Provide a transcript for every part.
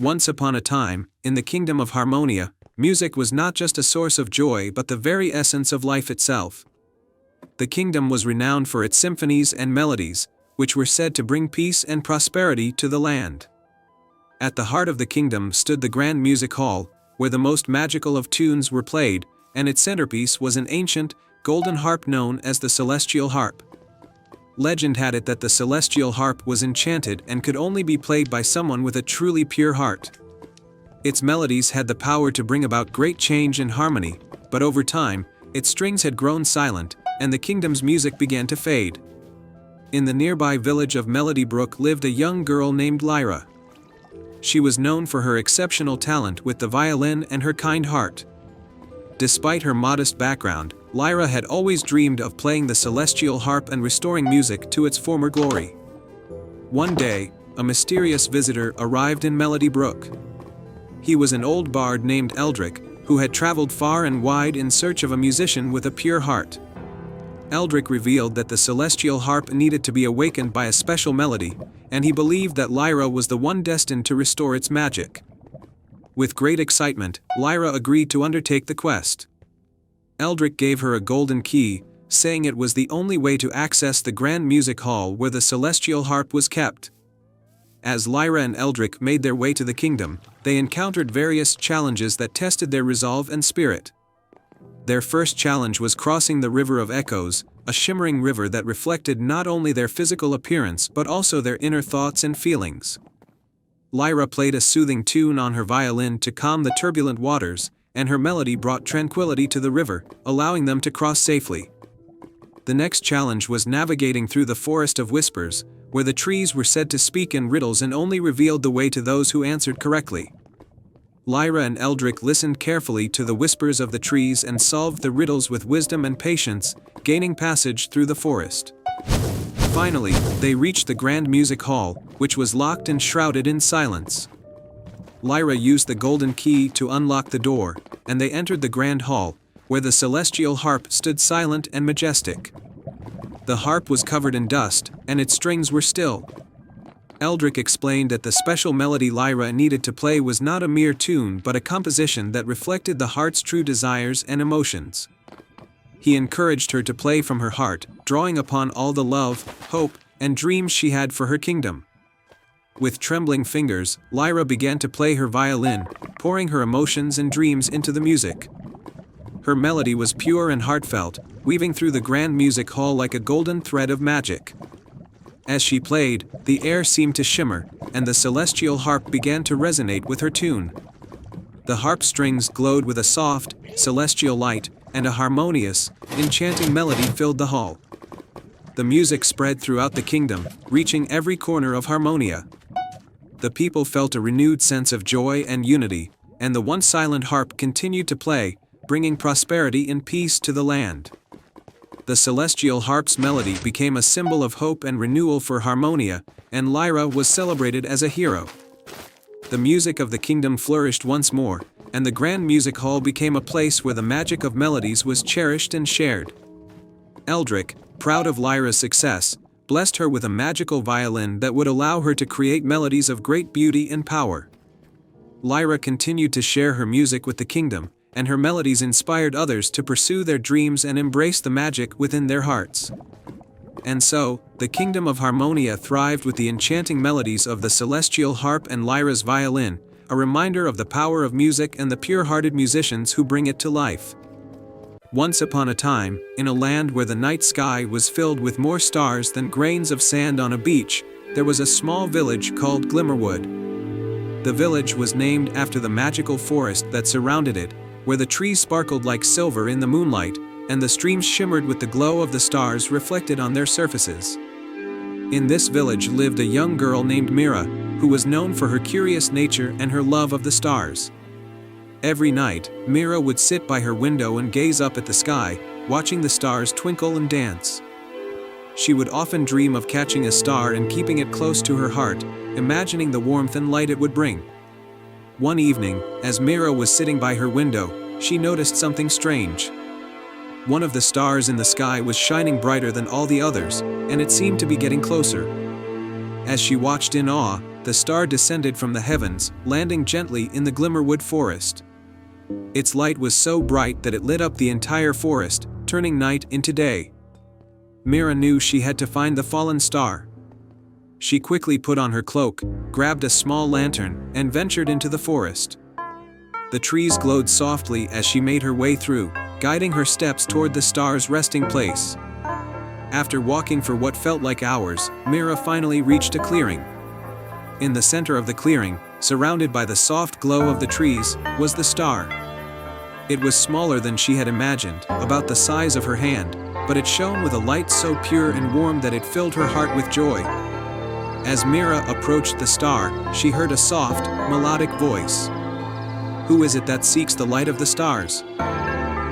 Once upon a time, in the kingdom of Harmonia, music was not just a source of joy but the very essence of life itself. The kingdom was renowned for its symphonies and melodies, which were said to bring peace and prosperity to the land. At the heart of the kingdom stood the Grand Music Hall, where the most magical of tunes were played, and its centerpiece was an ancient, golden harp known as the Celestial Harp. Legend had it that the Celestial Harp was enchanted and could only be played by someone with a truly pure heart. Its melodies had the power to bring about great change and harmony, but over time, its strings had grown silent, and the kingdom's music began to fade. In the nearby village of Melody Brook lived a young girl named Lyra. She was known for her exceptional talent with the violin and her kind heart. Despite her modest background, Lyra had always dreamed of playing the celestial harp and restoring music to its former glory. One day, a mysterious visitor arrived in Melody Brook. He was an old bard named Eldrick, who had traveled far and wide in search of a musician with a pure heart. Eldrick revealed that the celestial harp needed to be awakened by a special melody, and he believed that Lyra was the one destined to restore its magic. With great excitement, Lyra agreed to undertake the quest. Eldrick gave her a golden key, saying it was the only way to access the Grand Music Hall where the celestial harp was kept. As Lyra and Eldrick made their way to the kingdom, they encountered various challenges that tested their resolve and spirit. Their first challenge was crossing the River of Echoes, a shimmering river that reflected not only their physical appearance but also their inner thoughts and feelings. Lyra played a soothing tune on her violin to calm the turbulent waters, and her melody brought tranquility to the river, allowing them to cross safely. The next challenge was navigating through the Forest of Whispers, where the trees were said to speak in riddles and only revealed the way to those who answered correctly. Lyra and Eldrick listened carefully to the whispers of the trees and solved the riddles with wisdom and patience, gaining passage through the forest. Finally, they reached the Grand Music Hall, which was locked and shrouded in silence. Lyra used the golden key to unlock the door, and they entered the Grand Hall, where the celestial harp stood silent and majestic. The harp was covered in dust, and its strings were still. Eldrick explained that the special melody Lyra needed to play was not a mere tune but a composition that reflected the heart's true desires and emotions. He encouraged her to play from her heart, drawing upon all the love, hope, and dreams she had for her kingdom. With trembling fingers, Lyra began to play her violin, pouring her emotions and dreams into the music. Her melody was pure and heartfelt, weaving through the Grand Music Hall like a golden thread of magic. As she played, the air seemed to shimmer, and the celestial harp began to resonate with her tune. The harp strings glowed with a soft, celestial light, and a harmonious, enchanting melody filled the hall. The music spread throughout the kingdom, reaching every corner of Harmonia. The people felt a renewed sense of joy and unity, and the once silent harp continued to play, bringing prosperity and peace to the land. The celestial harp's melody became a symbol of hope and renewal for Harmonia, and Lyra was celebrated as a hero. The music of the kingdom flourished once more, and the Grand Music Hall became a place where the magic of melodies was cherished and shared. Eldrick, proud of Lyra's success, blessed her with a magical violin that would allow her to create melodies of great beauty and power. Lyra continued to share her music with the kingdom, and her melodies inspired others to pursue their dreams and embrace the magic within their hearts. And so, the kingdom of Harmonia thrived with the enchanting melodies of the celestial harp and Lyra's violin, a reminder of the power of music and the pure-hearted musicians who bring it to life. Once upon a time, in a land where the night sky was filled with more stars than grains of sand on a beach, there was a small village called Glimmerwood. The village was named after the magical forest that surrounded it, where the trees sparkled like silver in the moonlight, and the streams shimmered with the glow of the stars reflected on their surfaces. In this village lived a young girl named Mira, who was known for her curious nature and her love of the stars. Every night, Mira would sit by her window and gaze up at the sky, watching the stars twinkle and dance. She would often dream of catching a star and keeping it close to her heart, imagining the warmth and light it would bring. One evening, as Mira was sitting by her window, she noticed something strange. One of the stars in the sky was shining brighter than all the others, and it seemed to be getting closer. As she watched in awe, the star descended from the heavens, landing gently in the Glimmerwood forest. Its light was so bright that it lit up the entire forest, turning night into day. Mira knew she had to find the fallen star. She quickly put on her cloak, grabbed a small lantern, and ventured into the forest. The trees glowed softly as she made her way through, guiding her steps toward the star's resting place. After walking for what felt like hours, Mira finally reached a clearing. In the center of the clearing, surrounded by the soft glow of the trees, was the star. It was smaller than she had imagined, about the size of her hand, but it shone with a light so pure and warm that it filled her heart with joy. As Mira approached the star, she heard a soft, melodic voice. "Who is it that seeks the light of the stars?"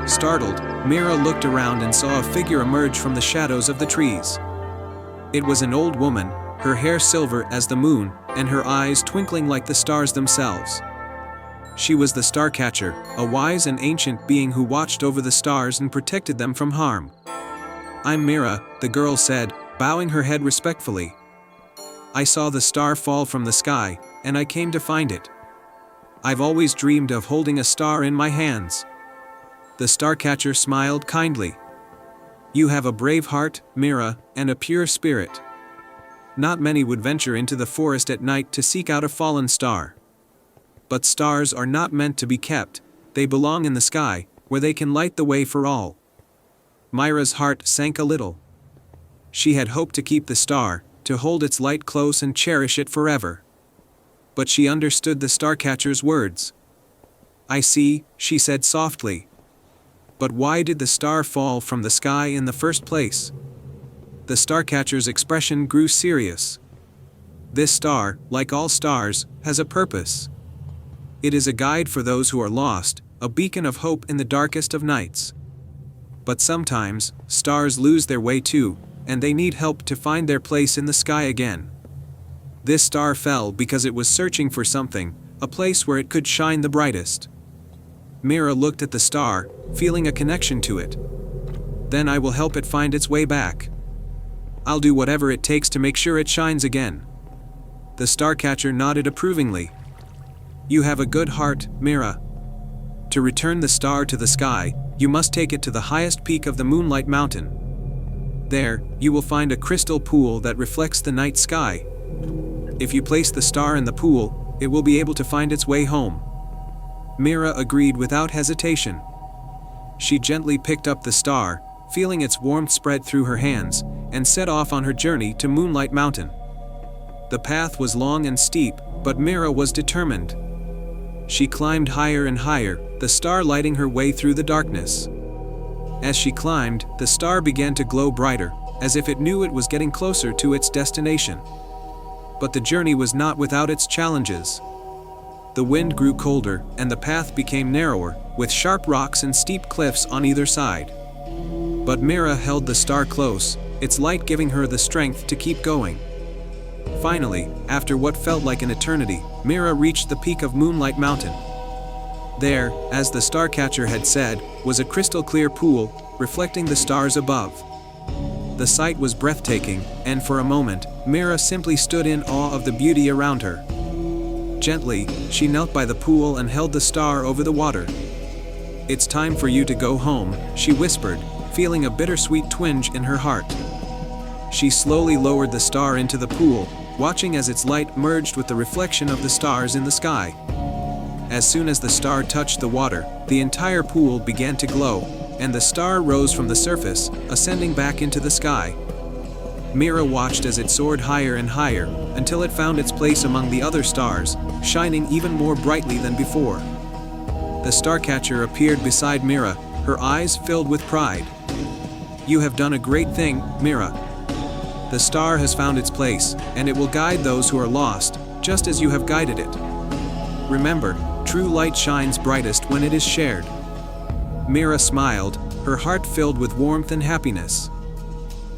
Startled, Mira looked around and saw a figure emerge from the shadows of the trees. It was an old woman, her hair silver as the moon, and her eyes twinkling like the stars themselves. She was the Starcatcher, a wise and ancient being who watched over the stars and protected them from harm. "I'm Mira," the girl said, bowing her head respectfully. "I saw the star fall from the sky, and I came to find it. I've always dreamed of holding a star in my hands." The Starcatcher smiled kindly. "You have a brave heart, Mira, and a pure spirit. Not many would venture into the forest at night to seek out a fallen star. But stars are not meant to be kept, they belong in the sky, where they can light the way for all." Mira's heart sank a little. She had hoped to keep the star, to hold its light close and cherish it forever. But she understood the Starcatcher's words. "I see," she said softly. "But why did the star fall from the sky in the first place?" The Starcatcher's expression grew serious. "This star, like all stars, has a purpose. It is a guide for those who are lost, a beacon of hope in the darkest of nights. But sometimes, stars lose their way too, and they need help to find their place in the sky again. This star fell because it was searching for something, a place where it could shine the brightest." Mira looked at the star, feeling a connection to it. "Then I will help it find its way back. I'll do whatever it takes to make sure it shines again." The Starcatcher nodded approvingly. "You have a good heart, Mira. To return the star to the sky, you must take it to the highest peak of the Moonlight Mountain. There, you will find a crystal pool that reflects the night sky. If you place the star in the pool, it will be able to find its way home." Mira agreed without hesitation. She gently picked up the star, feeling its warmth spread through her hands, and set off on her journey to Moonlight Mountain. The path was long and steep, but Mira was determined. She climbed higher and higher, the star lighting her way through the darkness. As she climbed, the star began to glow brighter, as if it knew it was getting closer to its destination. But the journey was not without its challenges. The wind grew colder, and the path became narrower, with sharp rocks and steep cliffs on either side. But Mira held the star close, its light giving her the strength to keep going. Finally, after what felt like an eternity, Mira reached the peak of Moonlight Mountain. There, as the Starcatcher had said, was a crystal-clear pool, reflecting the stars above. The sight was breathtaking, and for a moment, Mira simply stood in awe of the beauty around her. Gently, she knelt by the pool and held the star over the water. "It's time for you to go home," she whispered, feeling a bittersweet twinge in her heart. She slowly lowered the star into the pool, watching as its light merged with the reflection of the stars in the sky. As soon as the star touched the water, the entire pool began to glow, and the star rose from the surface, ascending back into the sky. Mira watched as it soared higher and higher, until it found its place among the other stars, shining even more brightly than before. The Starcatcher appeared beside Mira, her eyes filled with pride. "You have done a great thing, Mira. The star has found its place, and it will guide those who are lost, just as you have guided it. Remember, true light shines brightest when it is shared." Mira smiled, her heart filled with warmth and happiness.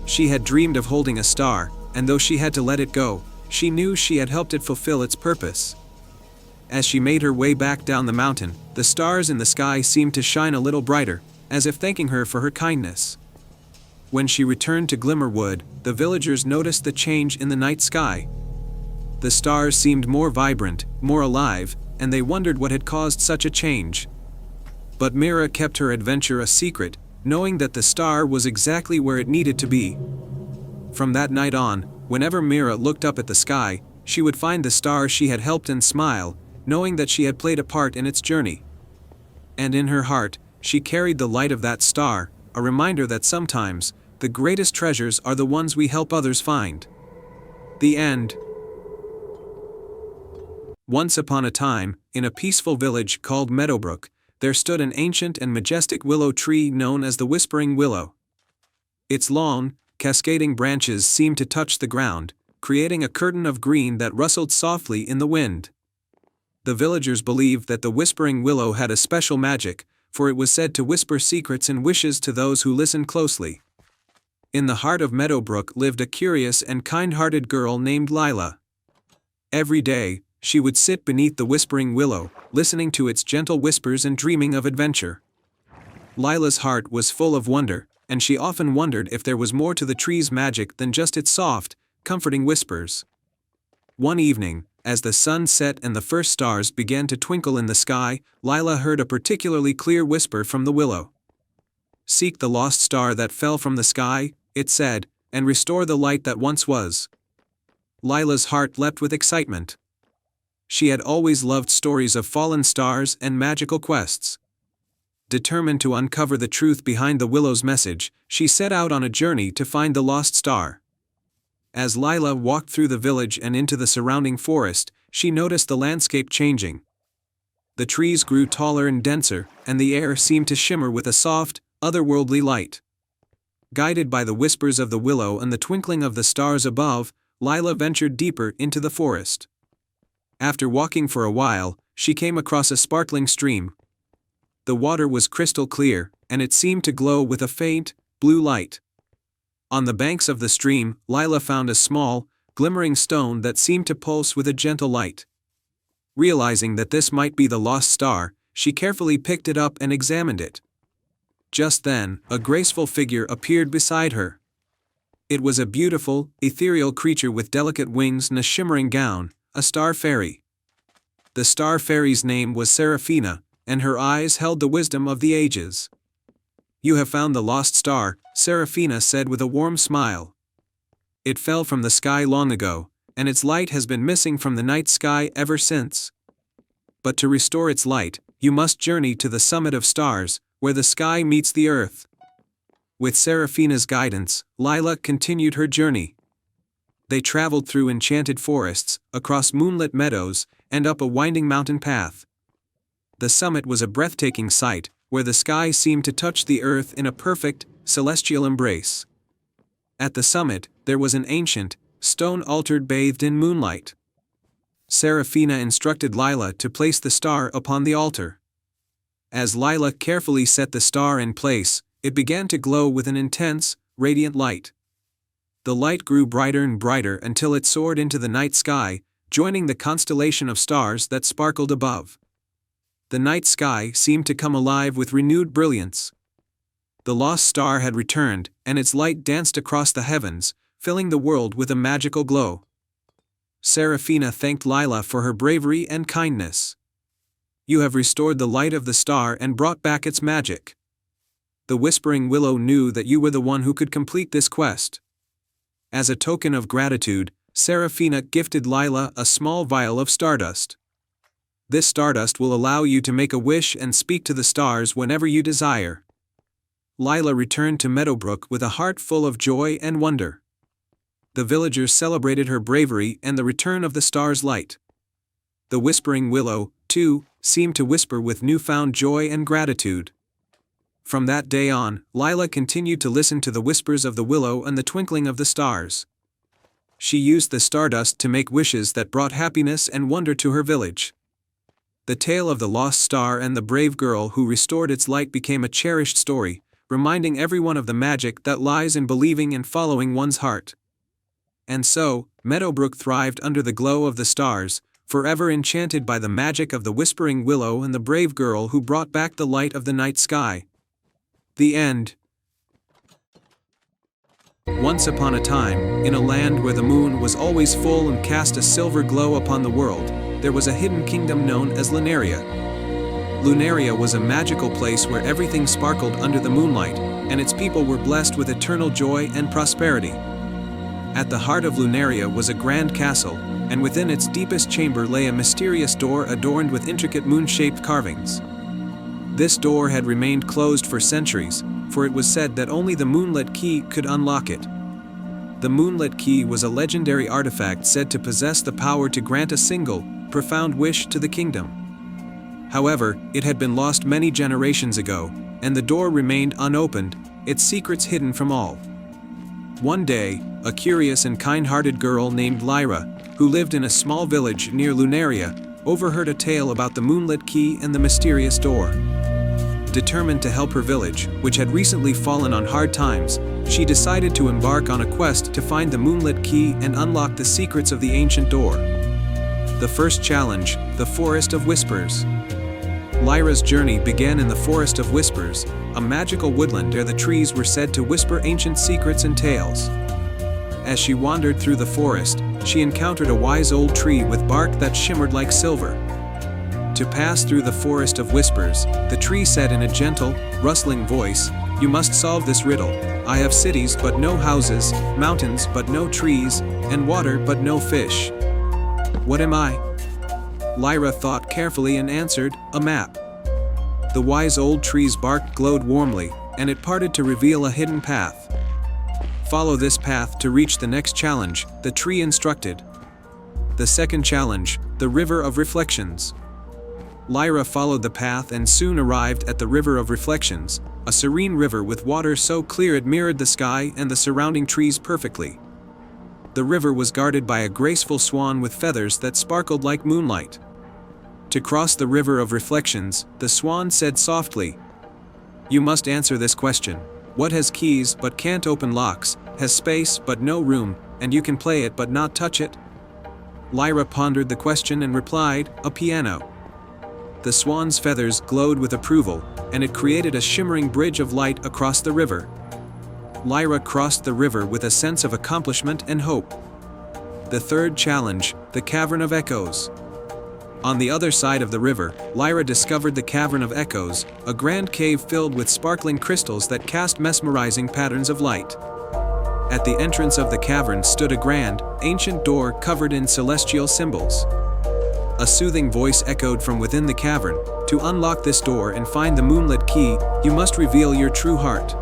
She had dreamed of holding a star, and though she had to let it go, she knew she had helped it fulfill its purpose. As she made her way back down the mountain, the stars in the sky seemed to shine a little brighter, as if thanking her for her kindness. When she returned to Glimmerwood, the villagers noticed the change in the night sky. The stars seemed more vibrant, more alive, and they wondered what had caused such a change. But Mira kept her adventure a secret, knowing that the star was exactly where it needed to be. From that night on, whenever Mira looked up at the sky, she would find the star she had helped and smile, knowing that she had played a part in its journey. And in her heart, she carried the light of that star, a reminder that sometimes, the greatest treasures are the ones we help others find. The end. Once upon a time, in a peaceful village called Meadowbrook, there stood an ancient and majestic willow tree known as the Whispering Willow. Its long, cascading branches seemed to touch the ground, creating a curtain of green that rustled softly in the wind. The villagers believed that the Whispering Willow had a special magic, for it was said to whisper secrets and wishes to those who listened closely. In the heart of Meadowbrook lived a curious and kind-hearted girl named Lila. Every day, she would sit beneath the Whispering Willow, listening to its gentle whispers and dreaming of adventure. Lila's heart was full of wonder, and she often wondered if there was more to the tree's magic than just its soft, comforting whispers. One evening, as the sun set and the first stars began to twinkle in the sky, Lila heard a particularly clear whisper from the willow. "Seek the lost star that fell from the sky," it said, "and restore the light that once was." Lila's heart leapt with excitement. She had always loved stories of fallen stars and magical quests. Determined to uncover the truth behind the willow's message, she set out on a journey to find the lost star. As Lila walked through the village and into the surrounding forest, she noticed the landscape changing. The trees grew taller and denser, and the air seemed to shimmer with a soft, otherworldly light. Guided by the whispers of the willow and the twinkling of the stars above, Lila ventured deeper into the forest. After walking for a while, she came across a sparkling stream. The water was crystal clear, and it seemed to glow with a faint, blue light. On the banks of the stream, Lila found a small, glimmering stone that seemed to pulse with a gentle light. Realizing that this might be the lost star, she carefully picked it up and examined it. Just then, a graceful figure appeared beside her. It was a beautiful, ethereal creature with delicate wings and a shimmering gown, a star fairy. The star fairy's name was Seraphina, and her eyes held the wisdom of the ages. "You have found the lost star," Seraphina said with a warm smile. "It fell from the sky long ago, and its light has been missing from the night sky ever since. But to restore its light, you must journey to the summit of stars, where the sky meets the earth." With Seraphina's guidance, Lila continued her journey. They traveled through enchanted forests, across moonlit meadows, and up a winding mountain path. The summit was a breathtaking sight, where the sky seemed to touch the earth in a perfect, celestial embrace. At the summit, there was an ancient, stone altar bathed in moonlight. Seraphina instructed Lila to place the star upon the altar. As Lila carefully set the star in place, it began to glow with an intense, radiant light. The light grew brighter and brighter until it soared into the night sky, joining the constellation of stars that sparkled above. The night sky seemed to come alive with renewed brilliance. The lost star had returned, and its light danced across the heavens, filling the world with a magical glow. Seraphina thanked Lila for her bravery and kindness. "You have restored the light of the star and brought back its magic. The Whispering Willow knew that you were the one who could complete this quest." As a token of gratitude, Seraphina gifted Lila a small vial of stardust. "This stardust will allow you to make a wish and speak to the stars whenever you desire." Lila returned to Meadowbrook with a heart full of joy and wonder. The villagers celebrated her bravery and the return of the star's light. The Whispering Willow, too, seemed to whisper with newfound joy and gratitude. From that day on, Lila continued to listen to the whispers of the willow and the twinkling of the stars. She used the stardust to make wishes that brought happiness and wonder to her village. The tale of the lost star and the brave girl who restored its light became a cherished story, reminding everyone of the magic that lies in believing and following one's heart. And so, Meadowbrook thrived under the glow of the stars, forever enchanted by the magic of the Whispering Willow and the brave girl who brought back the light of the night sky. The end. Once upon a time, in a land where the moon was always full and cast a silver glow upon the world, there was a hidden kingdom known as Lunaria. Lunaria was a magical place where everything sparkled under the moonlight, and its people were blessed with eternal joy and prosperity. At the heart of Lunaria was a grand castle, and within its deepest chamber lay a mysterious door adorned with intricate moon-shaped carvings. This door had remained closed for centuries, for it was said that only the moonlit key could unlock it. The moonlit key was a legendary artifact said to possess the power to grant a single, profound wish to the kingdom. However, it had been lost many generations ago, and the door remained unopened, its secrets hidden from all. One day, a curious and kind-hearted girl named Lyra, who lived in a small village near Lunaria, overheard a tale about the moonlit key and the mysterious door. Determined to help her village, which had recently fallen on hard times, she decided to embark on a quest to find the moonlit key and unlock the secrets of the ancient door. The first challenge, the Forest of Whispers. Lyra's journey began in the Forest of Whispers, a magical woodland where the trees were said to whisper ancient secrets and tales. As she wandered through the forest, she encountered a wise old tree with bark that shimmered like silver. To pass through the Forest of Whispers, the tree said in a gentle, rustling voice, "You must solve this riddle. I have cities but no houses, mountains but no trees, and water but no fish. What am I?" Lyra thought carefully and answered, "A map." The wise old tree's bark glowed warmly, and it parted to reveal a hidden path. "Follow this path to reach the next challenge," the tree instructed. The second challenge, the River of Reflections. Lyra followed the path and soon arrived at the River of Reflections, a serene river with water so clear it mirrored the sky and the surrounding trees perfectly. The river was guarded by a graceful swan with feathers that sparkled like moonlight. To cross the River of Reflections, the swan said softly, "You must answer this question. What has keys but can't open locks, has space but no room, and you can play it but not touch it?" Lyra pondered the question and replied, "A piano." The swan's feathers glowed with approval, and it created a shimmering bridge of light across the river. Lyra crossed the river with a sense of accomplishment and hope. The third challenge, the Cavern of Echoes. On the other side of the river, Lyra discovered the Cavern of Echoes, a grand cave filled with sparkling crystals that cast mesmerizing patterns of light. At the entrance of the cavern stood a grand, ancient door covered in celestial symbols. A soothing voice echoed from within the cavern, "To unlock this door and find the moonlit key, you must reveal your true heart.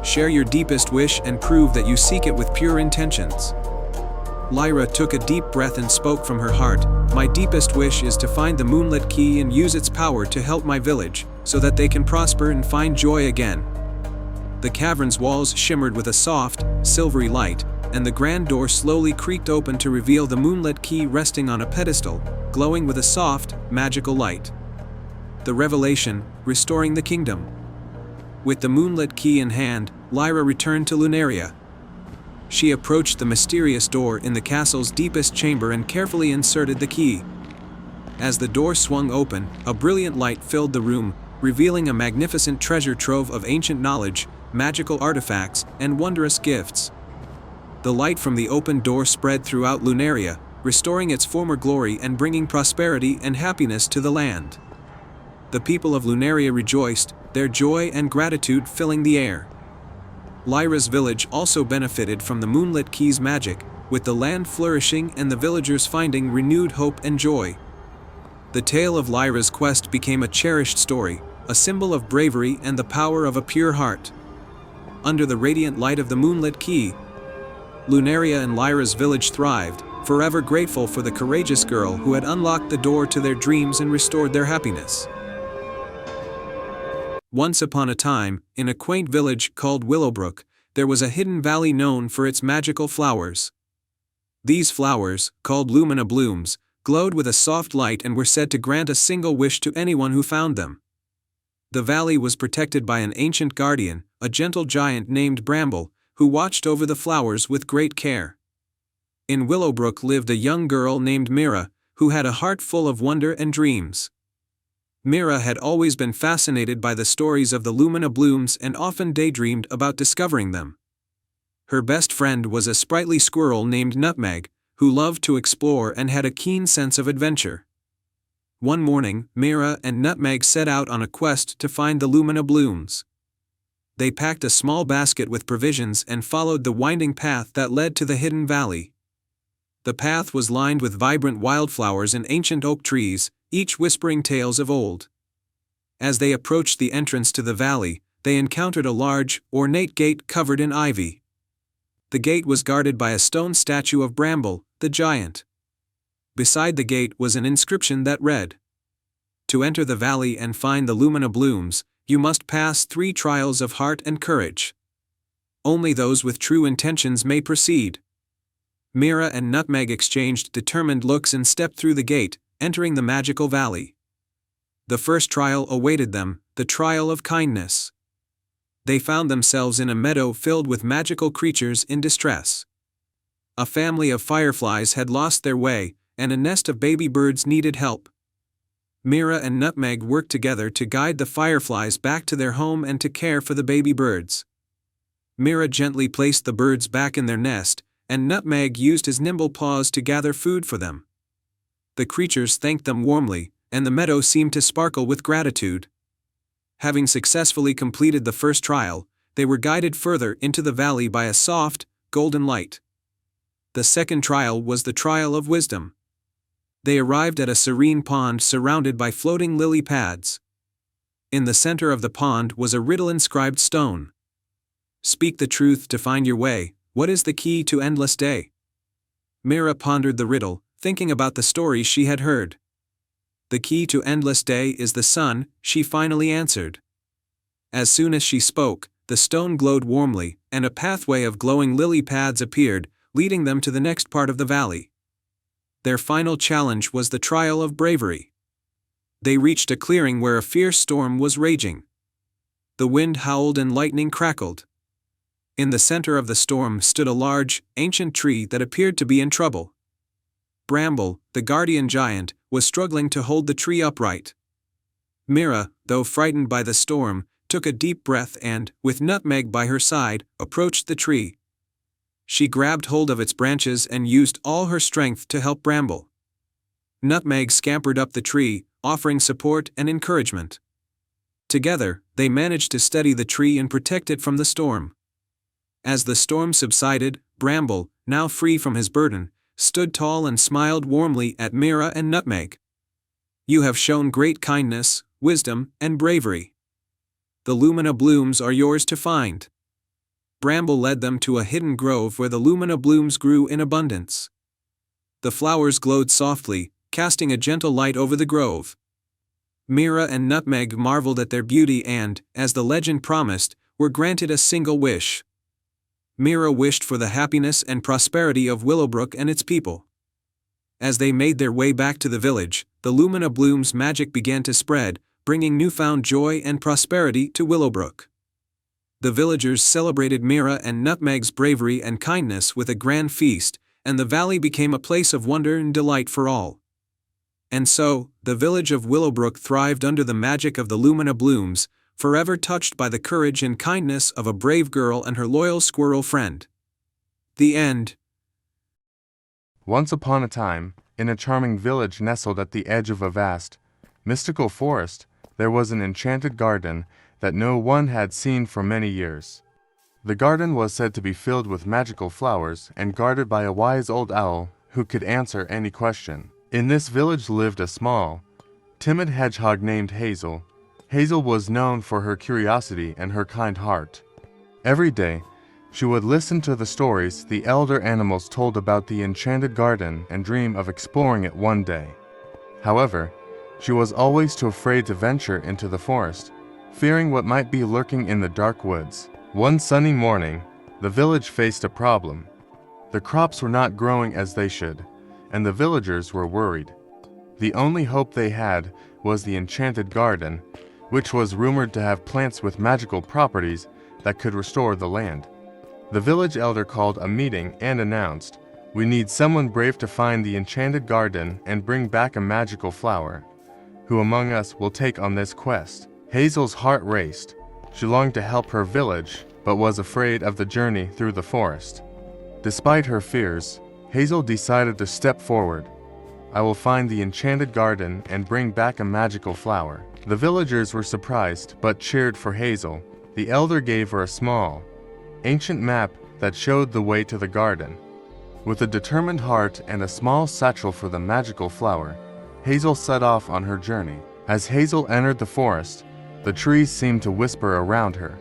Share your deepest wish and prove that you seek it with pure intentions." Lyra took a deep breath and spoke from her heart, "My deepest wish is to find the moonlit key and use its power to help my village, so that they can prosper and find joy again." The cavern's walls shimmered with a soft, silvery light, and the grand door slowly creaked open to reveal the moonlit key resting on a pedestal, glowing with a soft, magical light. The revelation, restoring the kingdom. With the moonlit key in hand, Lyra returned to Lunaria. She approached the mysterious door in the castle's deepest chamber and carefully inserted the key. As the door swung open, a brilliant light filled the room, revealing a magnificent treasure trove of ancient knowledge, magical artifacts, and wondrous gifts. The light from the open door spread throughout Lunaria, restoring its former glory and bringing prosperity and happiness to the land. The people of Lunaria rejoiced, their joy and gratitude filling the air. Lyra's village also benefited from the moonlit key's magic, with the land flourishing and the villagers finding renewed hope and joy. The tale of Lyra's quest became a cherished story, a symbol of bravery and the power of a pure heart. Under the radiant light of the moonlit key, Lunaria and Lyra's village thrived, forever grateful for the courageous girl who had unlocked the door to their dreams and restored their happiness. Once upon a time, in a quaint village called Willowbrook, there was a hidden valley known for its magical flowers. These flowers, called Lumina Blooms, glowed with a soft light and were said to grant a single wish to anyone who found them. The valley was protected by an ancient guardian, a gentle giant named Bramble, who watched over the flowers with great care. In Willowbrook lived a young girl named Mira, who had a heart full of wonder and dreams. Mira had always been fascinated by the stories of the Lumina Blooms and often daydreamed about discovering them. Her best friend was a sprightly squirrel named Nutmeg, who loved to explore and had a keen sense of adventure. One morning, Mira and Nutmeg set out on a quest to find the Lumina blooms. They packed a small basket with provisions and followed the winding path that led to the hidden valley. The path was lined with vibrant wildflowers and ancient oak trees, each whispering tales of old. As they approached the entrance to the valley, they encountered a large, ornate gate covered in ivy. The gate was guarded by a stone statue of Bramble, the giant. Beside the gate was an inscription that read, "To enter the valley and find the Lumina blooms, you must pass 3 trials of heart and courage. Only those with true intentions may proceed." Mira and Nutmeg exchanged determined looks and stepped through the gate, entering the magical valley. The first trial awaited them, the trial of kindness. They found themselves in a meadow filled with magical creatures in distress. A family of fireflies had lost their way, and a nest of baby birds needed help. Mira and Nutmeg worked together to guide the fireflies back to their home and to care for the baby birds. Mira gently placed the birds back in their nest, and Nutmeg used his nimble paws to gather food for them. The creatures thanked them warmly, and the meadow seemed to sparkle with gratitude. Having successfully completed the first trial, they were guided further into the valley by a soft, golden light. The second trial was the trial of wisdom. They arrived at a serene pond surrounded by floating lily pads. In the center of the pond was a riddle-inscribed stone. "Speak the truth to find your way. What is the key to endless day?" Mira pondered the riddle, thinking about the stories she had heard. "The key to endless day is the sun," she finally answered. As soon as she spoke, the stone glowed warmly, and a pathway of glowing lily pads appeared, leading them to the next part of the valley. Their final challenge was the trial of bravery. They reached a clearing where a fierce storm was raging. The wind howled and lightning crackled. In the center of the storm stood a large, ancient tree that appeared to be in trouble. Bramble, the guardian giant, was struggling to hold the tree upright. Mira, though frightened by the storm, took a deep breath and, with Nutmeg by her side, approached the tree. She grabbed hold of its branches and used all her strength to help Bramble. Nutmeg scampered up the tree, offering support and encouragement. Together, they managed to steady the tree and protect it from the storm. As the storm subsided, Bramble, now free from his burden, stood tall and smiled warmly at Mira and Nutmeg. "You have shown great kindness, wisdom, and bravery. The Lumina blooms are yours to find." Bramble led them to a hidden grove where the Lumina blooms grew in abundance. The flowers glowed softly, casting a gentle light over the grove. Mira and Nutmeg marveled at their beauty and, as the legend promised, were granted a single wish. Mira wished for the happiness and prosperity of Willowbrook and its people. As they made their way back to the village, the Lumina blooms' magic began to spread, bringing newfound joy and prosperity to Willowbrook. The villagers celebrated Mira and Nutmeg's bravery and kindness with a grand feast, and the valley became a place of wonder and delight for all. And so, the village of Willowbrook thrived under the magic of the Lumina blooms, forever touched by the courage and kindness of a brave girl and her loyal squirrel friend. The end. Once upon a time, in a charming village nestled at the edge of a vast, mystical forest, there was an enchanted garden that no one had seen for many years. The garden was said to be filled with magical flowers and guarded by a wise old owl who could answer any question. In this village lived a small, timid hedgehog named Hazel. Hazel was known for her curiosity and her kind heart. Every day, she would listen to the stories the elder animals told about the enchanted garden and dream of exploring it one day. However, she was always too afraid to venture into the forest, fearing what might be lurking in the dark woods. One sunny morning, the village faced a problem. The crops were not growing as they should, and the villagers were worried. The only hope they had was the enchanted garden, which was rumored to have plants with magical properties that could restore the land. The village elder called a meeting and announced, "We need someone brave to find the enchanted garden and bring back a magical flower. Who among us will take on this quest?" Hazel's heart raced. She longed to help her village, but was afraid of the journey through the forest. Despite her fears, Hazel decided to step forward. I will find the enchanted garden and bring back a magical flower. The villagers were surprised but cheered for Hazel. The elder gave her a small, ancient map that showed the way to the garden. With a determined heart and a small satchel for the magical flower, Hazel set off on her journey. As Hazel entered the forest, the trees seemed to whisper around her.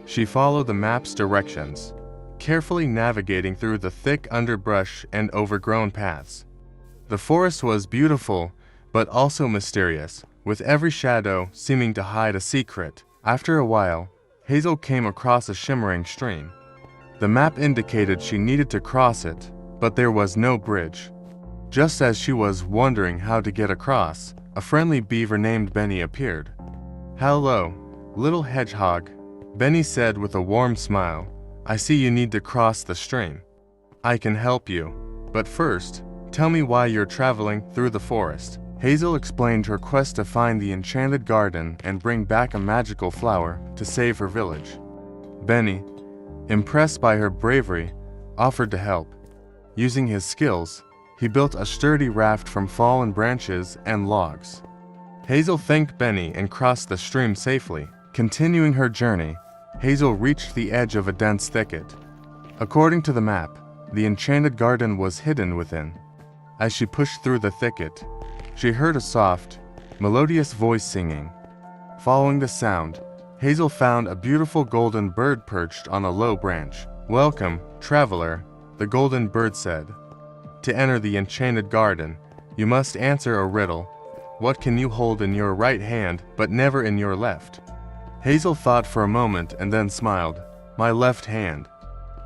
She followed the map's directions, carefully navigating through the thick underbrush and overgrown paths. The forest was beautiful, but also mysterious, with every shadow seeming to hide a secret. After a while, Hazel came across a shimmering stream. The map indicated she needed to cross it, but there was no bridge. Just as she was wondering how to get across, a friendly beaver named Benny appeared. "Hello, little hedgehog," Benny said with a warm smile. "I see you need to cross the stream. I can help you, but first, tell me why you're traveling through the forest." Hazel explained her quest to find the enchanted garden and bring back a magical flower to save her village. Benny, impressed by her bravery, offered to help. Using his skills, he built a sturdy raft from fallen branches and logs. Hazel thanked Benny and crossed the stream safely. Continuing her journey, Hazel reached the edge of a dense thicket. According to the map, the enchanted garden was hidden within. As she pushed through the thicket, she heard a soft, melodious voice singing. Following the sound, Hazel found a beautiful golden bird perched on a low branch. "Welcome, traveler," the golden bird said. "To enter the enchanted garden, you must answer a riddle. What can you hold in your right hand but never in your left?" Hazel thought for a moment and then smiled. "My left hand."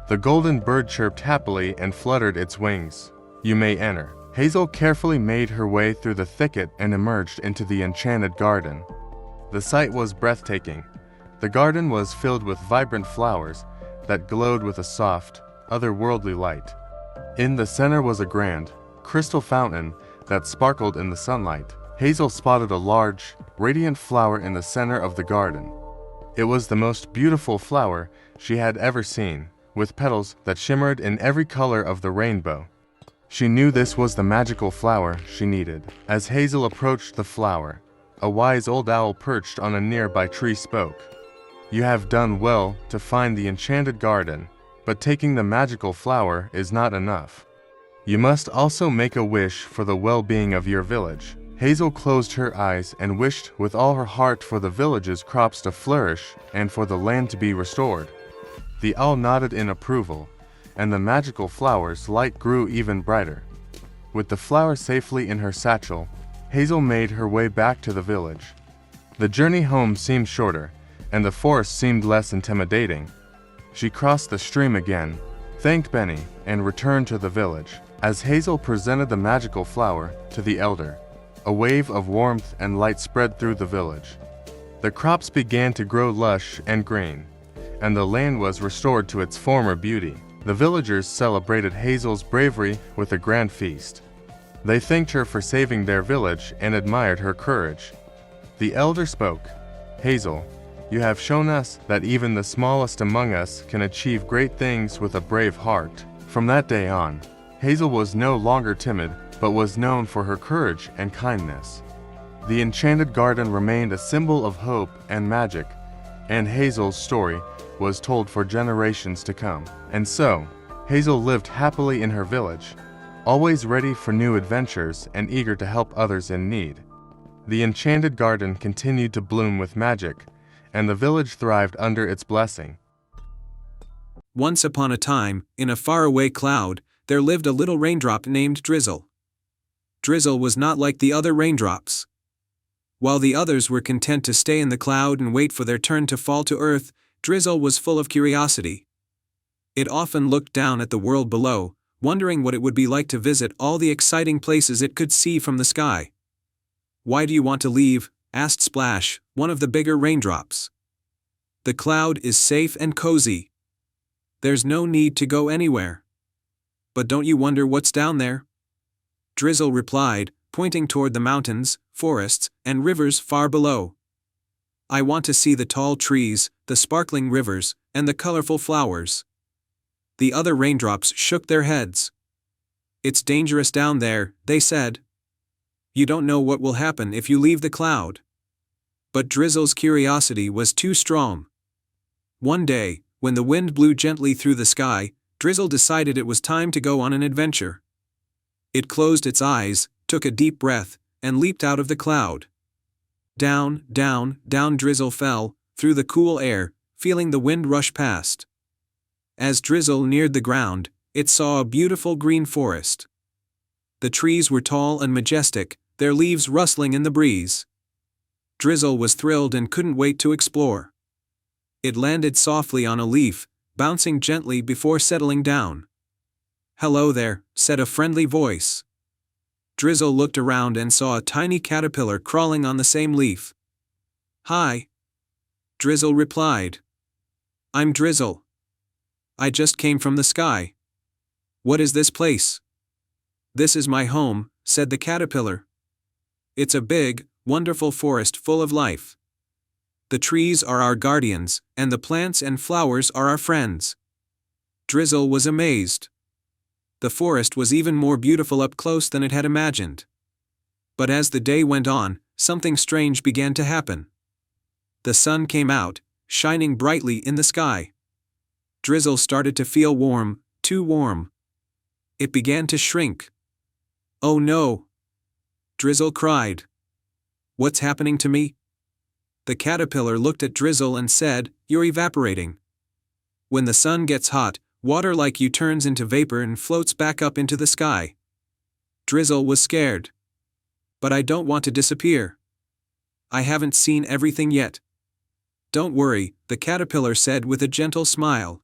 The golden bird chirped happily and fluttered its wings. "You may enter." Hazel carefully made her way through the thicket and emerged into the enchanted garden. The sight was breathtaking. The garden was filled with vibrant flowers that glowed with a soft, otherworldly light. In the center was a grand, crystal fountain that sparkled in the sunlight. Hazel spotted a large, radiant flower in the center of the garden. It was the most beautiful flower she had ever seen, with petals that shimmered in every color of the rainbow. She knew this was the magical flower she needed. As Hazel approached the flower, a wise old owl perched on a nearby tree spoke. "You have done well to find the enchanted garden, but taking the magical flower is not enough. You must also make a wish for the well-being of your village." Hazel closed her eyes and wished with all her heart for the village's crops to flourish and for the land to be restored. The owl nodded in approval, and the magical flower's light grew even brighter. With the flower safely in her satchel, Hazel made her way back to the village. The journey home seemed shorter, and the forest seemed less intimidating. She crossed the stream again, thanked Benny, and returned to the village. As Hazel presented the magical flower to the elder, a wave of warmth and light spread through the village. The crops began to grow lush and green, and the land was restored to its former beauty. The villagers celebrated Hazel's bravery with a grand feast. They thanked her for saving their village and admired her courage. The elder spoke. "Hazel, you have shown us that even the smallest among us can achieve great things with a brave heart." From that day on, Hazel was no longer timid, but was known for her courage and kindness. The enchanted garden remained a symbol of hope and magic, and Hazel's story was told for generations to come. And so, Hazel lived happily in her village, always ready for new adventures and eager to help others in need. The enchanted garden continued to bloom with magic, and the village thrived under its blessing. Once upon a time, in a faraway cloud, there lived a little raindrop named Drizzle. Drizzle was not like the other raindrops. While the others were content to stay in the cloud and wait for their turn to fall to earth, Drizzle was full of curiosity. It often looked down at the world below, wondering what it would be like to visit all the exciting places it could see from the sky. "Why do you want to leave?" asked Splash, one of the bigger raindrops. "The cloud is safe and cozy. There's no need to go anywhere." "But don't you wonder what's down there?" Drizzle replied, pointing toward the mountains, forests, and rivers far below. "I want to see the tall trees, the sparkling rivers, and the colorful flowers. The other raindrops shook their heads. "It's dangerous down there," they said. "You don't know what will happen if you leave the cloud." But Drizzle's curiosity was too strong. One day, when the wind blew gently through the sky, Drizzle decided it was time to go on an adventure. It closed its eyes, took a deep breath, and leaped out of the cloud. Down, down, down Drizzle fell, through the cool air, feeling the wind rush past. As Drizzle neared the ground, it saw a beautiful green forest. The trees were tall and majestic, their leaves rustling in the breeze. Drizzle was thrilled and couldn't wait to explore. It landed softly on a leaf, bouncing gently before settling down. "Hello there," said a friendly voice. Drizzle looked around and saw a tiny caterpillar crawling on the same leaf. "Hi," Drizzle replied. "I'm Drizzle. I just came from the sky. What is this place?" "This is my home," said the caterpillar. "It's a big, wonderful forest full of life. The trees are our guardians, and the plants and flowers are our friends." Drizzle was amazed. The forest was even more beautiful up close than it had imagined. But as the day went on, something strange began to happen. The sun came out, shining brightly in the sky. Drizzle started to feel warm, too warm. It began to shrink. "Oh no!" Drizzle cried. "What's happening to me?" The caterpillar looked at Drizzle and said, "You're evaporating. When the sun gets hot, water like you turns into vapor and floats back up into the sky." Drizzle was scared. "But I don't want to disappear. I haven't seen everything yet." "Don't worry," the caterpillar said with a gentle smile.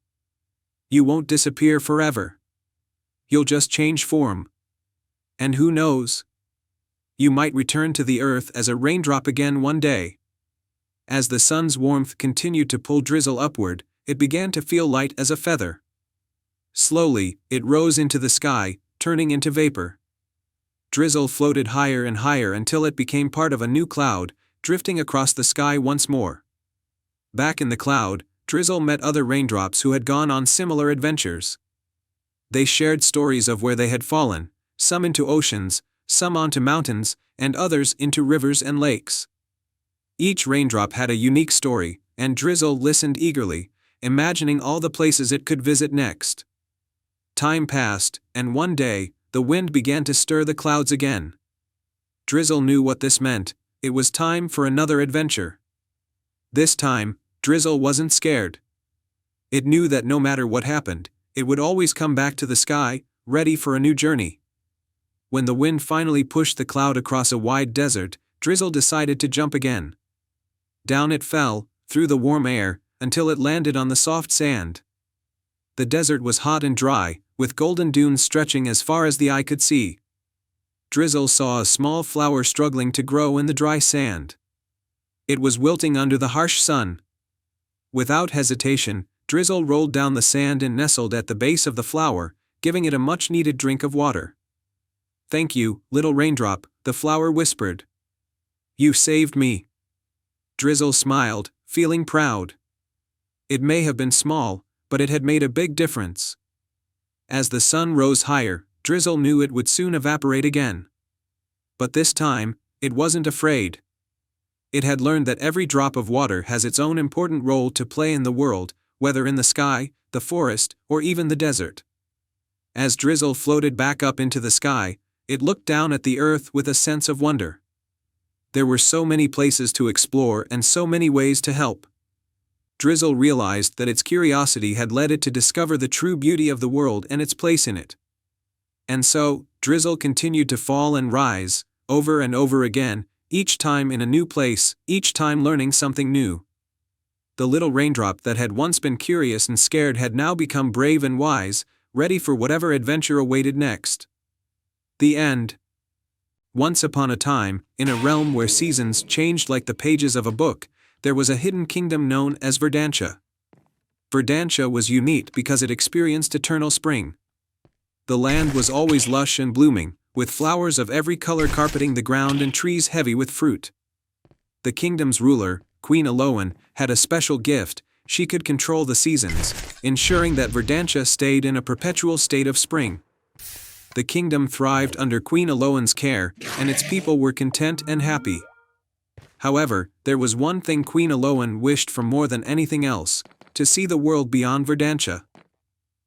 "You won't disappear forever. You'll just change form. And who knows? You might return to the earth as a raindrop again one day." As the sun's warmth continued to pull Drizzle upward, it began to feel light as a feather. Slowly, it rose into the sky, turning into vapor. Drizzle floated higher and higher until it became part of a new cloud, drifting across the sky once more. Back in the cloud, Drizzle met other raindrops who had gone on similar adventures. They shared stories of where they had fallen, some into oceans, some onto mountains, and others into rivers and lakes. Each raindrop had a unique story, and Drizzle listened eagerly, imagining all the places it could visit next. Time passed, and one day, the wind began to stir the clouds again. Drizzle knew what this meant. It was time for another adventure. This time, Drizzle wasn't scared. It knew that no matter what happened, it would always come back to the sky, ready for a new journey. When the wind finally pushed the cloud across a wide desert, Drizzle decided to jump again. Down it fell, through the warm air, until it landed on the soft sand. The desert was hot and dry, with golden dunes stretching as far as the eye could see. Drizzle saw a small flower struggling to grow in the dry sand. It was wilting under the harsh sun. Without hesitation, Drizzle rolled down the sand and nestled at the base of the flower, giving it a much-needed drink of water. "Thank you, little raindrop," the flower whispered. "You saved me." Drizzle smiled, feeling proud. It may have been small, but it had made a big difference. As the sun rose higher, Drizzle knew it would soon evaporate again. But this time, it wasn't afraid. It had learned that every drop of water has its own important role to play in the world, whether in the sky, the forest, or even the desert. As Drizzle floated back up into the sky, it looked down at the earth with a sense of wonder. There were so many places to explore and so many ways to help. Drizzle realized that its curiosity had led it to discover the true beauty of the world and its place in it. And so, Drizzle continued to fall and rise, over and over again, each time in a new place, each time learning something new. The little raindrop that had once been curious and scared had now become brave and wise, ready for whatever adventure awaited next. The end. Once upon a time, in a realm where seasons changed like the pages of a book, there was a hidden kingdom known as Verdantia. Verdantia was unique because it experienced eternal spring. The land was always lush and blooming, with flowers of every color carpeting the ground and trees heavy with fruit. The kingdom's ruler, Queen Aloan, had a special gift. she could control the seasons, ensuring that Verdantia stayed in a perpetual state of spring. The kingdom thrived under Queen Aloan's care, and its people were content and happy. However, there was one thing Queen Aloan wished for more than anything else: to see the world beyond Verdantia.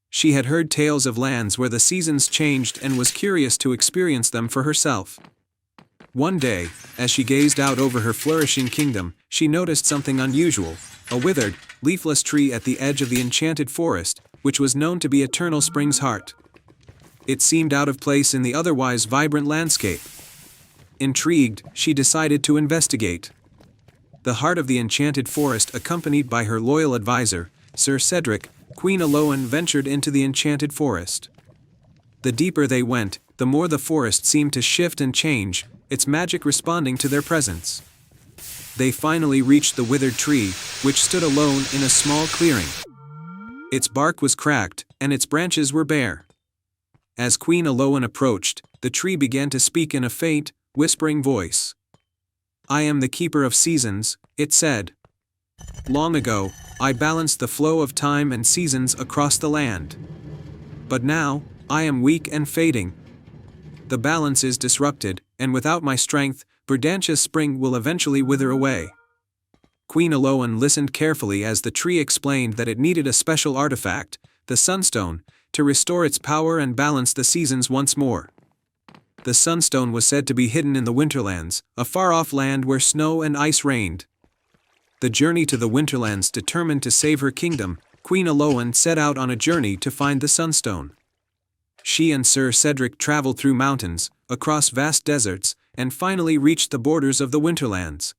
She had heard tales of lands where the seasons changed and was curious to experience them for herself. One day, as she gazed out over her flourishing kingdom, she noticed something unusual: a withered, leafless tree at the edge of the enchanted forest, which was known to be Eternal Spring's heart. It seemed out of place in the otherwise vibrant landscape. Intrigued, she decided to investigate. The heart of the enchanted forest, accompanied by her loyal advisor, Sir Cedric, Queen Aloan ventured into the enchanted forest. The deeper they went, the more the forest seemed to shift and change, its magic responding to their presence. They finally reached the withered tree, which stood alone in a small clearing. Its bark was cracked, and its branches were bare. As Queen Aloan approached, the tree began to speak in a faint, whispering voice. "I am the keeper of seasons," it said. "Long ago, I balanced the flow of time and seasons across the land. But now, I am weak and fading. The balance is disrupted, and without my strength, Verdantia's spring will eventually wither away." Queen Aloan listened carefully as the tree explained that it needed a special artifact, the Sunstone, to restore its power and balance the seasons once more. The Sunstone was said to be hidden in the Winterlands, a far-off land where snow and ice reigned. The journey to the Winterlands determined to save her kingdom, Queen Aloan set out on a journey to find the Sunstone. She and Sir Cedric traveled through mountains, across vast deserts, and finally reached the borders of the Winterlands.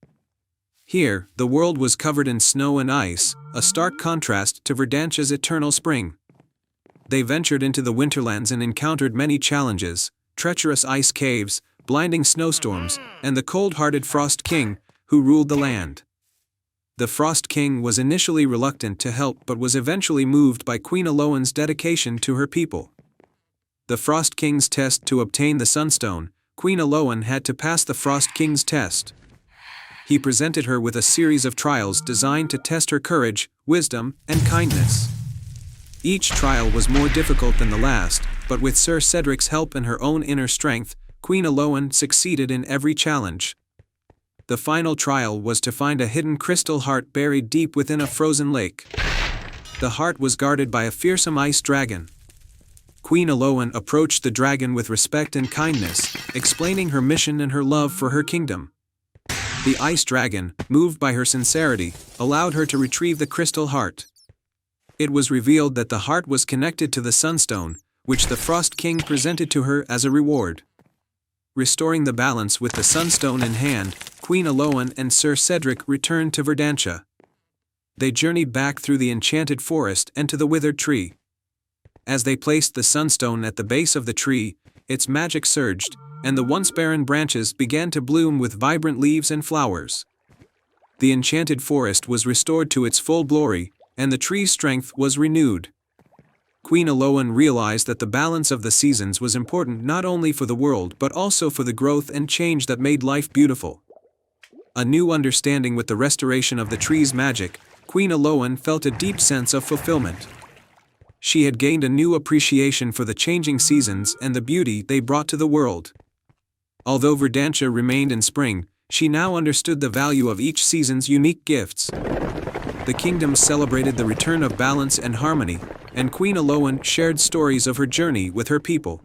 Here, the world was covered in snow and ice, a stark contrast to Verdantia's eternal spring. They ventured into the Winterlands and encountered many challenges: treacherous ice caves, blinding snowstorms, and the cold-hearted Frost King, who ruled the land. The Frost King was initially reluctant to help but was eventually moved by Queen Aloan's dedication to her people. The Frost King's test: to obtain the Sunstone, Queen Aloan had to pass the Frost King's test. He presented her with a series of trials designed to test her courage, wisdom, and kindness. Each trial was more difficult than the last, but with Sir Cedric's help and her own inner strength, Queen Aloan succeeded in every challenge. The final trial was to find a hidden crystal heart buried deep within a frozen lake. The heart was guarded by a fearsome ice dragon. Queen Aloan approached the dragon with respect and kindness, explaining her mission and her love for her kingdom. The ice dragon, moved by her sincerity, allowed her to retrieve the crystal heart. It was revealed that the heart was connected to the Sunstone, which the Frost King presented to her as a reward. Restoring the balance with the Sunstone in hand, Queen Aloan and Sir Cedric returned to Verdantia. They journeyed back through the enchanted forest and to the withered tree. As they placed the Sunstone at the base of the tree, its magic surged, and the once barren branches began to bloom with vibrant leaves and flowers. The enchanted forest was restored to its full glory, and the tree's strength was renewed. Queen Aloan realized that the balance of the seasons was important not only for the world but also for the growth and change that made life beautiful. A new understanding with the restoration of the tree's magic, Queen Aloan felt a deep sense of fulfillment. She had gained a new appreciation for the changing seasons and the beauty they brought to the world. Although Verdantia remained in spring, she now understood the value of each season's unique gifts. The kingdom celebrated the return of balance and harmony, and Queen Aloan shared stories of her journey with her people.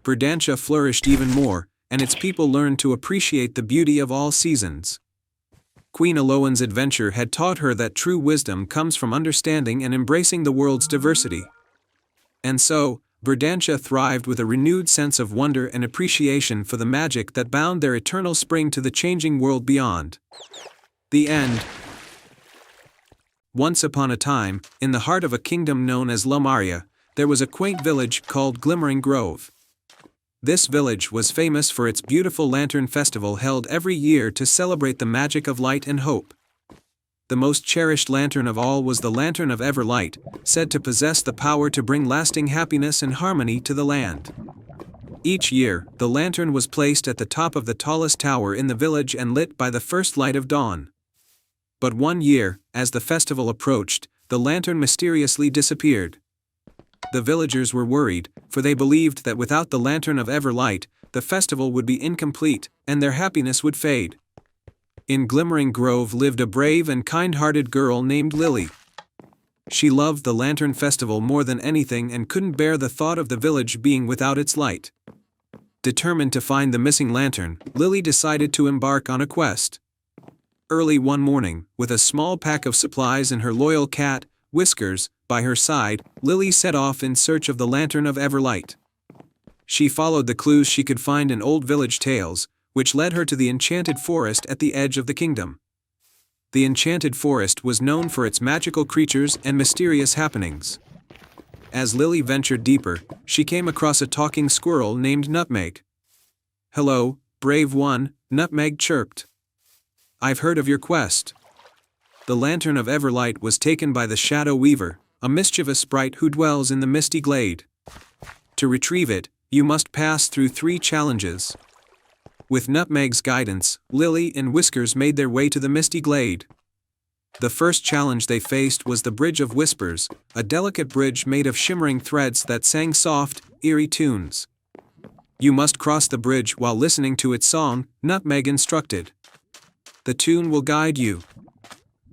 Verdantia flourished even more, and its people learned to appreciate the beauty of all seasons. Queen Aloan's adventure had taught her that true wisdom comes from understanding and embracing the world's diversity. And so, Verdantia thrived with a renewed sense of wonder and appreciation for the magic that bound their eternal spring to the changing world beyond. The end. Once upon a time, in the heart of a kingdom known as Lumaria, there was a quaint village called Glimmering Grove. This village was famous for its beautiful lantern festival held every year to celebrate the magic of light and hope. The most cherished lantern of all was the Lantern of Everlight, said to possess the power to bring lasting happiness and harmony to the land. Each year, the lantern was placed at the top of the tallest tower in the village and lit by the first light of dawn. But one year, as the festival approached, the lantern mysteriously disappeared. The villagers were worried, for they believed that without the Lantern of Everlight, the festival would be incomplete, and their happiness would fade. In Glimmering Grove lived a brave and kind-hearted girl named Lily. She loved the Lantern Festival more than anything and couldn't bear the thought of the village being without its light. Determined to find the missing lantern, Lily decided to embark on a quest. Early one morning, with a small pack of supplies and her loyal cat, Whiskers, by her side, Lily set off in search of the Lantern of Everlight. She followed the clues she could find in old village tales, which led her to the enchanted forest at the edge of the kingdom. The enchanted forest was known for its magical creatures and mysterious happenings. As Lily ventured deeper, she came across a talking squirrel named Nutmeg. "Hello, brave one," Nutmeg chirped. "I've heard of your quest." The Lantern of Everlight was taken by the Shadow Weaver, a mischievous sprite who dwells in the misty glade. To retrieve it, you must pass through 3 challenges. With Nutmeg's guidance, Lily and Whiskers made their way to the misty glade. The first challenge they faced was the Bridge of Whispers, a delicate bridge made of shimmering threads that sang soft, eerie tunes. You must cross the bridge while listening to its song, Nutmeg instructed. The tune will guide you.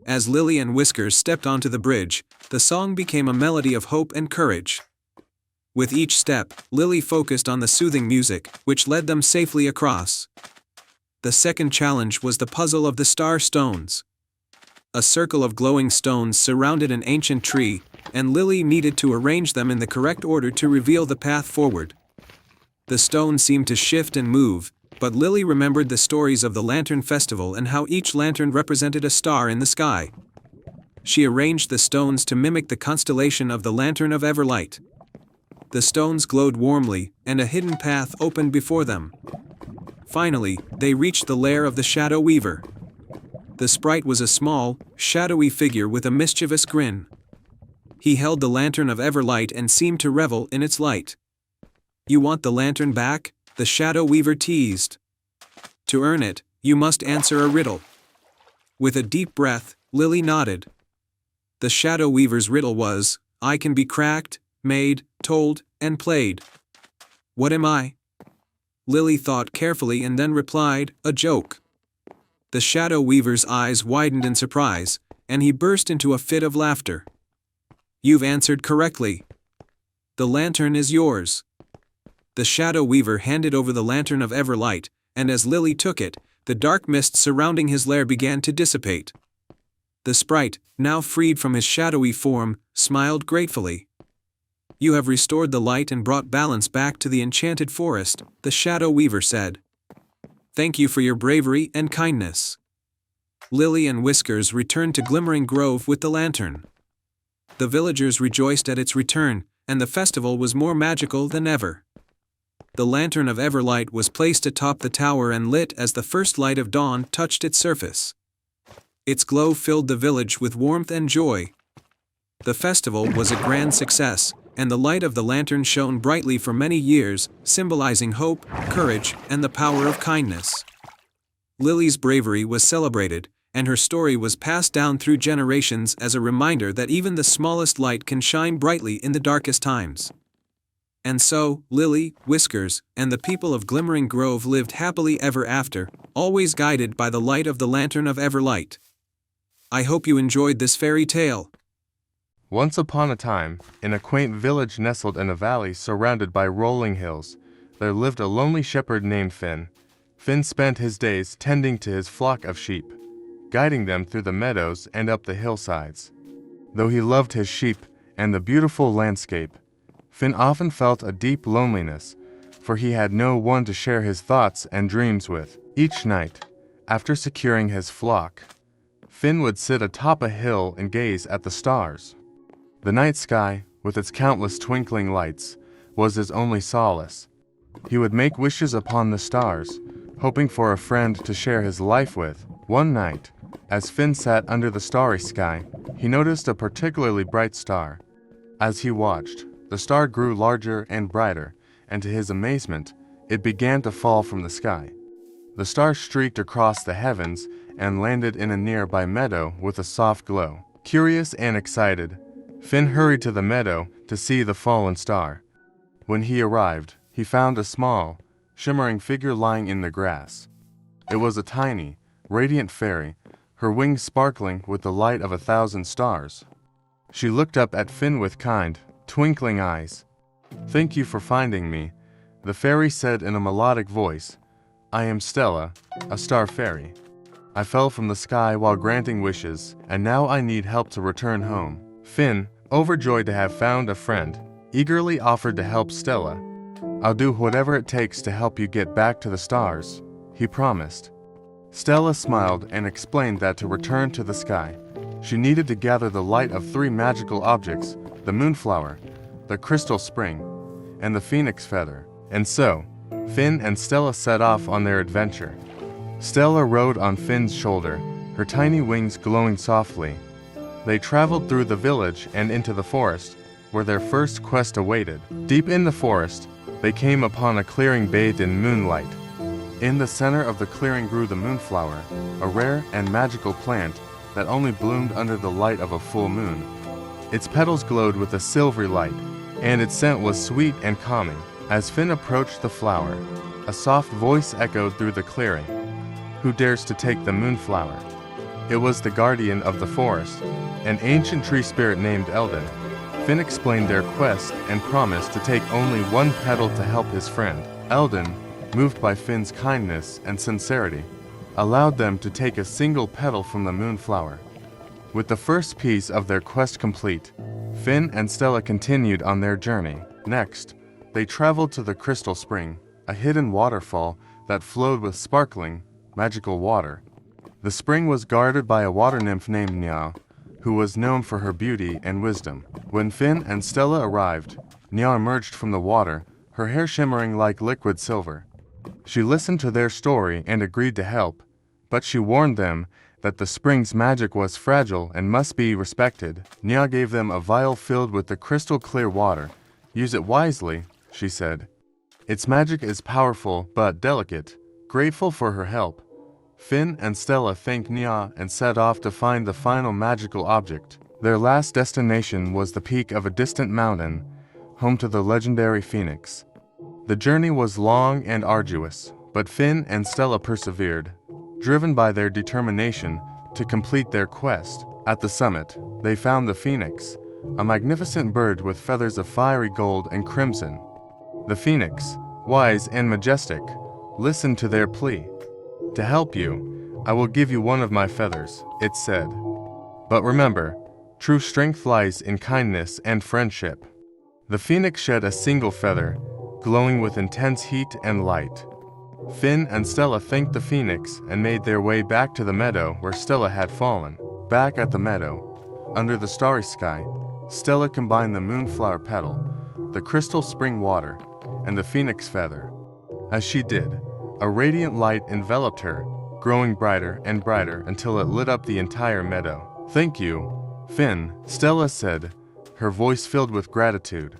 As Lily and Whiskers stepped onto the bridge, the song became a melody of hope and courage. With each step, Lily focused on the soothing music, which led them safely across. The second challenge was the puzzle of the star stones. A circle of glowing stones surrounded an ancient tree, and Lily needed to arrange them in the correct order to reveal the path forward. The stones seemed to shift and move, but Lily remembered the stories of the Lantern Festival and how each lantern represented a star in the sky. She arranged the stones to mimic the constellation of the Lantern of Everlight. The stones glowed warmly, and a hidden path opened before them. Finally, they reached the lair of the Shadow Weaver. The sprite was a small, shadowy figure with a mischievous grin. He held the Lantern of Everlight and seemed to revel in its light. "You want the lantern back?" the Shadow Weaver teased. "To earn it, you must answer a riddle." With a deep breath, Lily nodded. The Shadow Weaver's riddle was, "I can be cracked, made, told, and played. What am I?" Lily thought carefully and then replied, "A joke." The Shadow Weaver's eyes widened in surprise, and he burst into a fit of laughter. "You've answered correctly. The lantern is yours." The Shadow Weaver handed over the Lantern of Everlight, and as Lily took it, the dark mist surrounding his lair began to dissipate. The sprite, now freed from his shadowy form, smiled gratefully. "You have restored the light and brought balance back to the enchanted forest," the Shadow Weaver said. "Thank you for your bravery and kindness." Lily and Whiskers returned to Glimmering Grove with the lantern. The villagers rejoiced at its return, and the festival was more magical than ever. The Lantern of Everlight was placed atop the tower and lit as the first light of dawn touched its surface. Its glow filled the village with warmth and joy. The festival was a grand success, and the light of the lantern shone brightly for many years, symbolizing hope, courage, and the power of kindness. Lily's bravery was celebrated, and her story was passed down through generations as a reminder that even the smallest light can shine brightly in the darkest times. And so, Lily, Whiskers, and the people of Glimmering Grove lived happily ever after, always guided by the light of the Lantern of Everlight. I hope you enjoyed this fairy tale. Once upon a time, in a quaint village nestled in a valley surrounded by rolling hills, there lived a lonely shepherd named Finn. Finn spent his days tending to his flock of sheep, guiding them through the meadows and up the hillsides. Though he loved his sheep and the beautiful landscape, Finn often felt a deep loneliness, for he had no one to share his thoughts and dreams with. Each night, after securing his flock, Finn would sit atop a hill and gaze at the stars. The night sky, with its countless twinkling lights, was his only solace. He would make wishes upon the stars, hoping for a friend to share his life with. One night, as Finn sat under the starry sky, he noticed a particularly bright star. As he watched, the star grew larger and brighter, and to his amazement, it began to fall from the sky. The star streaked across the heavens and landed in a nearby meadow with a soft glow. Curious and excited, Finn hurried to the meadow to see the fallen star. When he arrived, he found a small, shimmering figure lying in the grass. It was a tiny, radiant fairy, her wings sparkling with the light of 1,000 stars. She looked up at Finn with kind, twinkling eyes. "Thank you for finding me," the fairy said in a melodic voice. "I am Stella, a star fairy. I fell from the sky while granting wishes, and now I need help to return home." Finn, overjoyed to have found a friend, eagerly offered to help Stella. "I'll do whatever it takes to help you get back to the stars," he promised. Stella smiled and explained that to return to the sky, she needed to gather the light of 3 magical objects: the moonflower, the crystal spring, and the phoenix feather. And so, Finn and Stella set off on their adventure. Stella rode on Finn's shoulder, her tiny wings glowing softly. They traveled through the village and into the forest, where their first quest awaited. Deep in the forest, they came upon a clearing bathed in moonlight. In the center of the clearing grew the moonflower, a rare and magical plant that only bloomed under the light of a full moon. Its petals glowed with a silvery light, and its scent was sweet and calming. As Finn approached the flower, a soft voice echoed through the clearing. "Who dares to take the moonflower?" It was the guardian of the forest, an ancient tree spirit named Eldon. Finn explained their quest and promised to take only 1 petal to help his friend. Eldon, moved by Finn's kindness and sincerity, allowed them to take a single petal from the moonflower. With the first piece of their quest complete, Finn and Stella continued on their journey. Next, they traveled to the Crystal Spring, a hidden waterfall that flowed with sparkling, magical water. The spring was guarded by a water nymph named Nya, who was known for her beauty and wisdom. When Finn and Stella arrived, Nya emerged from the water, her hair shimmering like liquid silver. She listened to their story and agreed to help, but she warned them that the spring's magic was fragile and must be respected. Nya gave them a vial filled with the crystal clear water. "Use it wisely," she said. "Its magic is powerful but delicate." Grateful for her help, Finn and Stella thanked Nya and set off to find the final magical object. Their last destination was the peak of a distant mountain, home to the legendary Phoenix. The journey was long and arduous, but Finn and Stella persevered, driven by their determination to complete their quest. At the summit, they found the Phoenix, a magnificent bird with feathers of fiery gold and crimson. The Phoenix, wise and majestic, listened to their plea. "To help you, I will give you 1 of my feathers," it said. "But remember, true strength lies in kindness and friendship." The Phoenix shed a single feather, glowing with intense heat and light. Finn and Stella thanked the Phoenix and made their way back to the meadow where Stella had fallen. Back at the meadow, under the starry sky, Stella combined the moonflower petal, the crystal spring water, and the phoenix feather. As she did, a radiant light enveloped her, growing brighter and brighter until it lit up the entire meadow. "Thank you, Finn," Stella said, her voice filled with gratitude.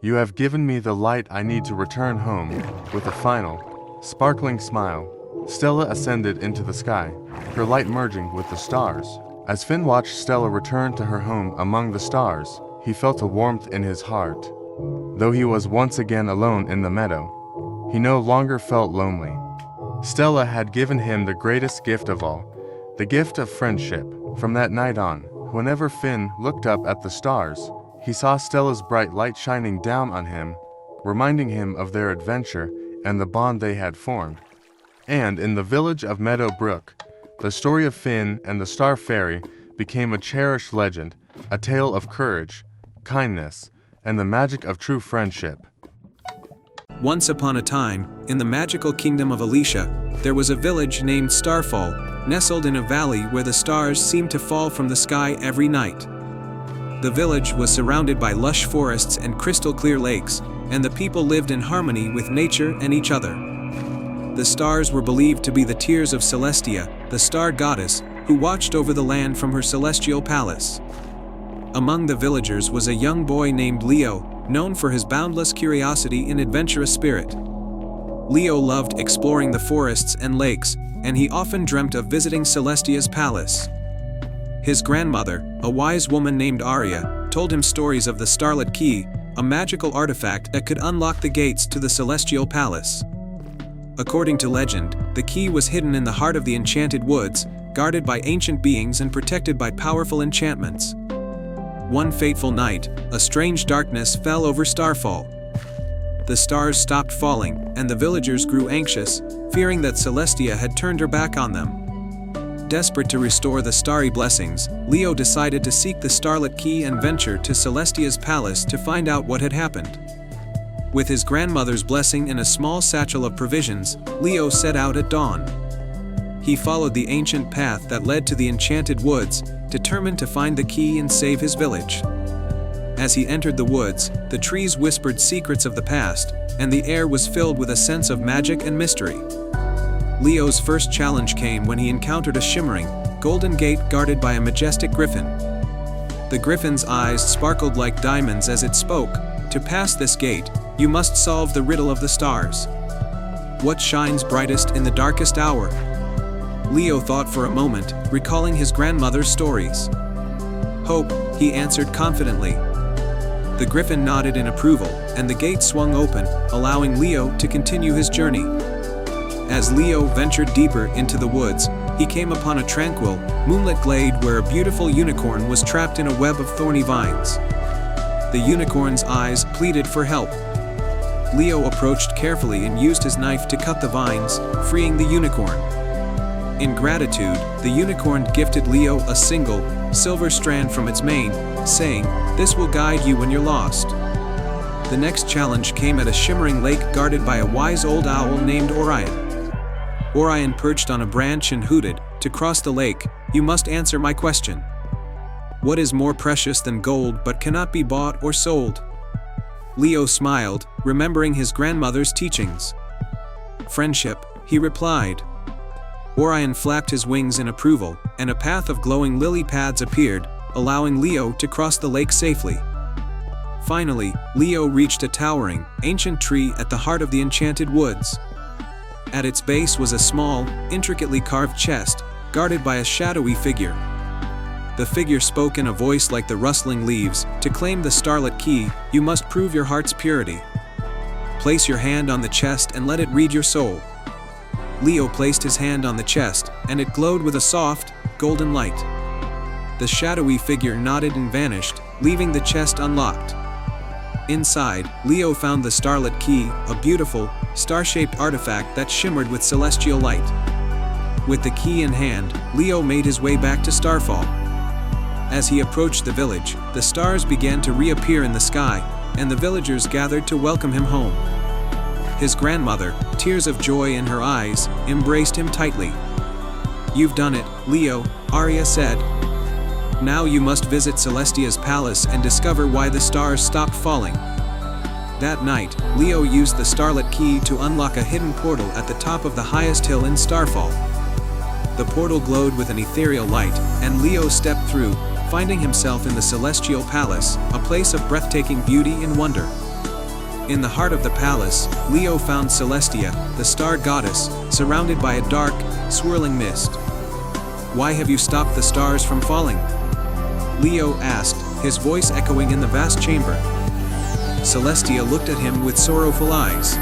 "You have given me the light I need to return home." With a final, sparkling smile, Stella ascended into the sky, her light merging with the stars. As Finn watched Stella return to her home among the stars, he felt a warmth in his heart. Though he was once again alone in the meadow, he no longer felt lonely. Stella had given him the greatest gift of all, the gift of friendship. From that night on, whenever Finn looked up at the stars, he saw Stella's bright light shining down on him, reminding him of their adventure and the bond they had formed. And in the village of Meadow Brook, the story of Finn and the Star Fairy became a cherished legend, a tale of courage, kindness, and the magic of true friendship. Once upon a time, in the magical kingdom of Alicia, there was a village named Starfall, nestled in a valley where the stars seemed to fall from the sky every night. The village was surrounded by lush forests and crystal-clear lakes, and the people lived in harmony with nature and each other. The stars were believed to be the tears of Celestia, the star goddess, who watched over the land from her celestial palace. Among the villagers was a young boy named Leo, known for his boundless curiosity and adventurous spirit. Leo loved exploring the forests and lakes, and he often dreamt of visiting Celestia's palace. His grandmother, a wise woman named Aria, told him stories of the Starlit Key, a magical artifact that could unlock the gates to the Celestial Palace. According to legend, the key was hidden in the heart of the Enchanted Woods, guarded by ancient beings and protected by powerful enchantments. One fateful night, a strange darkness fell over Starfall. The stars stopped falling, and the villagers grew anxious, fearing that Celestia had turned her back on them. Desperate to restore the starry blessings, Leo decided to seek the Starlit Key and venture to Celestia's palace to find out what had happened. With his grandmother's blessing and a small satchel of provisions, Leo set out at dawn. He followed the ancient path that led to the Enchanted Woods, determined to find the key and save his village. As he entered the woods, the trees whispered secrets of the past, and the air was filled with a sense of magic and mystery. Leo's first challenge came when he encountered a shimmering, golden gate guarded by a majestic griffin. The griffin's eyes sparkled like diamonds as it spoke. To pass this gate, you must solve the riddle of the stars. What shines brightest in the darkest hour? Leo thought for a moment, recalling his grandmother's stories. Hope, he answered confidently. The griffin nodded in approval, and the gate swung open, allowing Leo to continue his journey. As Leo ventured deeper into the woods, he came upon a tranquil, moonlit glade where a beautiful unicorn was trapped in a web of thorny vines. The unicorn's eyes pleaded for help. Leo approached carefully and used his knife to cut the vines, freeing the unicorn. In gratitude, the unicorn gifted Leo a single, silver strand from its mane, saying, "This will guide you when you're lost." The next challenge came at a shimmering lake guarded by a wise old owl named Orion. Orion perched on a branch and hooted, "To cross the lake, you must answer my question. What is more precious than gold but cannot be bought or sold?" Leo smiled, remembering his grandmother's teachings. "Friendship," he replied. Orion flapped his wings in approval, and a path of glowing lily pads appeared, allowing Leo to cross the lake safely. Finally, Leo reached a towering, ancient tree at the heart of the Enchanted Woods. At its base was a small, intricately carved chest, guarded by a shadowy figure. The figure spoke in a voice like the rustling leaves, "To claim the Starlit Key, you must prove your heart's purity. Place your hand on the chest and let it read your soul." Leo placed his hand on the chest, and it glowed with a soft, golden light. The shadowy figure nodded and vanished, leaving the chest unlocked. Inside, Leo found the Starlit Key, a beautiful, star-shaped artifact that shimmered with celestial light. With the key in hand, Leo made his way back to Starfall. As he approached the village, the stars began to reappear in the sky, and the villagers gathered to welcome him home. His grandmother, tears of joy in her eyes, embraced him tightly. "You've done it, Leo," Aria said. "Now you must visit Celestia's palace and discover why the stars stopped falling." That night, Leo used the Starlit Key to unlock a hidden portal at the top of the highest hill in Starfall. The portal glowed with an ethereal light, and Leo stepped through, finding himself in the Celestial Palace, a place of breathtaking beauty and wonder. In the heart of the palace, Leo found Celestia, the star goddess, surrounded by a dark, swirling mist. "Why have you stopped the stars from falling?" Leo asked, his voice echoing in the vast chamber. Celestia looked at him with sorrowful eyes.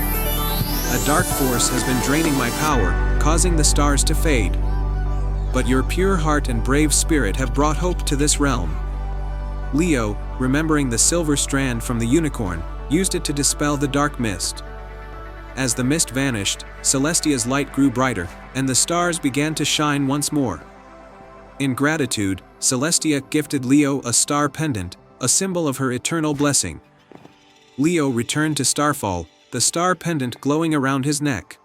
"A dark force has been draining my power, causing the stars to fade. But your pure heart and brave spirit have brought hope to this realm." Leo, remembering the silver strand from the unicorn, used it to dispel the dark mist. As the mist vanished, Celestia's light grew brighter, and the stars began to shine once more. In gratitude, Celestia gifted Leo a star pendant, a symbol of her eternal blessing. Leo returned to Starfall, the star pendant glowing around his neck.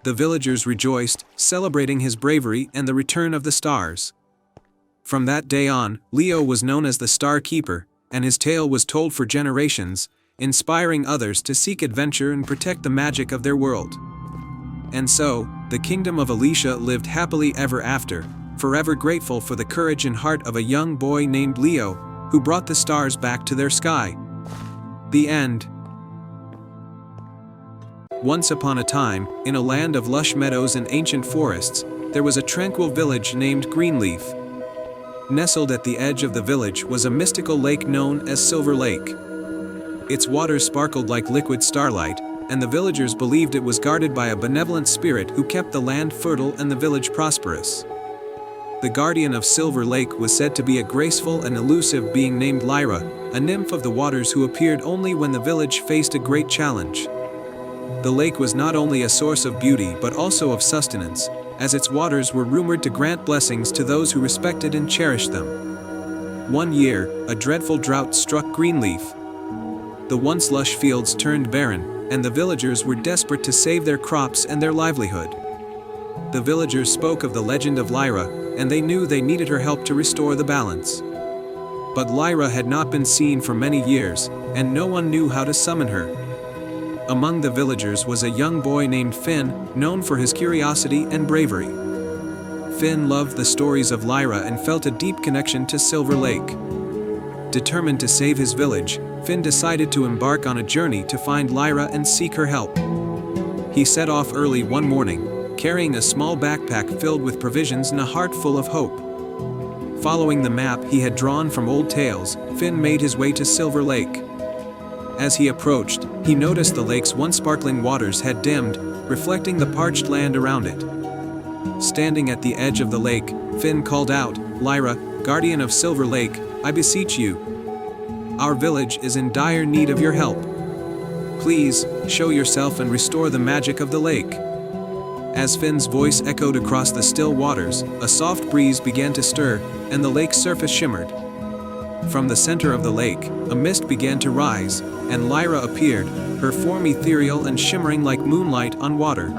The villagers rejoiced, celebrating his bravery and the return of the stars. From that day on, Leo was known as the Star Keeper, and his tale was told for generations, inspiring others to seek adventure and protect the magic of their world. And so, the kingdom of Alicia lived happily ever after, forever grateful for the courage and heart of a young boy named Leo, who brought the stars back to their sky. The end. Once upon a time, in a land of lush meadows and ancient forests, there was a tranquil village named Greenleaf. Nestled at the edge of the village was a mystical lake known as Silver Lake. Its waters sparkled like liquid starlight, and the villagers believed it was guarded by a benevolent spirit who kept the land fertile and the village prosperous. The guardian of Silver Lake was said to be a graceful and elusive being named Lyra, a nymph of the waters who appeared only when the village faced a great challenge. The lake was not only a source of beauty but also of sustenance, as its waters were rumored to grant blessings to those who respected and cherished them. One year, a dreadful drought struck Greenleaf. The once lush fields turned barren, and the villagers were desperate to save their crops and their livelihood. The villagers spoke of the legend of Lyra, and they knew they needed her help to restore the balance. But Lyra had not been seen for many years, and no one knew how to summon her. Among the villagers was a young boy named Finn, known for his curiosity and bravery. Finn loved the stories of Lyra and felt a deep connection to Silver Lake. Determined to save his village, Finn decided to embark on a journey to find Lyra and seek her help. He set off early one morning, carrying a small backpack filled with provisions and a heart full of hope. Following the map he had drawn from old tales, Finn made his way to Silver Lake. As he approached, he noticed the lake's once sparkling waters had dimmed, reflecting the parched land around it. Standing at the edge of the lake, Finn called out, "Lyra, guardian of Silver Lake, I beseech you. Our village is in dire need of your help. Please, show yourself and restore the magic of the lake." As Finn's voice echoed across the still waters, a soft breeze began to stir, and the lake's surface shimmered. From the center of the lake, a mist began to rise, and Lyra appeared, her form ethereal and shimmering like moonlight on water.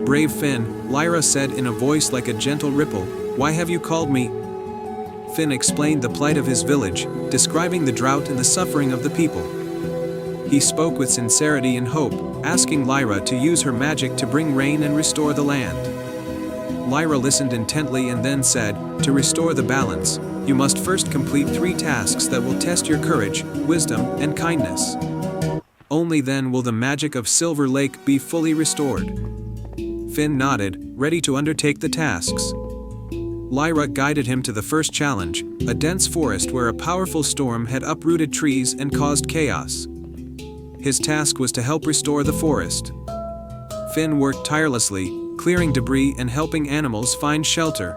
"Brave Finn," Lyra said in a voice like a gentle ripple, "why have you called me?" Finn explained the plight of his village, describing the drought and the suffering of the people. He spoke with sincerity and hope, asking Lyra to use her magic to bring rain and restore the land. Lyra listened intently and then said, "To restore the balance, you must first complete 3 tasks that will test your courage, wisdom, and kindness. Only then will the magic of Silver Lake be fully restored." Finn nodded, ready to undertake the tasks. Lyra guided him to the first challenge, a dense forest where a powerful storm had uprooted trees and caused chaos. His task was to help restore the forest. Finn worked tirelessly, clearing debris and helping animals find shelter.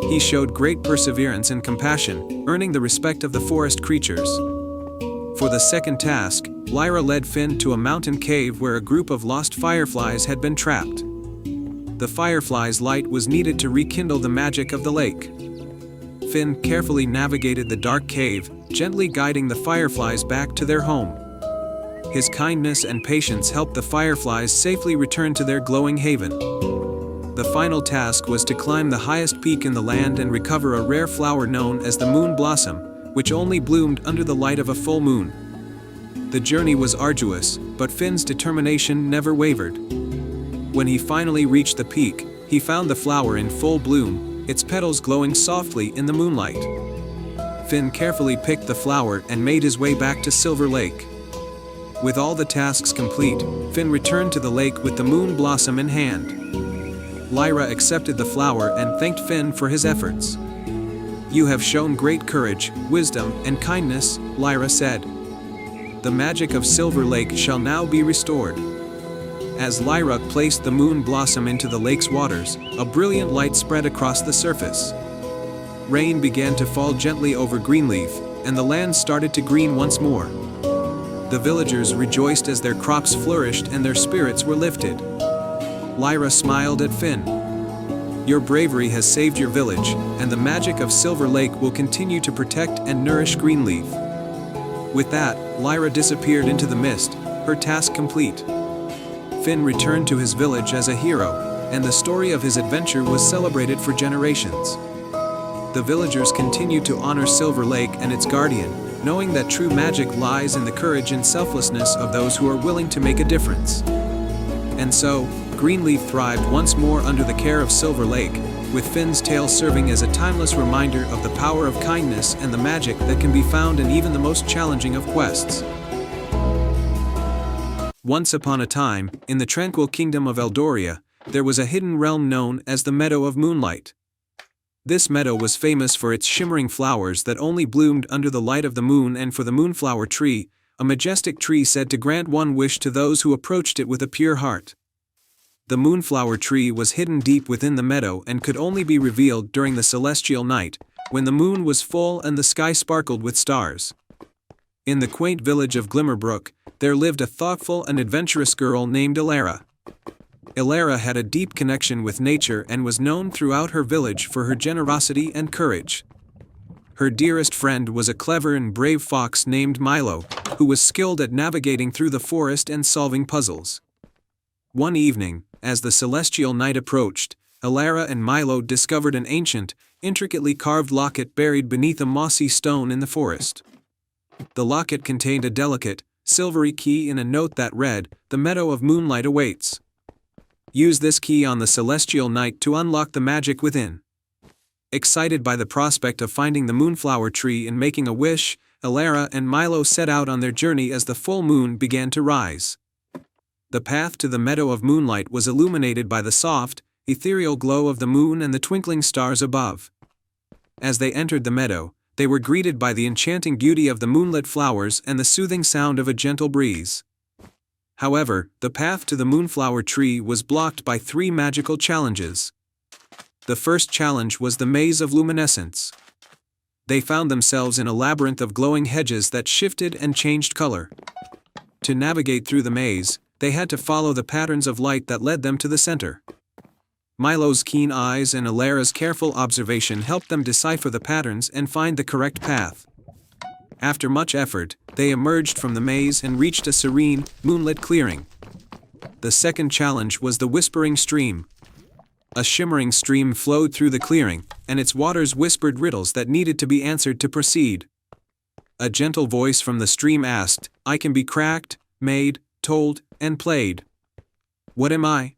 He showed great perseverance and compassion, earning the respect of the forest creatures. For the second task, Lyra led Finn to a mountain cave where a group of lost fireflies had been trapped. The fireflies' light was needed to rekindle the magic of the lake. Finn carefully navigated the dark cave, gently guiding the fireflies back to their home. His kindness and patience helped the fireflies safely return to their glowing haven. The final task was to climb the highest peak in the land and recover a rare flower known as the moon blossom, which only bloomed under the light of a full moon. The journey was arduous, but Finn's determination never wavered. When he finally reached the peak, he found the flower in full bloom, its petals glowing softly in the moonlight. Finn carefully picked the flower and made his way back to Silver Lake. With all the tasks complete, Finn returned to the lake with the moon blossom in hand. Lyra accepted the flower and thanked Finn for his efforts. "You have shown great courage, wisdom, and kindness," Lyra said. "The magic of Silver Lake shall now be restored." As Lyra placed the moon blossom into the lake's waters, a brilliant light spread across the surface. Rain began to fall gently over Greenleaf, and the land started to green once more. The villagers rejoiced as their crops flourished and their spirits were lifted. Lyra smiled at Finn. "Your bravery has saved your village, and the magic of Silver Lake will continue to protect and nourish Greenleaf." With that, Lyra disappeared into the mist, her task complete. Finn returned to his village as a hero, and the story of his adventure was celebrated for generations. The villagers continued to honor Silver Lake and its guardian, knowing that true magic lies in the courage and selflessness of those who are willing to make a difference. And so, Greenleaf thrived once more under the care of Silver Lake, with Finn's tale serving as a timeless reminder of the power of kindness and the magic that can be found in even the most challenging of quests. Once upon a time, in the tranquil kingdom of Eldoria, there was a hidden realm known as the Meadow of Moonlight. This meadow was famous for its shimmering flowers that only bloomed under the light of the moon, and for the moonflower tree, a majestic tree said to grant one wish to those who approached it with a pure heart. The moonflower tree was hidden deep within the meadow and could only be revealed during the celestial night, when the moon was full and the sky sparkled with stars. In the quaint village of Glimmerbrook, there lived a thoughtful and adventurous girl named Elara. Elara had a deep connection with nature and was known throughout her village for her generosity and courage. Her dearest friend was a clever and brave fox named Milo, who was skilled at navigating through the forest and solving puzzles. One evening, as the celestial night approached, Elara and Milo discovered an ancient, intricately carved locket buried beneath a mossy stone in the forest. The locket contained a delicate, silvery key and a note that read, "The Meadow of Moonlight awaits. Use this key on the celestial night to unlock the magic within." Excited by the prospect of finding the moonflower tree and making a wish, Elara and Milo set out on their journey as the full moon began to rise. The path to the Meadow of Moonlight was illuminated by the soft, ethereal glow of the moon and the twinkling stars above. As they entered the meadow, they were greeted by the enchanting beauty of the moonlit flowers and the soothing sound of a gentle breeze. However, the path to the moonflower tree was blocked by 3 magical challenges. The first challenge was the Maze of Luminescence. They found themselves in a labyrinth of glowing hedges that shifted and changed color. To navigate through the maze, they had to follow the patterns of light that led them to the center. Milo's keen eyes and Elara's careful observation helped them decipher the patterns and find the correct path. After much effort, they emerged from the maze and reached a serene, moonlit clearing. The second challenge was the Whispering Stream. A shimmering stream flowed through the clearing, and its waters whispered riddles that needed to be answered to proceed. A gentle voice from the stream asked, "I can be cracked, made, told, and played. What am I?"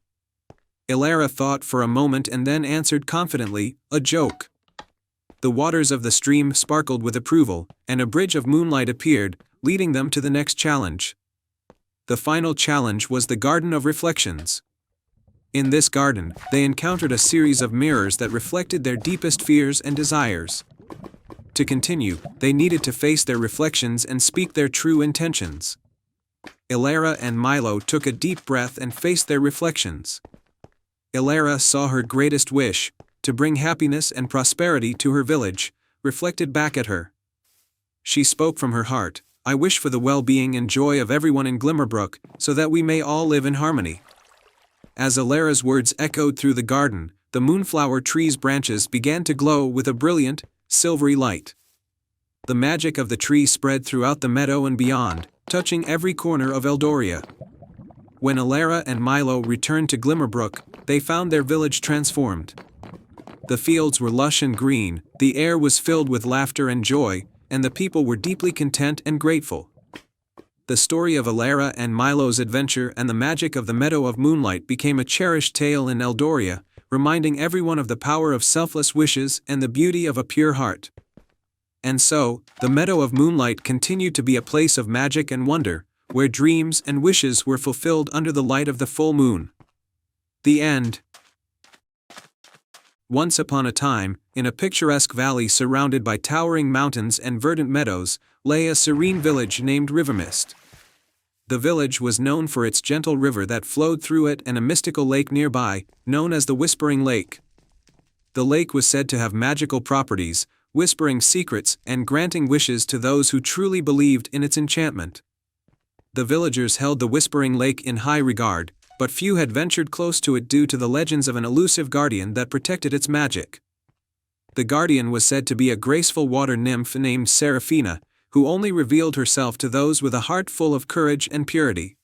Elara thought for a moment and then answered confidently, "A joke." The waters of the stream sparkled with approval, and a bridge of moonlight appeared, leading them to the next challenge. The final challenge was the Garden of Reflections. In this garden, they encountered a series of mirrors that reflected their deepest fears and desires. To continue, they needed to face their reflections and speak their true intentions. Elara and Milo took a deep breath and faced their reflections. Elara saw her greatest wish, to bring happiness and prosperity to her village, reflected back at her. She spoke from her heart, "I wish for the well-being and joy of everyone in Glimmerbrook, so that we may all live in harmony." As Elara's words echoed through the garden, the moonflower tree's branches began to glow with a brilliant, silvery light. The magic of the tree spread throughout the meadow and beyond, touching every corner of Eldoria. When Elara and Milo returned to Glimmerbrook, they found their village transformed. The fields were lush and green, the air was filled with laughter and joy, and the people were deeply content and grateful. The story of Elara and Milo's adventure and the magic of the Meadow of Moonlight became a cherished tale in Eldoria, reminding everyone of the power of selfless wishes and the beauty of a pure heart. And so, the Meadow of Moonlight continued to be a place of magic and wonder, where dreams and wishes were fulfilled under the light of the full moon. The end. Once upon a time, in a picturesque valley surrounded by towering mountains and verdant meadows, lay a serene village named Rivermist. The village was known for its gentle river that flowed through it and a mystical lake nearby, known as the Whispering Lake. The lake was said to have magical properties, whispering secrets and granting wishes to those who truly believed in its enchantment. The villagers held the Whispering Lake in high regard, but few had ventured close to it due to the legends of an elusive guardian that protected its magic. The guardian was said to be a graceful water nymph named Seraphina, who only revealed herself to those with a heart full of courage and purity.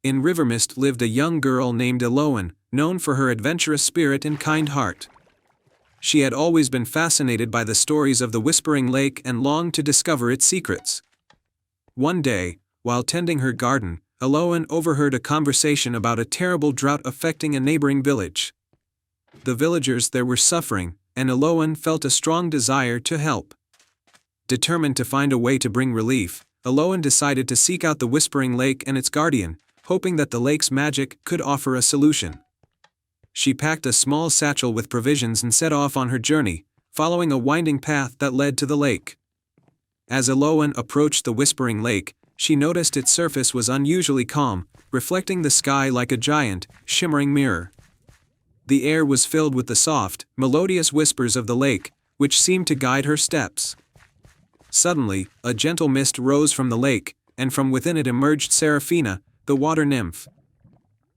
In Rivermist lived a young girl named Eloan, known for her adventurous spirit and kind heart. She had always been fascinated by the stories of the Whispering Lake and longed to discover its secrets. One day, while tending her garden, Eloan overheard a conversation about a terrible drought affecting a neighboring village. The villagers there were suffering, and Eloan felt a strong desire to help. Determined to find a way to bring relief, Eloan decided to seek out the Whispering Lake and its guardian, hoping that the lake's magic could offer a solution. She packed a small satchel with provisions and set off on her journey, following a winding path that led to the lake. As Eloan approached the Whispering Lake, she noticed its surface was unusually calm, reflecting the sky like a giant, shimmering mirror. The air was filled with the soft, melodious whispers of the lake, which seemed to guide her steps. Suddenly, a gentle mist rose from the lake, and from within it emerged Seraphina, the water nymph.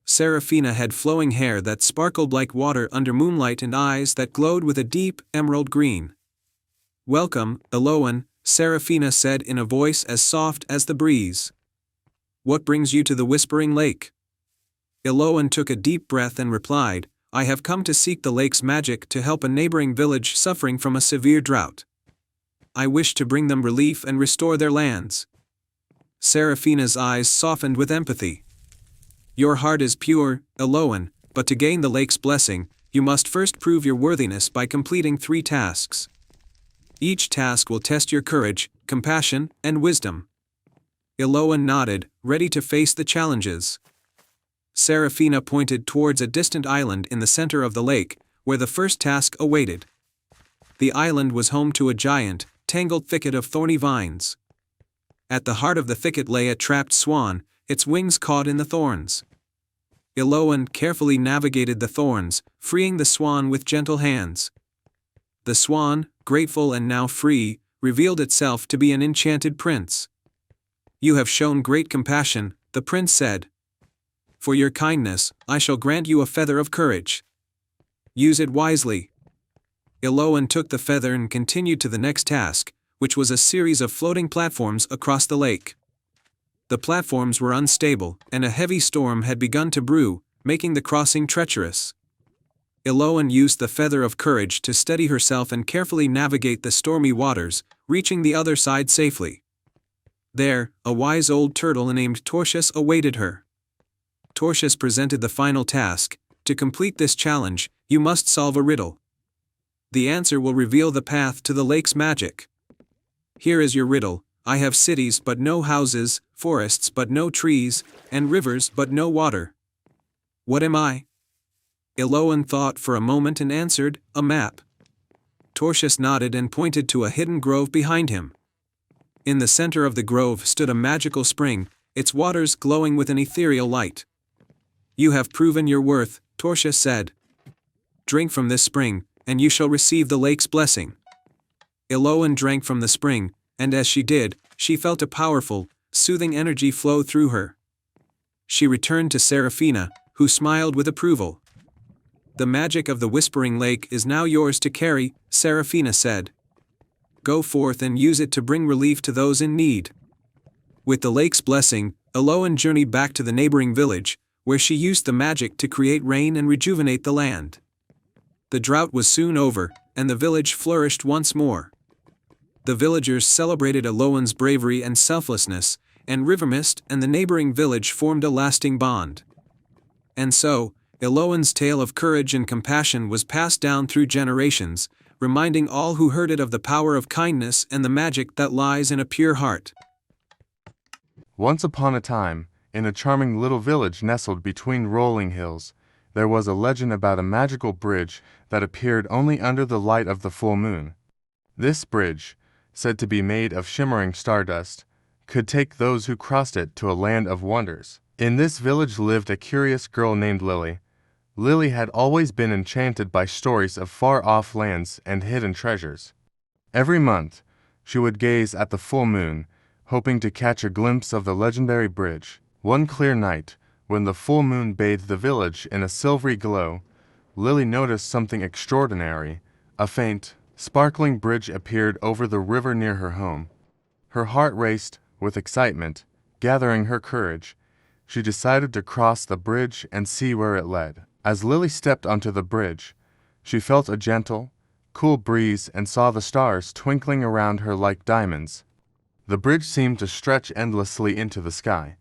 Seraphina had flowing hair that sparkled like water under moonlight and eyes that glowed with a deep, emerald green. "Welcome, Eloan," Seraphina said in a voice as soft as the breeze. "What brings you to the Whispering Lake?" Eloan took a deep breath and replied, "I have come to seek the lake's magic to help a neighboring village suffering from a severe drought. I wish to bring them relief and restore their lands." Seraphina's eyes softened with empathy. "Your heart is pure, Eloan, but to gain the lake's blessing, you must first prove your worthiness by completing 3 tasks. Each task will test your courage, compassion, and wisdom." Eloan nodded, ready to face the challenges. Seraphina pointed towards a distant island in the center of the lake, where the first task awaited. The island was home to a giant, tangled thicket of thorny vines. At the heart of the thicket lay a trapped swan, its wings caught in the thorns. Eloan carefully navigated the thorns, freeing the swan with gentle hands. The swan, grateful and now free, revealed itself to be an enchanted prince. "You have shown great compassion," the prince said. "For your kindness, I shall grant you a feather of courage. Use it wisely." Eloan took the feather and continued to the next task, which was a series of floating platforms across the lake. The platforms were unstable, and a heavy storm had begun to brew, making the crossing treacherous. Eloan used the feather of courage to steady herself and carefully navigate the stormy waters, reaching the other side safely. There, a wise old turtle named Tortius awaited her. Tortius presented the final task. "To complete this challenge, you must solve a riddle. The answer will reveal the path to the lake's magic. Here is your riddle: I have cities but no houses, forests but no trees, and rivers but no water. What am I?" Eloan thought for a moment and answered, "A map." Tortius nodded and pointed to a hidden grove behind him. In the center of the grove stood a magical spring, its waters glowing with an ethereal light. "You have proven your worth," Tortius said. "Drink from this spring, and you shall receive the lake's blessing." Eloan drank from the spring, and as she did, she felt a powerful, soothing energy flow through her. She returned to Seraphina, who smiled with approval. "The magic of the Whispering Lake is now yours to carry," Seraphina said. "Go forth and use it to bring relief to those in need." With the lake's blessing, Eloan journeyed back to the neighboring village, where she used the magic to create rain and rejuvenate the land. The drought was soon over, and the village flourished once more. The villagers celebrated Eloan's bravery and selflessness, and Rivermist and the neighboring village formed a lasting bond. And so, Eloan's tale of courage and compassion was passed down through generations, reminding all who heard it of the power of kindness and the magic that lies in a pure heart. Once upon a time, in a charming little village nestled between rolling hills, there was a legend about a magical bridge that appeared only under the light of the full moon. This bridge, said to be made of shimmering stardust, could take those who crossed it to a land of wonders. In this village lived a curious girl named Lily. Lily had always been enchanted by stories of far-off lands and hidden treasures. Every month, she would gaze at the full moon, hoping to catch a glimpse of the legendary bridge. One clear night, when the full moon bathed the village in a silvery glow, Lily noticed something extraordinary. A faint, sparkling bridge appeared over the river near her home. Her heart raced with excitement. Gathering her courage, she decided to cross the bridge and see where it led. As Lily stepped onto the bridge, she felt a gentle, cool breeze and saw the stars twinkling around her like diamonds. The bridge seemed to stretch endlessly into the sky.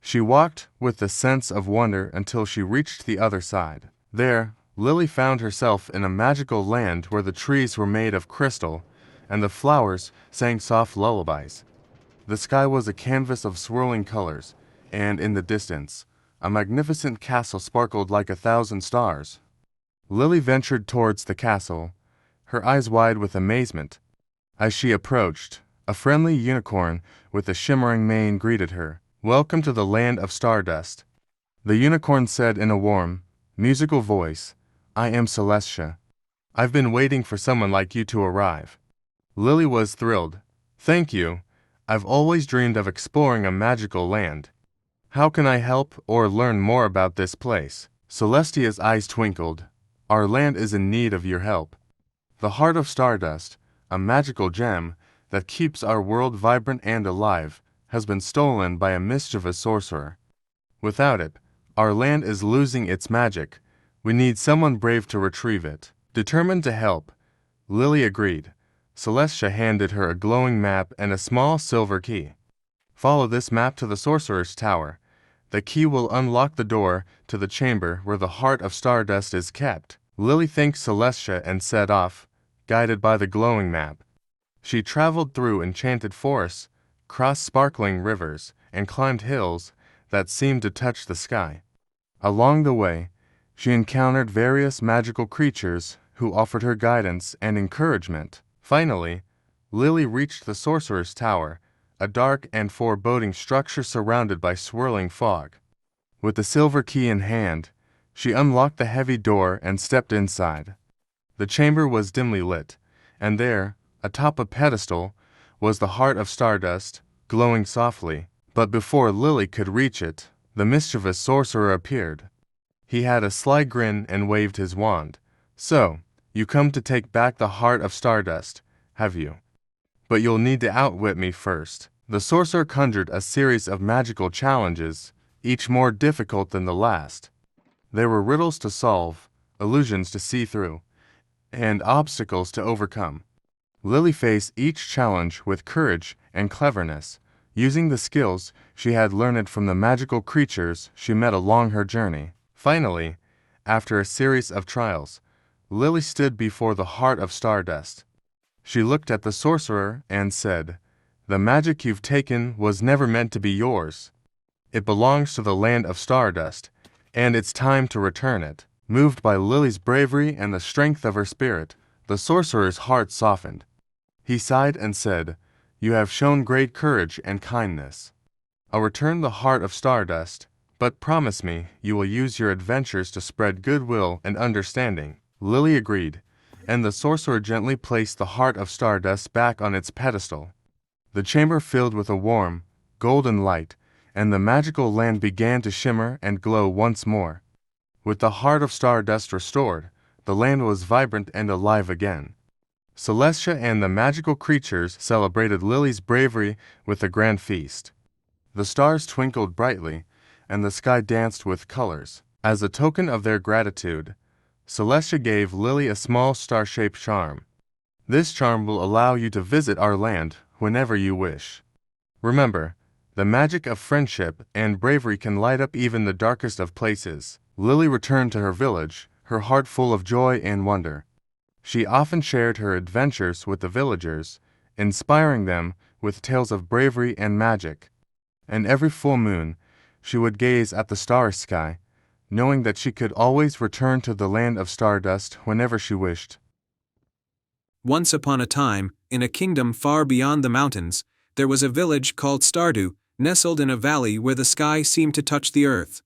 She walked with a sense of wonder until she reached the other side. There, Lily found herself in a magical land where the trees were made of crystal and the flowers sang soft lullabies. The sky was a canvas of swirling colors, and in the distance, A magnificent castle sparkled like 1,000 stars. Lily ventured towards the castle, her eyes wide with amazement. As she approached, a friendly unicorn with a shimmering mane greeted her. "Welcome to the land of Stardust." The unicorn said in a warm, musical voice, "I am Celestia. I've been waiting for someone like you to arrive." Lily was thrilled. "Thank you. I've always dreamed of exploring a magical land. How can I help or learn more about this place?" Celestia's eyes twinkled. "Our land is in need of your help. The Heart of Stardust, a magical gem that keeps our world vibrant and alive, has been stolen by a mischievous sorcerer. Without it, our land is losing its magic. We need someone brave to retrieve it." Determined to help, Lily agreed. Celestia handed her a glowing map and a small silver key. "Follow this map to the Sorcerer's Tower. The key will unlock the door to the chamber where the Heart of Stardust is kept." Lily thanked Celestia and set off, guided by the glowing map. She traveled through enchanted forests, crossed sparkling rivers, and climbed hills that seemed to touch the sky. Along the way, she encountered various magical creatures who offered her guidance and encouragement. Finally, Lily reached the Sorcerer's Tower, a dark and foreboding structure surrounded by swirling fog. With the silver key in hand, she unlocked the heavy door and stepped inside. The chamber was dimly lit, and there, atop a pedestal, was the Heart of Stardust, glowing softly. But before Lily could reach it, the mischievous sorcerer appeared. He had a sly grin and waved his wand. "So, you come to take back the Heart of Stardust, have you? But you'll need to outwit me first." The sorcerer conjured a series of magical challenges, each more difficult than the last. There were riddles to solve, illusions to see through, and obstacles to overcome. Lily faced each challenge with courage and cleverness, using the skills she had learned from the magical creatures she met along her journey. Finally, after a series of trials, Lily stood before the Heart of Stardust. She looked at the sorcerer and said, "The magic you've taken was never meant to be yours. It belongs to the land of Stardust, and it's time to return it." Moved by Lily's bravery and the strength of her spirit, the sorcerer's heart softened. He sighed and said, "You have shown great courage and kindness. I'll return the Heart of Stardust, but promise me you will use your adventures to spread goodwill and understanding." Lily agreed, and the sorcerer gently placed the Heart of Stardust back on its pedestal. The chamber filled with a warm, golden light, and the magical land began to shimmer and glow once more. With the Heart of Stardust restored, the land was vibrant and alive again. Celestia and the magical creatures celebrated Lily's bravery with a grand feast. The stars twinkled brightly, and the sky danced with colors. As a token of their gratitude, Celestia gave Lily a small star-shaped charm. "This charm will allow you to visit our land whenever you wish. Remember, the magic of friendship and bravery can light up even the darkest of places." Lily returned to her village, her heart full of joy and wonder. She often shared her adventures with the villagers, inspiring them with tales of bravery and magic. And every full moon, she would gaze at the starry sky, knowing that she could always return to the land of Stardust whenever she wished. Once upon a time, in a kingdom far beyond the mountains, there was a village called Stardew, nestled in a valley where the sky seemed to touch the earth.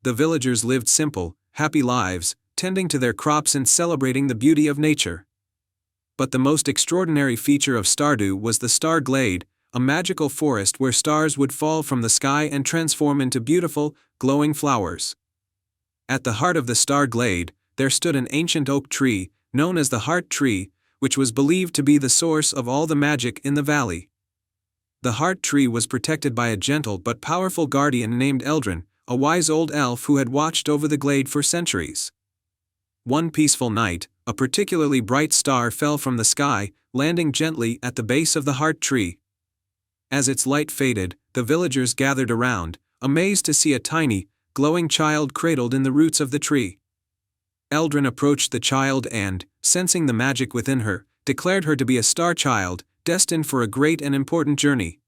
The villagers lived simple, happy lives, tending to their crops and celebrating the beauty of nature. But the most extraordinary feature of Stardew was the Star Glade, a magical forest where stars would fall from the sky and transform into beautiful, glowing flowers. At the heart of the Star Glade, there stood an ancient oak tree, known as the Heart Tree, which was believed to be the source of all the magic in the valley. The Heart Tree was protected by a gentle but powerful guardian named Eldrin, a wise old elf who had watched over the glade for centuries. One peaceful night, a particularly bright star fell from the sky, landing gently at the base of the Heart Tree. As its light faded, the villagers gathered around, amazed to see a tiny, glowing child cradled in the roots of the tree. Eldrin approached the child and, sensing the magic within her, declared her to be a star child, destined for a great and important journey.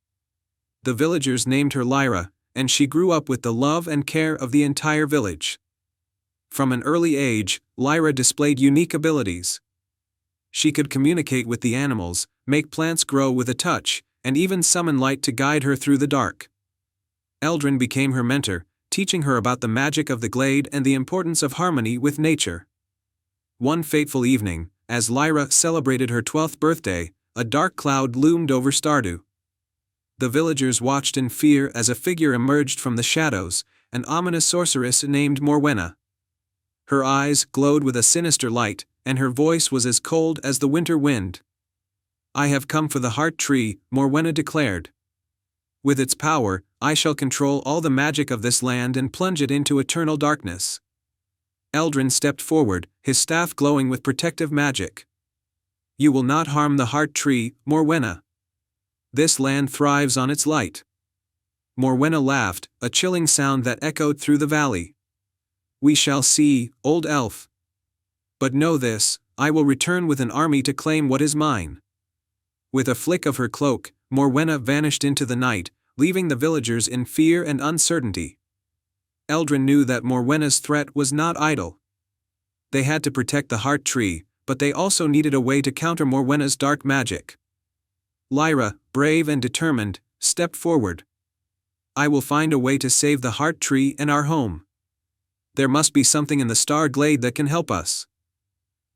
The villagers named her Lyra, and she grew up with the love and care of the entire village. From an early age, Lyra displayed unique abilities. She could communicate with the animals, make plants grow with a touch, and even summon light to guide her through the dark. Eldrin became her mentor, teaching her about the magic of the glade and the importance of harmony with nature. One fateful evening, as Lyra celebrated her 12th birthday, a dark cloud loomed over Stardew. The villagers watched in fear as a figure emerged from the shadows, an ominous sorceress named Morwenna. Her eyes glowed with a sinister light, and her voice was as cold as the winter wind. "I have come for the heart tree," Morwenna declared. "With its power, I shall control all the magic of this land and plunge it into eternal darkness." Eldrin stepped forward, his staff glowing with protective magic. "You will not harm the heart tree, Morwenna. This land thrives on its light." Morwenna laughed, a chilling sound that echoed through the valley. "We shall see, old elf. But know this, I will return with an army to claim what is mine." With a flick of her cloak, Morwenna vanished into the night, leaving the villagers in fear and uncertainty. Eldrin knew that Morwenna's threat was not idle. They had to protect the heart tree, but they also needed a way to counter Morwenna's dark magic. Lyra, brave and determined, stepped forward. "I will find a way to save the heart tree and our home. There must be something in the star glade that can help us."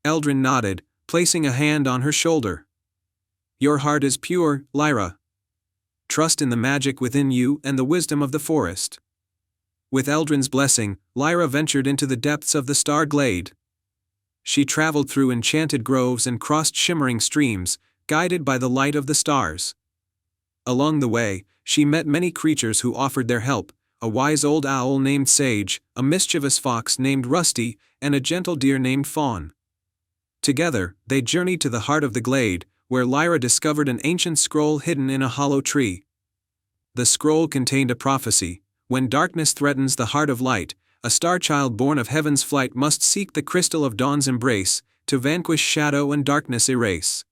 Eldrin nodded, placing a hand on her shoulder. "Your heart is pure, Lyra. Trust in the magic within you and the wisdom of the forest." With Eldrin's blessing, Lyra ventured into the depths of the star glade. She traveled through enchanted groves and crossed shimmering streams, guided by the light of the stars. Along the way, she met many creatures who offered their help: a wise old owl named Sage, a mischievous fox named Rusty, and a gentle deer named Fawn. Together, they journeyed to the heart of the glade, where Lyra discovered an ancient scroll hidden in a hollow tree. The scroll contained a prophecy: when darkness threatens the heart of light, a star child born of heaven's flight must seek the crystal of dawn's embrace, to vanquish shadow and darkness erase.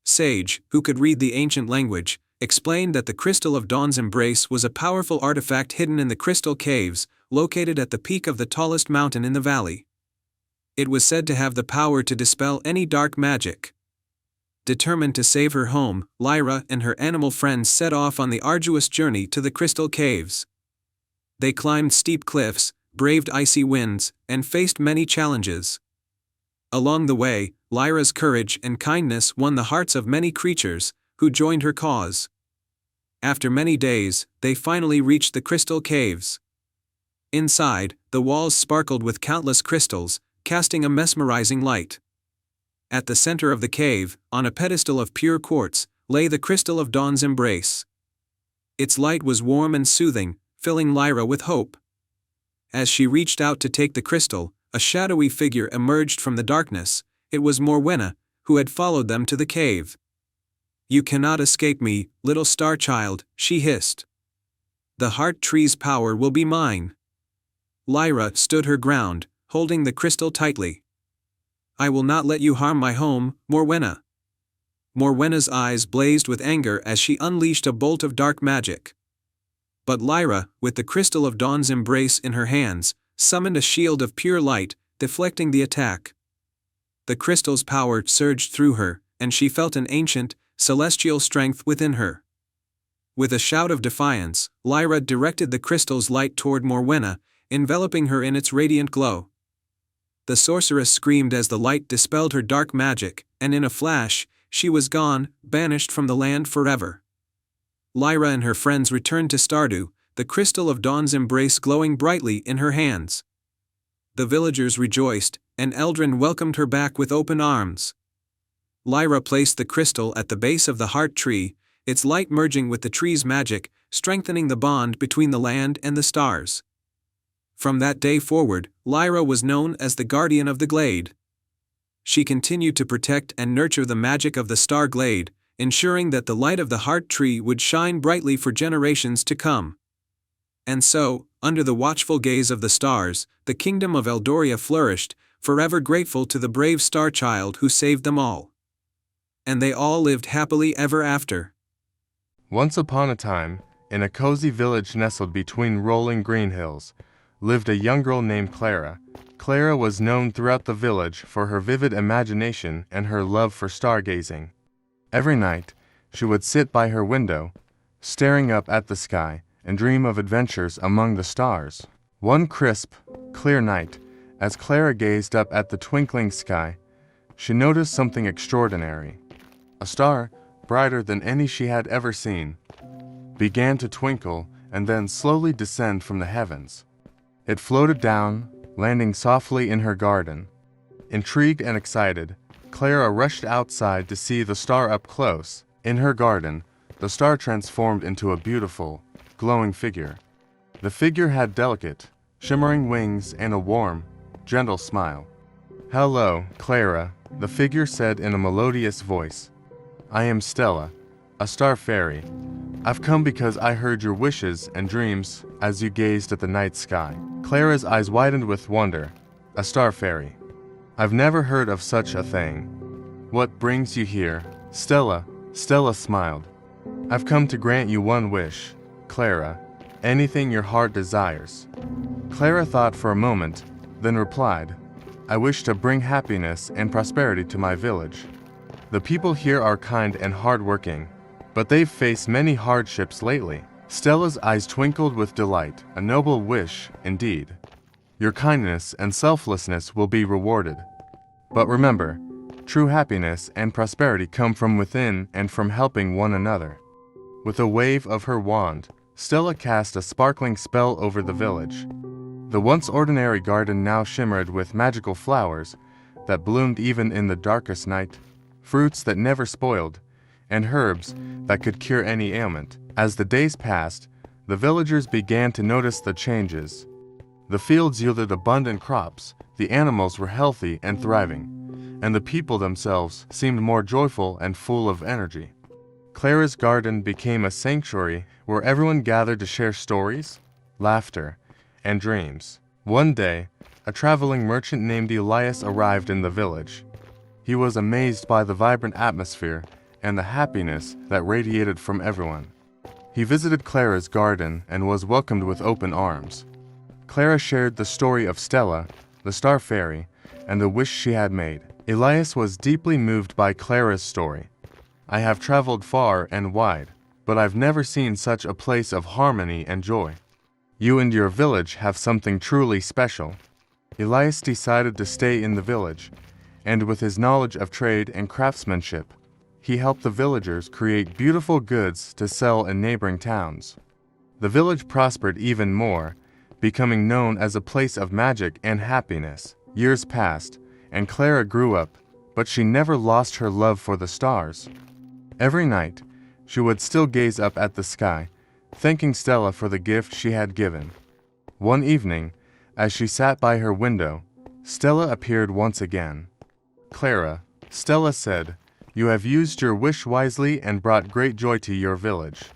Sage, who could read the ancient language, explained that the crystal of dawn's embrace was a powerful artifact hidden in the crystal caves, located at the peak of the tallest mountain in the valley. It was said to have the power to dispel any dark magic. Determined to save her home, Lyra and her animal friends set off on the arduous journey to the crystal caves. They climbed steep cliffs, braved icy winds, and faced many challenges. Along the way, Lyra's courage and kindness won the hearts of many creatures, who joined her cause. After many days, they finally reached the crystal caves. Inside, the walls sparkled with countless crystals, casting a mesmerizing light. At the center of the cave, on a pedestal of pure quartz, lay the crystal of dawn's embrace. Its light was warm and soothing, filling Lyra with hope. As she reached out to take the crystal, a shadowy figure emerged from the darkness. It was Morwenna, who had followed them to the cave. "You cannot escape me, little star child," she hissed. "The heart tree's power will be mine." Lyra stood her ground, holding the crystal tightly. "I will not let you harm my home, Morwenna." Morwenna's eyes blazed with anger as she unleashed a bolt of dark magic. But Lyra, with the crystal of dawn's embrace in her hands, summoned a shield of pure light, deflecting the attack. The crystal's power surged through her, and she felt an ancient, celestial strength within her. With a shout of defiance, Lyra directed the crystal's light toward Morwenna, enveloping her in its radiant glow. The sorceress screamed as the light dispelled her dark magic, and in a flash, she was gone, banished from the land forever. Lyra and her friends returned to Stardew, the crystal of dawn's embrace glowing brightly in her hands. The villagers rejoiced, and Eldrin welcomed her back with open arms. Lyra placed the crystal at the base of the heart tree, its light merging with the tree's magic, strengthening the bond between the land and the stars. From that day forward, Lyra was known as the guardian of the glade. She continued to protect and nurture the magic of the star glade, ensuring that the light of the heart tree would shine brightly for generations to come. And so, under the watchful gaze of the stars, the kingdom of Eldoria flourished, forever grateful to the brave star child who saved them all. And they all lived happily ever after. Once upon a time, in a cozy village nestled between rolling green hills, lived a young girl named Clara. Clara was known throughout the village for her vivid imagination and her love for stargazing. Every night, she would sit by her window, staring up at the sky, and dream of adventures among the stars. One crisp, clear night, as Clara gazed up at the twinkling sky, she noticed something extraordinary. A star, brighter than any she had ever seen, began to twinkle and then slowly descend from the heavens. It floated down, landing softly in her garden. Intrigued and excited, Clara rushed outside to see the star up close. In her garden, the star transformed into a beautiful, glowing figure. The figure had delicate, shimmering wings and a warm, gentle smile. "Hello, Clara," the figure said in a melodious voice. "I am Stella, a star fairy. I've come because I heard your wishes and dreams as you gazed at the night sky." Clara's eyes widened with wonder. "A star fairy? I've never heard of such a thing. What brings you here?" Stella smiled. "I've come to grant you one wish, Clara. Anything your heart desires." Clara thought for a moment, then replied, "I wish to bring happiness and prosperity to my village. The people here are kind and hard-working, but they've faced many hardships lately." Stella's eyes twinkled with delight. "A noble wish, indeed. Your kindness and selflessness will be rewarded. But remember, true happiness and prosperity come from within and from helping one another." With a wave of her wand, Stella cast a sparkling spell over the village. The once ordinary garden now shimmered with magical flowers that bloomed even in the darkest night, fruits that never spoiled, and herbs that could cure any ailment. As the days passed, the villagers began to notice the changes. The fields yielded abundant crops, the animals were healthy and thriving, and the people themselves seemed more joyful and full of energy. Clara's garden became a sanctuary where everyone gathered to share stories, laughter, and dreams. One day, a traveling merchant named Elias arrived in the village. He was amazed by the vibrant atmosphere and the happiness that radiated from everyone. He visited Clara's garden and was welcomed with open arms. Clara shared the story of Stella, the star fairy, and the wish she had made. Elias was deeply moved by Clara's story. "I have traveled far and wide, but I've never seen such a place of harmony and joy. You and your village have something truly special." Elias decided to stay in the village, and with his knowledge of trade and craftsmanship, he helped the villagers create beautiful goods to sell in neighboring towns. The village prospered even more, becoming known as a place of magic and happiness. Years passed, and Clara grew up, but she never lost her love for the stars. Every night, she would still gaze up at the sky, thanking Stella for the gift she had given. One evening, as she sat by her window, Stella appeared once again. "Clara," Stella said, "you have used your wish wisely and brought great joy to your village.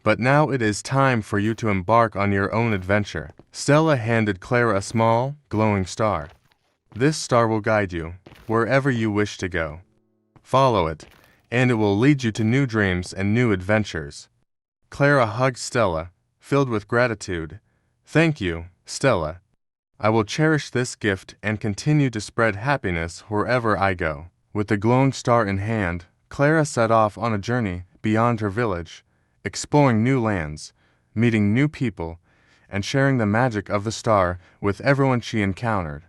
But now it is time for you to embark on your own adventure." Stella handed Clara a small, glowing star. "This star will guide you wherever you wish to go. Follow it, and it will lead you to new dreams and new adventures." Clara hugged Stella, filled with gratitude. "Thank you, Stella. I will cherish this gift and continue to spread happiness wherever I go." With the glowing star in hand, Clara set off on a journey beyond her village, exploring new lands, meeting new people, and sharing the magic of the star with everyone she encountered.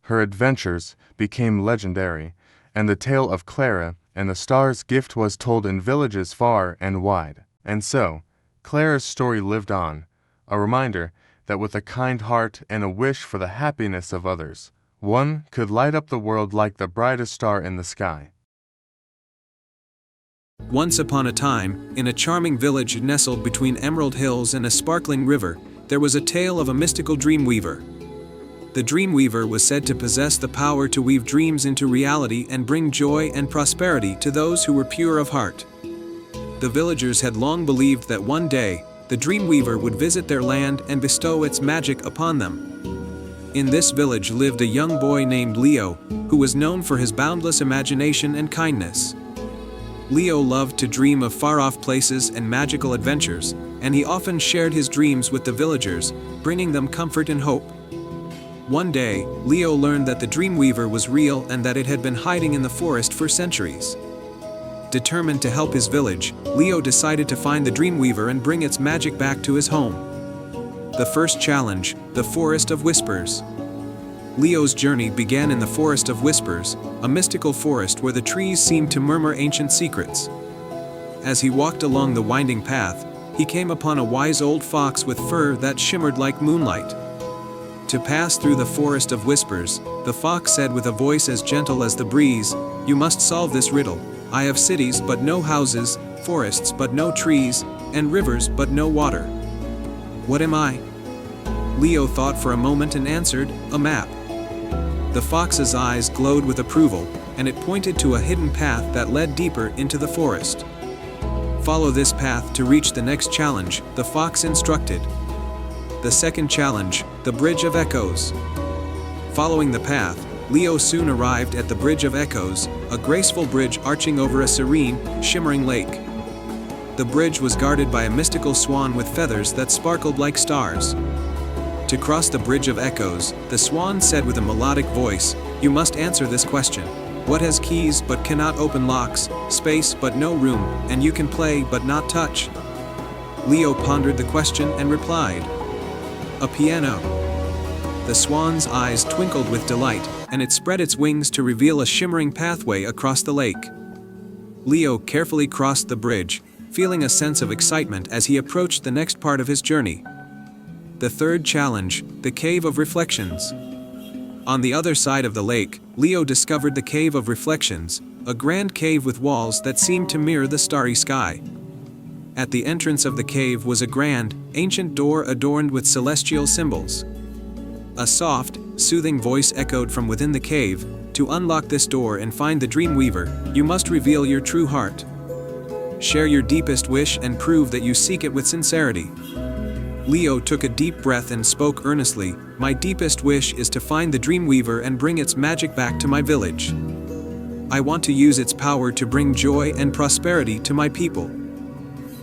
Her adventures became legendary, and the tale of Clara and the star's gift was told in villages far and wide. And so, Clara's story lived on, a reminder that with a kind heart and a wish for the happiness of others, one could light up the world like the brightest star in the sky. Once upon a time, in a charming village nestled between emerald hills and a sparkling river, there was a tale of a mystical dream weaver. The dream weaver was said to possess the power to weave dreams into reality and bring joy and prosperity to those who were pure of heart. The villagers had long believed that one day, the dream weaver would visit their land and bestow its magic upon them. In this village lived a young boy named Leo, who was known for his boundless imagination and kindness. Leo loved to dream of far-off places and magical adventures, and he often shared his dreams with the villagers, bringing them comfort and hope. One day, Leo learned that the Dreamweaver was real and that it had been hiding in the forest for centuries. Determined to help his village, Leo decided to find the Dreamweaver and bring its magic back to his home. The first challenge, the Forest of Whispers. Leo's journey began in the Forest of Whispers, a mystical forest where the trees seemed to murmur ancient secrets. As he walked along the winding path, he came upon a wise old fox with fur that shimmered like moonlight. To pass through the Forest of Whispers, the fox said with a voice as gentle as the breeze, "You must solve this riddle. I have cities but no houses, forests but no trees, and rivers but no water. What am I?" Leo thought for a moment and answered, "A map." The fox's eyes glowed with approval, and it pointed to a hidden path that led deeper into the forest. "Follow this path to reach the next challenge," the fox instructed. The second challenge, the Bridge of Echoes. Following the path, Leo soon arrived at the Bridge of Echoes, a graceful bridge arching over a serene, shimmering lake. The bridge was guarded by a mystical swan with feathers that sparkled like stars. To cross the Bridge of Echoes, the swan said with a melodic voice, "You must answer this question. What has keys but cannot open locks, space but no room, and you can play but not touch?" Leo pondered the question and replied, "A piano." The swan's eyes twinkled with delight, and it spread its wings to reveal a shimmering pathway across the lake. Leo carefully crossed the bridge, feeling a sense of excitement as he approached the next part of his journey. The third challenge, the Cave of Reflections. On the other side of the lake, Leo discovered the Cave of Reflections, a grand cave with walls that seemed to mirror the starry sky. At the entrance of the cave was a grand, ancient door adorned with celestial symbols. A soft, soothing voice echoed from within the cave, "To unlock this door and find the Dreamweaver, you must reveal your true heart. Share your deepest wish and prove that you seek it with sincerity." Leo took a deep breath and spoke earnestly, "My deepest wish is to find the Dreamweaver and bring its magic back to my village. I want to use its power to bring joy and prosperity to my people."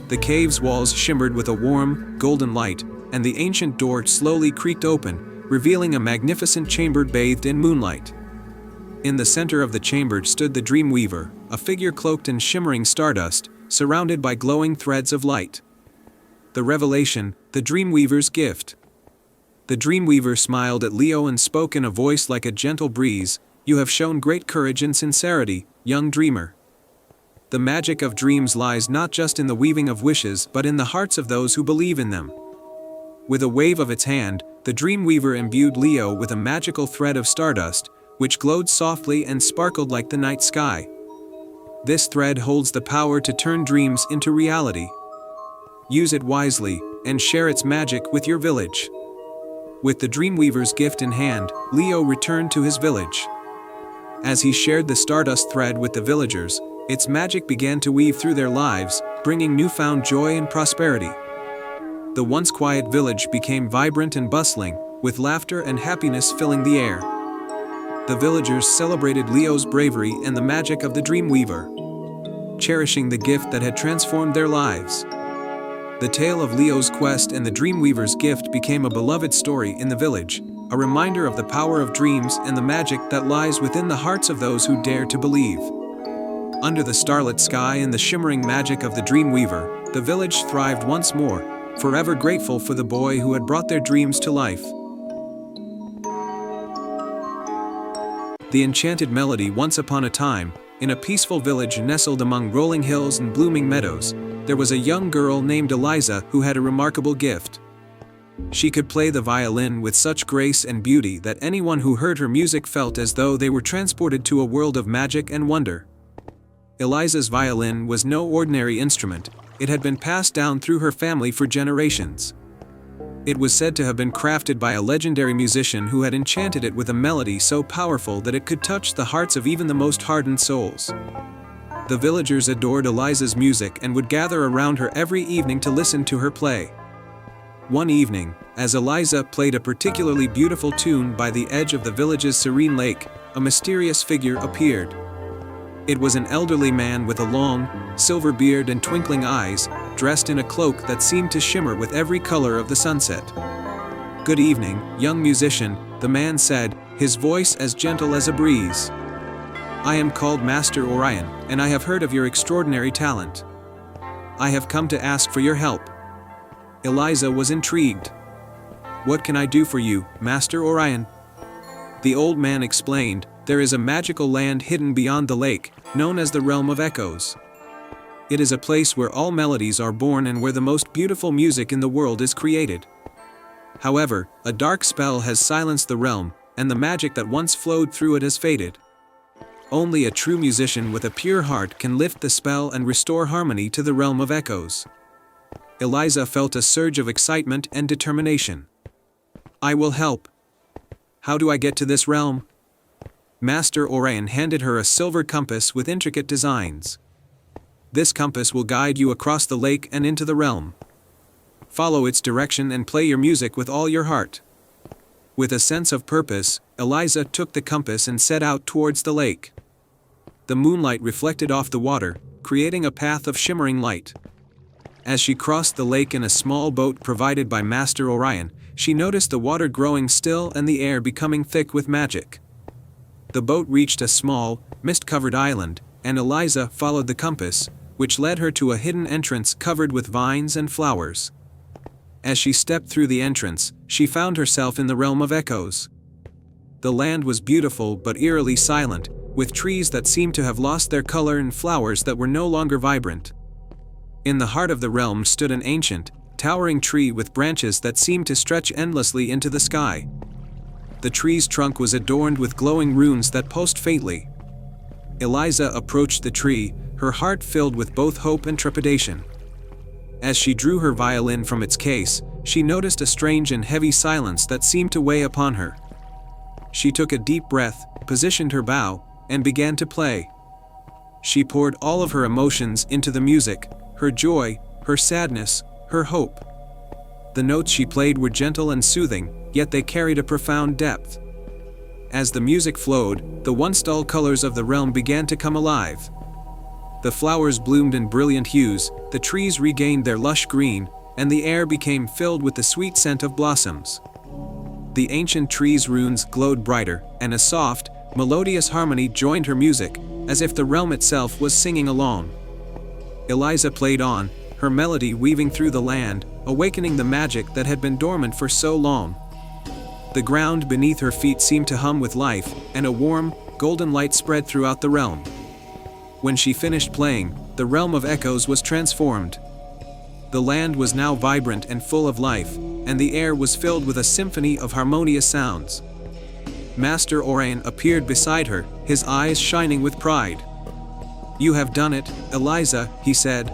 The cave's walls shimmered with a warm, golden light, and the ancient door slowly creaked open, revealing a magnificent chamber bathed in moonlight. In the center of the chamber stood the Dreamweaver, a figure cloaked in shimmering stardust, surrounded by glowing threads of light. The revelation, the Dreamweaver's gift. The Dreamweaver smiled at Leo and spoke in a voice like a gentle breeze, "You have shown great courage and sincerity, young dreamer. The magic of dreams lies not just in the weaving of wishes but in the hearts of those who believe in them." With a wave of its hand, the Dreamweaver imbued Leo with a magical thread of stardust, which glowed softly and sparkled like the night sky. This thread holds the power to turn dreams into reality. Use it wisely, and share its magic with your village. With the Dreamweaver's gift in hand, Leo returned to his village. As he shared the stardust thread with the villagers, its magic began to weave through their lives, bringing newfound joy and prosperity. The once quiet village became vibrant and bustling, with laughter and happiness filling the air. The villagers celebrated Leo's bravery and the magic of the Dreamweaver, cherishing the gift that had transformed their lives. The tale of Leo's quest and the Dreamweaver's gift became a beloved story in the village, a reminder of the power of dreams and the magic that lies within the hearts of those who dare to believe. Under the starlit sky and the shimmering magic of the Dreamweaver, the village thrived once more, forever grateful for the boy who had brought their dreams to life. The enchanted melody. Once upon a time, in a peaceful village nestled among rolling hills and blooming meadows, there was a young girl named Eliza who had a remarkable gift. She could play the violin with such grace and beauty that anyone who heard her music felt as though they were transported to a world of magic and wonder. Eliza's violin was no ordinary instrument. It had been passed down through her family for generations. It was said to have been crafted by a legendary musician who had enchanted it with a melody so powerful that it could touch the hearts of even the most hardened souls. The villagers adored Eliza's music and would gather around her every evening to listen to her play. One evening, as Eliza played a particularly beautiful tune by the edge of the village's serene lake, a mysterious figure appeared. It was an elderly man with a long, silver beard and twinkling eyes, dressed in a cloak that seemed to shimmer with every color of the sunset. "Good evening, young musician," the man said, his voice as gentle as a breeze. "I am called Master Orion, and I have heard of your extraordinary talent. I have come to ask for your help." Eliza was intrigued. "What can I do for you, Master Orion?" The old man explained, "There is a magical land hidden beyond the lake, known as the Realm of Echoes. It is a place where all melodies are born and where the most beautiful music in the world is created. However, a dark spell has silenced the realm, and the magic that once flowed through it has faded. Only a true musician with a pure heart can lift the spell and restore harmony to the Realm of Echoes." Eliza felt a surge of excitement and determination. "I will help. How do I get to this realm?" Master Orion handed her a silver compass with intricate designs. "This compass will guide you across the lake and into the realm. Follow its direction and play your music with all your heart." With a sense of purpose, Eliza took the compass and set out towards the lake. The moonlight reflected off the water, creating a path of shimmering light. As she crossed the lake in a small boat provided by Master Orion, she noticed the water growing still and the air becoming thick with magic. The boat reached a small, mist-covered island, and Eliza followed the compass, which led her to a hidden entrance covered with vines and flowers. As she stepped through the entrance, she found herself in the Realm of Echoes. The land was beautiful but eerily silent, with trees that seemed to have lost their color and flowers that were no longer vibrant. In the heart of the realm stood an ancient, towering tree with branches that seemed to stretch endlessly into the sky. The tree's trunk was adorned with glowing runes that pulsed faintly. Eliza approached the tree, her heart filled with both hope and trepidation. As she drew her violin from its case, she noticed a strange and heavy silence that seemed to weigh upon her. She took a deep breath, positioned her bow, and began to play. She poured all of her emotions into the music, her joy, her sadness, her hope. The notes she played were gentle and soothing, yet they carried a profound depth. As the music flowed, the once dull colors of the realm began to come alive. The flowers bloomed in brilliant hues, the trees regained their lush green, and the air became filled with the sweet scent of blossoms. The ancient tree's runes glowed brighter, and a soft, melodious harmony joined her music, as if the realm itself was singing along. Eliza played on, her melody weaving through the land, awakening the magic that had been dormant for so long. The ground beneath her feet seemed to hum with life, and a warm, golden light spread throughout the realm. When she finished playing, the Realm of Echoes was transformed. The land was now vibrant and full of life, and the air was filled with a symphony of harmonious sounds. Master Orion appeared beside her, his eyes shining with pride. "You have done it, Eliza," he said.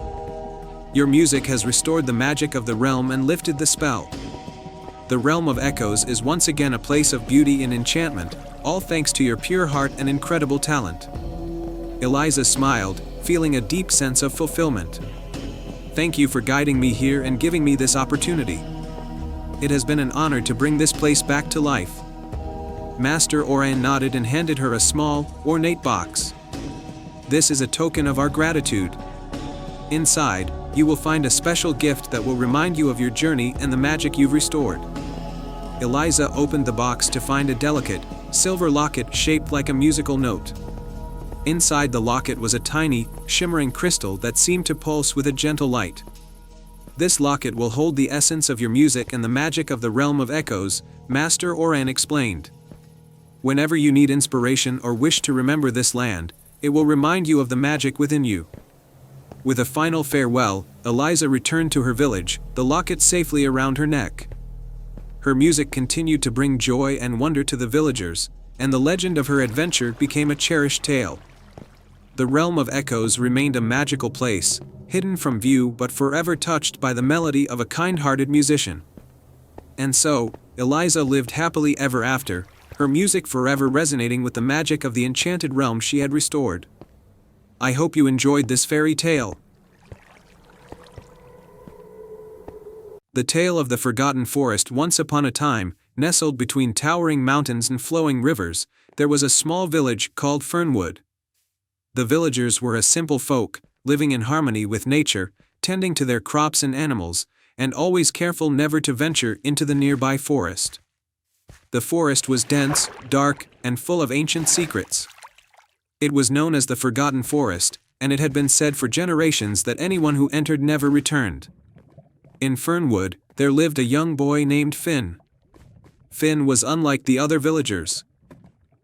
"Your music has restored the magic of the realm and lifted the spell. The Realm of Echoes is once again a place of beauty and enchantment, all thanks to your pure heart and incredible talent." Eliza smiled, feeling a deep sense of fulfillment. "Thank you for guiding me here and giving me this opportunity. It has been an honor to bring this place back to life." Master Orion nodded and handed her a small, ornate box. "This is a token of our gratitude. Inside, you will find a special gift that will remind you of your journey and the magic you've restored." Eliza opened the box to find a delicate, silver locket shaped like a musical note. Inside the locket was a tiny, shimmering crystal that seemed to pulse with a gentle light. "This locket will hold the essence of your music and the magic of the Realm of Echoes," Master Orion explained. "Whenever you need inspiration or wish to remember this land, it will remind you of the magic within you." With a final farewell, Eliza returned to her village, the locket safely around her neck. Her music continued to bring joy and wonder to the villagers, and the legend of her adventure became a cherished tale. The Realm of Echoes remained a magical place, hidden from view but forever touched by the melody of a kind-hearted musician. And so, Eliza lived happily ever after, her music forever resonating with the magic of the enchanted realm she had restored. I hope you enjoyed this fairy tale. The tale of the forgotten forest. Once upon a time, nestled between towering mountains and flowing rivers, there was a small village called Fernwood. The villagers were a simple folk, living in harmony with nature, tending to their crops and animals, and always careful never to venture into the nearby forest. The forest was dense, dark, and full of ancient secrets. It was known as the Forgotten Forest, and it had been said for generations that anyone who entered never returned. In Fernwood, there lived a young boy named Finn. Finn was unlike the other villagers.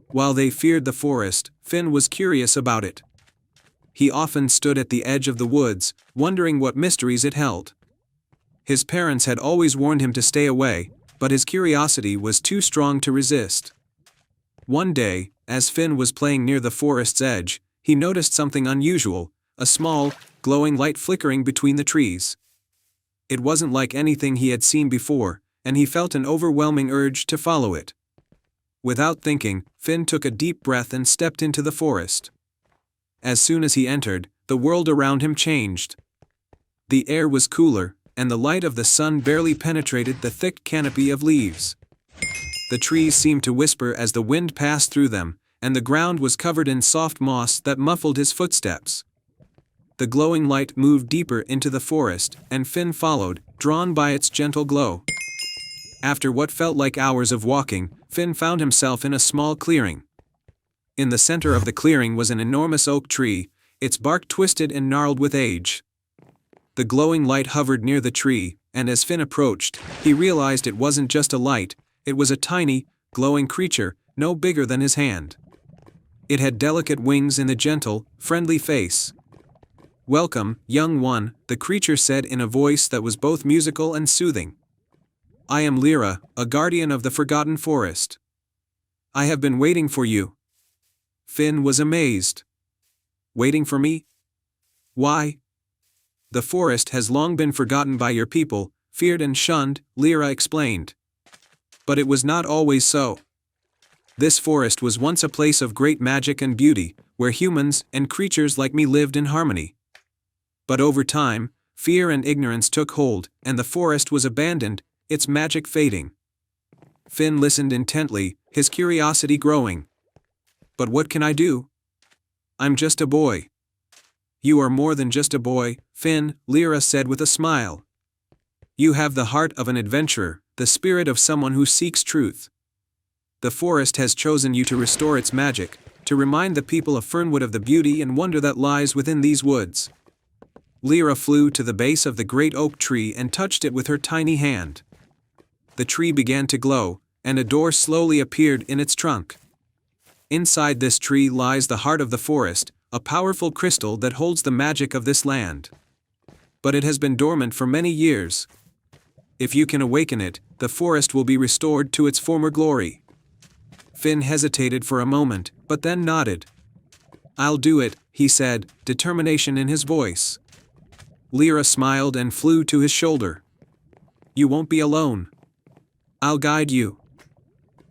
While they feared the forest, Finn was curious about it. He often stood at the edge of the woods, wondering what mysteries it held. His parents had always warned him to stay away, but his curiosity was too strong to resist. One day, as Finn was playing near the forest's edge, he noticed something unusual, a small, glowing light flickering between the trees. It wasn't like anything he had seen before, and he felt an overwhelming urge to follow it. Without thinking, Finn took a deep breath and stepped into the forest. As soon as he entered, the world around him changed. The air was cooler, and the light of the sun barely penetrated the thick canopy of leaves. The trees seemed to whisper as the wind passed through them, and the ground was covered in soft moss that muffled his footsteps. The glowing light moved deeper into the forest, and Finn followed, drawn by its gentle glow. After what felt like hours of walking, Finn found himself in a small clearing. In the center of the clearing was an enormous oak tree, its bark twisted and gnarled with age. The glowing light hovered near the tree, and as Finn approached, he realized it wasn't just a light, it was a tiny, glowing creature, no bigger than his hand. It had delicate wings and a gentle, friendly face. "Welcome, young one," the creature said in a voice that was both musical and soothing. "I am Lyra, a guardian of the Forgotten Forest. I have been waiting for you." Finn was amazed. "Waiting for me? Why?" "The forest has long been forgotten by your people, feared and shunned," Lyra explained. "But it was not always so. This forest was once a place of great magic and beauty, where humans and creatures like me lived in harmony. But over time, fear and ignorance took hold, and the forest was abandoned, its magic fading." Finn listened intently, his curiosity growing. "But what can I do? I'm just a boy." "You are more than just a boy, Finn," Lyra said with a smile. "You have the heart of an adventurer, the spirit of someone who seeks truth. The forest has chosen you to restore its magic, to remind the people of Fernwood of the beauty and wonder that lies within these woods." Lyra flew to the base of the great oak tree and touched it with her tiny hand. The tree began to glow, and a door slowly appeared in its trunk. Inside this tree lies the heart of the forest, a powerful crystal that holds the magic of this land. But it has been dormant for many years. If you can awaken it, the forest will be restored to its former glory. Finn hesitated for a moment, but then nodded. "I'll do it," he said, determination in his voice. Lyra smiled and flew to his shoulder. "You won't be alone. I'll guide you."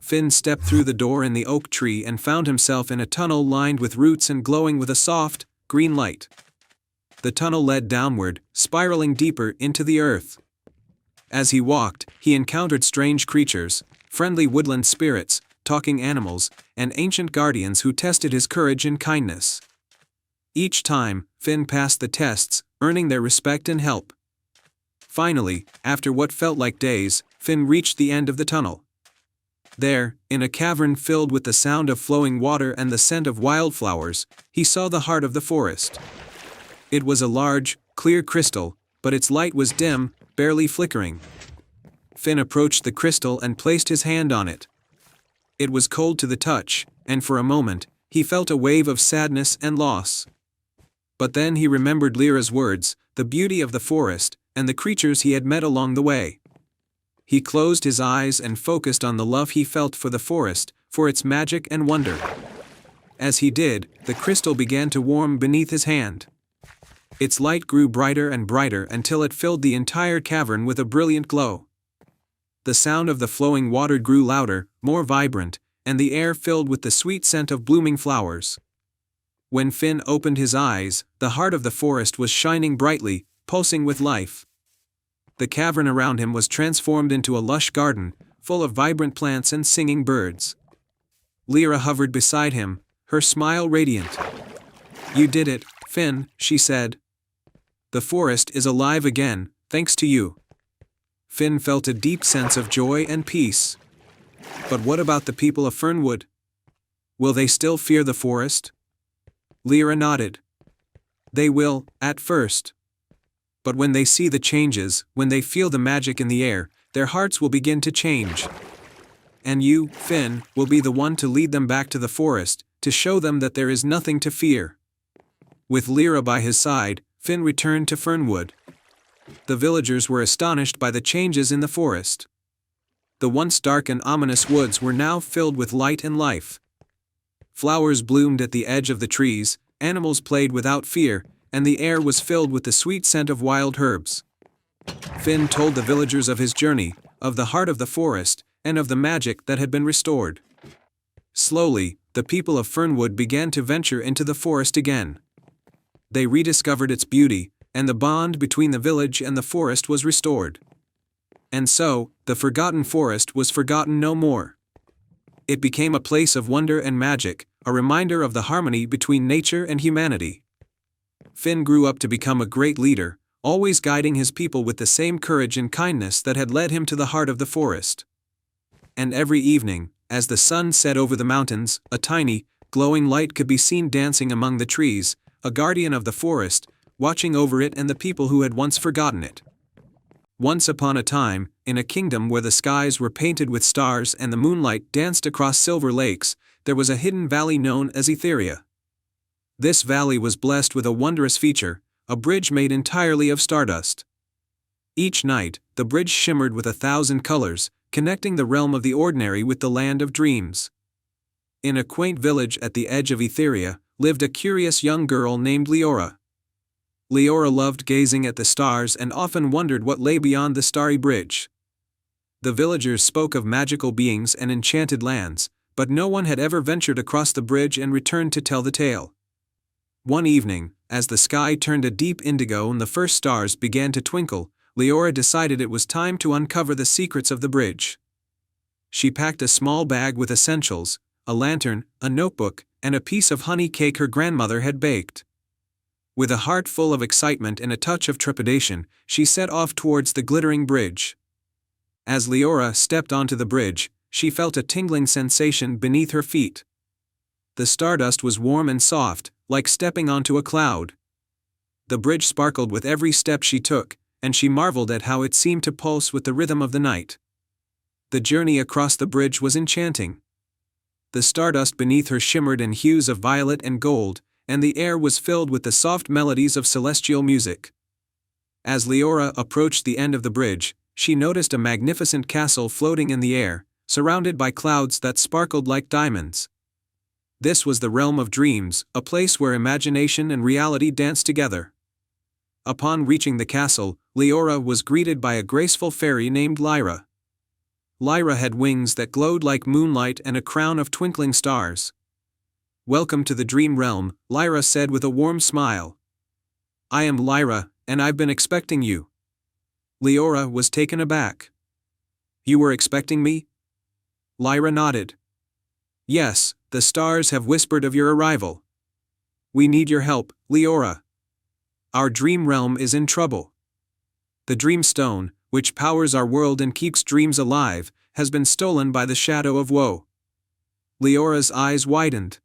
Finn stepped through the door in the oak tree and found himself in a tunnel lined with roots and glowing with a soft, green light. The tunnel led downward, spiraling deeper into the earth. As he walked, he encountered strange creatures, friendly woodland spirits, talking animals, and ancient guardians who tested his courage and kindness. Each time, Finn passed the tests, earning their respect and help. Finally, after what felt like days, Finn reached the end of the tunnel. There, in a cavern filled with the sound of flowing water and the scent of wildflowers, he saw the heart of the forest. It was a large, clear crystal, but its light was dim, barely flickering. Finn approached the crystal and placed his hand on it. It was cold to the touch, and for a moment, he felt a wave of sadness and loss. But then he remembered Lyra's words, the beauty of the forest, and the creatures he had met along the way. He closed his eyes and focused on the love he felt for the forest, for its magic and wonder. As he did, the crystal began to warm beneath his hand. Its light grew brighter and brighter until it filled the entire cavern with a brilliant glow. The sound of the flowing water grew louder, more vibrant, and the air filled with the sweet scent of blooming flowers. When Finn opened his eyes, the heart of the forest was shining brightly, pulsing with life. The cavern around him was transformed into a lush garden, full of vibrant plants and singing birds. Lyra hovered beside him, her smile radiant. You did it, Finn, she said. The forest is alive again, thanks to you. Finn felt a deep sense of joy and peace. But what about the people of Fernwood? Will they still fear the forest? Lyra nodded. They will, at first. But when they see the changes, when they feel the magic in the air, their hearts will begin to change. And you, Finn, will be the one to lead them back to the forest, to show them that there is nothing to fear. With Lyra by his side, Finn returned to Fernwood. The villagers were astonished by the changes in the forest. The once dark and ominous woods were now filled with light and life. Flowers bloomed at the edge of the trees, animals played without fear, and the air was filled with the sweet scent of wild herbs. Finn told the villagers of his journey, of the heart of the forest, and of the magic that had been restored. Slowly, the people of Fernwood began to venture into the forest again. They rediscovered its beauty, and the bond between the village and the forest was restored. And so, the forgotten forest was forgotten no more. It became a place of wonder and magic, a reminder of the harmony between nature and humanity. Finn grew up to become a great leader, always guiding his people with the same courage and kindness that had led him to the heart of the forest. And every evening, as the sun set over the mountains, a tiny, glowing light could be seen dancing among the trees, a guardian of the forest, watching over it and the people who had once forgotten it. Once upon a time, in a kingdom where the skies were painted with stars and the moonlight danced across silver lakes, there was a hidden valley known as Etheria. This valley was blessed with a wondrous feature, a bridge made entirely of stardust. Each night, the bridge shimmered with 1,000 colors, connecting the realm of the ordinary with the land of dreams. In a quaint village at the edge of Etheria, lived a curious young girl named Leora. Leora loved gazing at the stars and often wondered what lay beyond the starry bridge. The villagers spoke of magical beings and enchanted lands, but no one had ever ventured across the bridge and returned to tell the tale. One evening, as the sky turned a deep indigo and the first stars began to twinkle, Leora decided it was time to uncover the secrets of the bridge. She packed a small bag with essentials, a lantern, a notebook, and a piece of honey cake her grandmother had baked. With a heart full of excitement and a touch of trepidation, she set off towards the glittering bridge. As Leora stepped onto the bridge, she felt a tingling sensation beneath her feet. The stardust was warm and soft, like stepping onto a cloud. The bridge sparkled with every step she took, and she marveled at how it seemed to pulse with the rhythm of the night. The journey across the bridge was enchanting. The stardust beneath her shimmered in hues of violet and gold, and the air was filled with the soft melodies of celestial music. As Leora approached the end of the bridge, she noticed a magnificent castle floating in the air, surrounded by clouds that sparkled like diamonds. This was the realm of dreams, a place where imagination and reality danced together. Upon reaching the castle, Leora was greeted by a graceful fairy named Lyra. Lyra had wings that glowed like moonlight and a crown of twinkling stars. "Welcome to the dream realm," Lyra said with a warm smile. "I am Lyra, and I've been expecting you." Leora was taken aback. "You were expecting me?" Lyra nodded. "Yes, the stars have whispered of your arrival. We need your help, Leora. Our dream realm is in trouble. The Dream Stone, which powers our world and keeps dreams alive, has been stolen by the Shadow of Woe." Leora's eyes widened.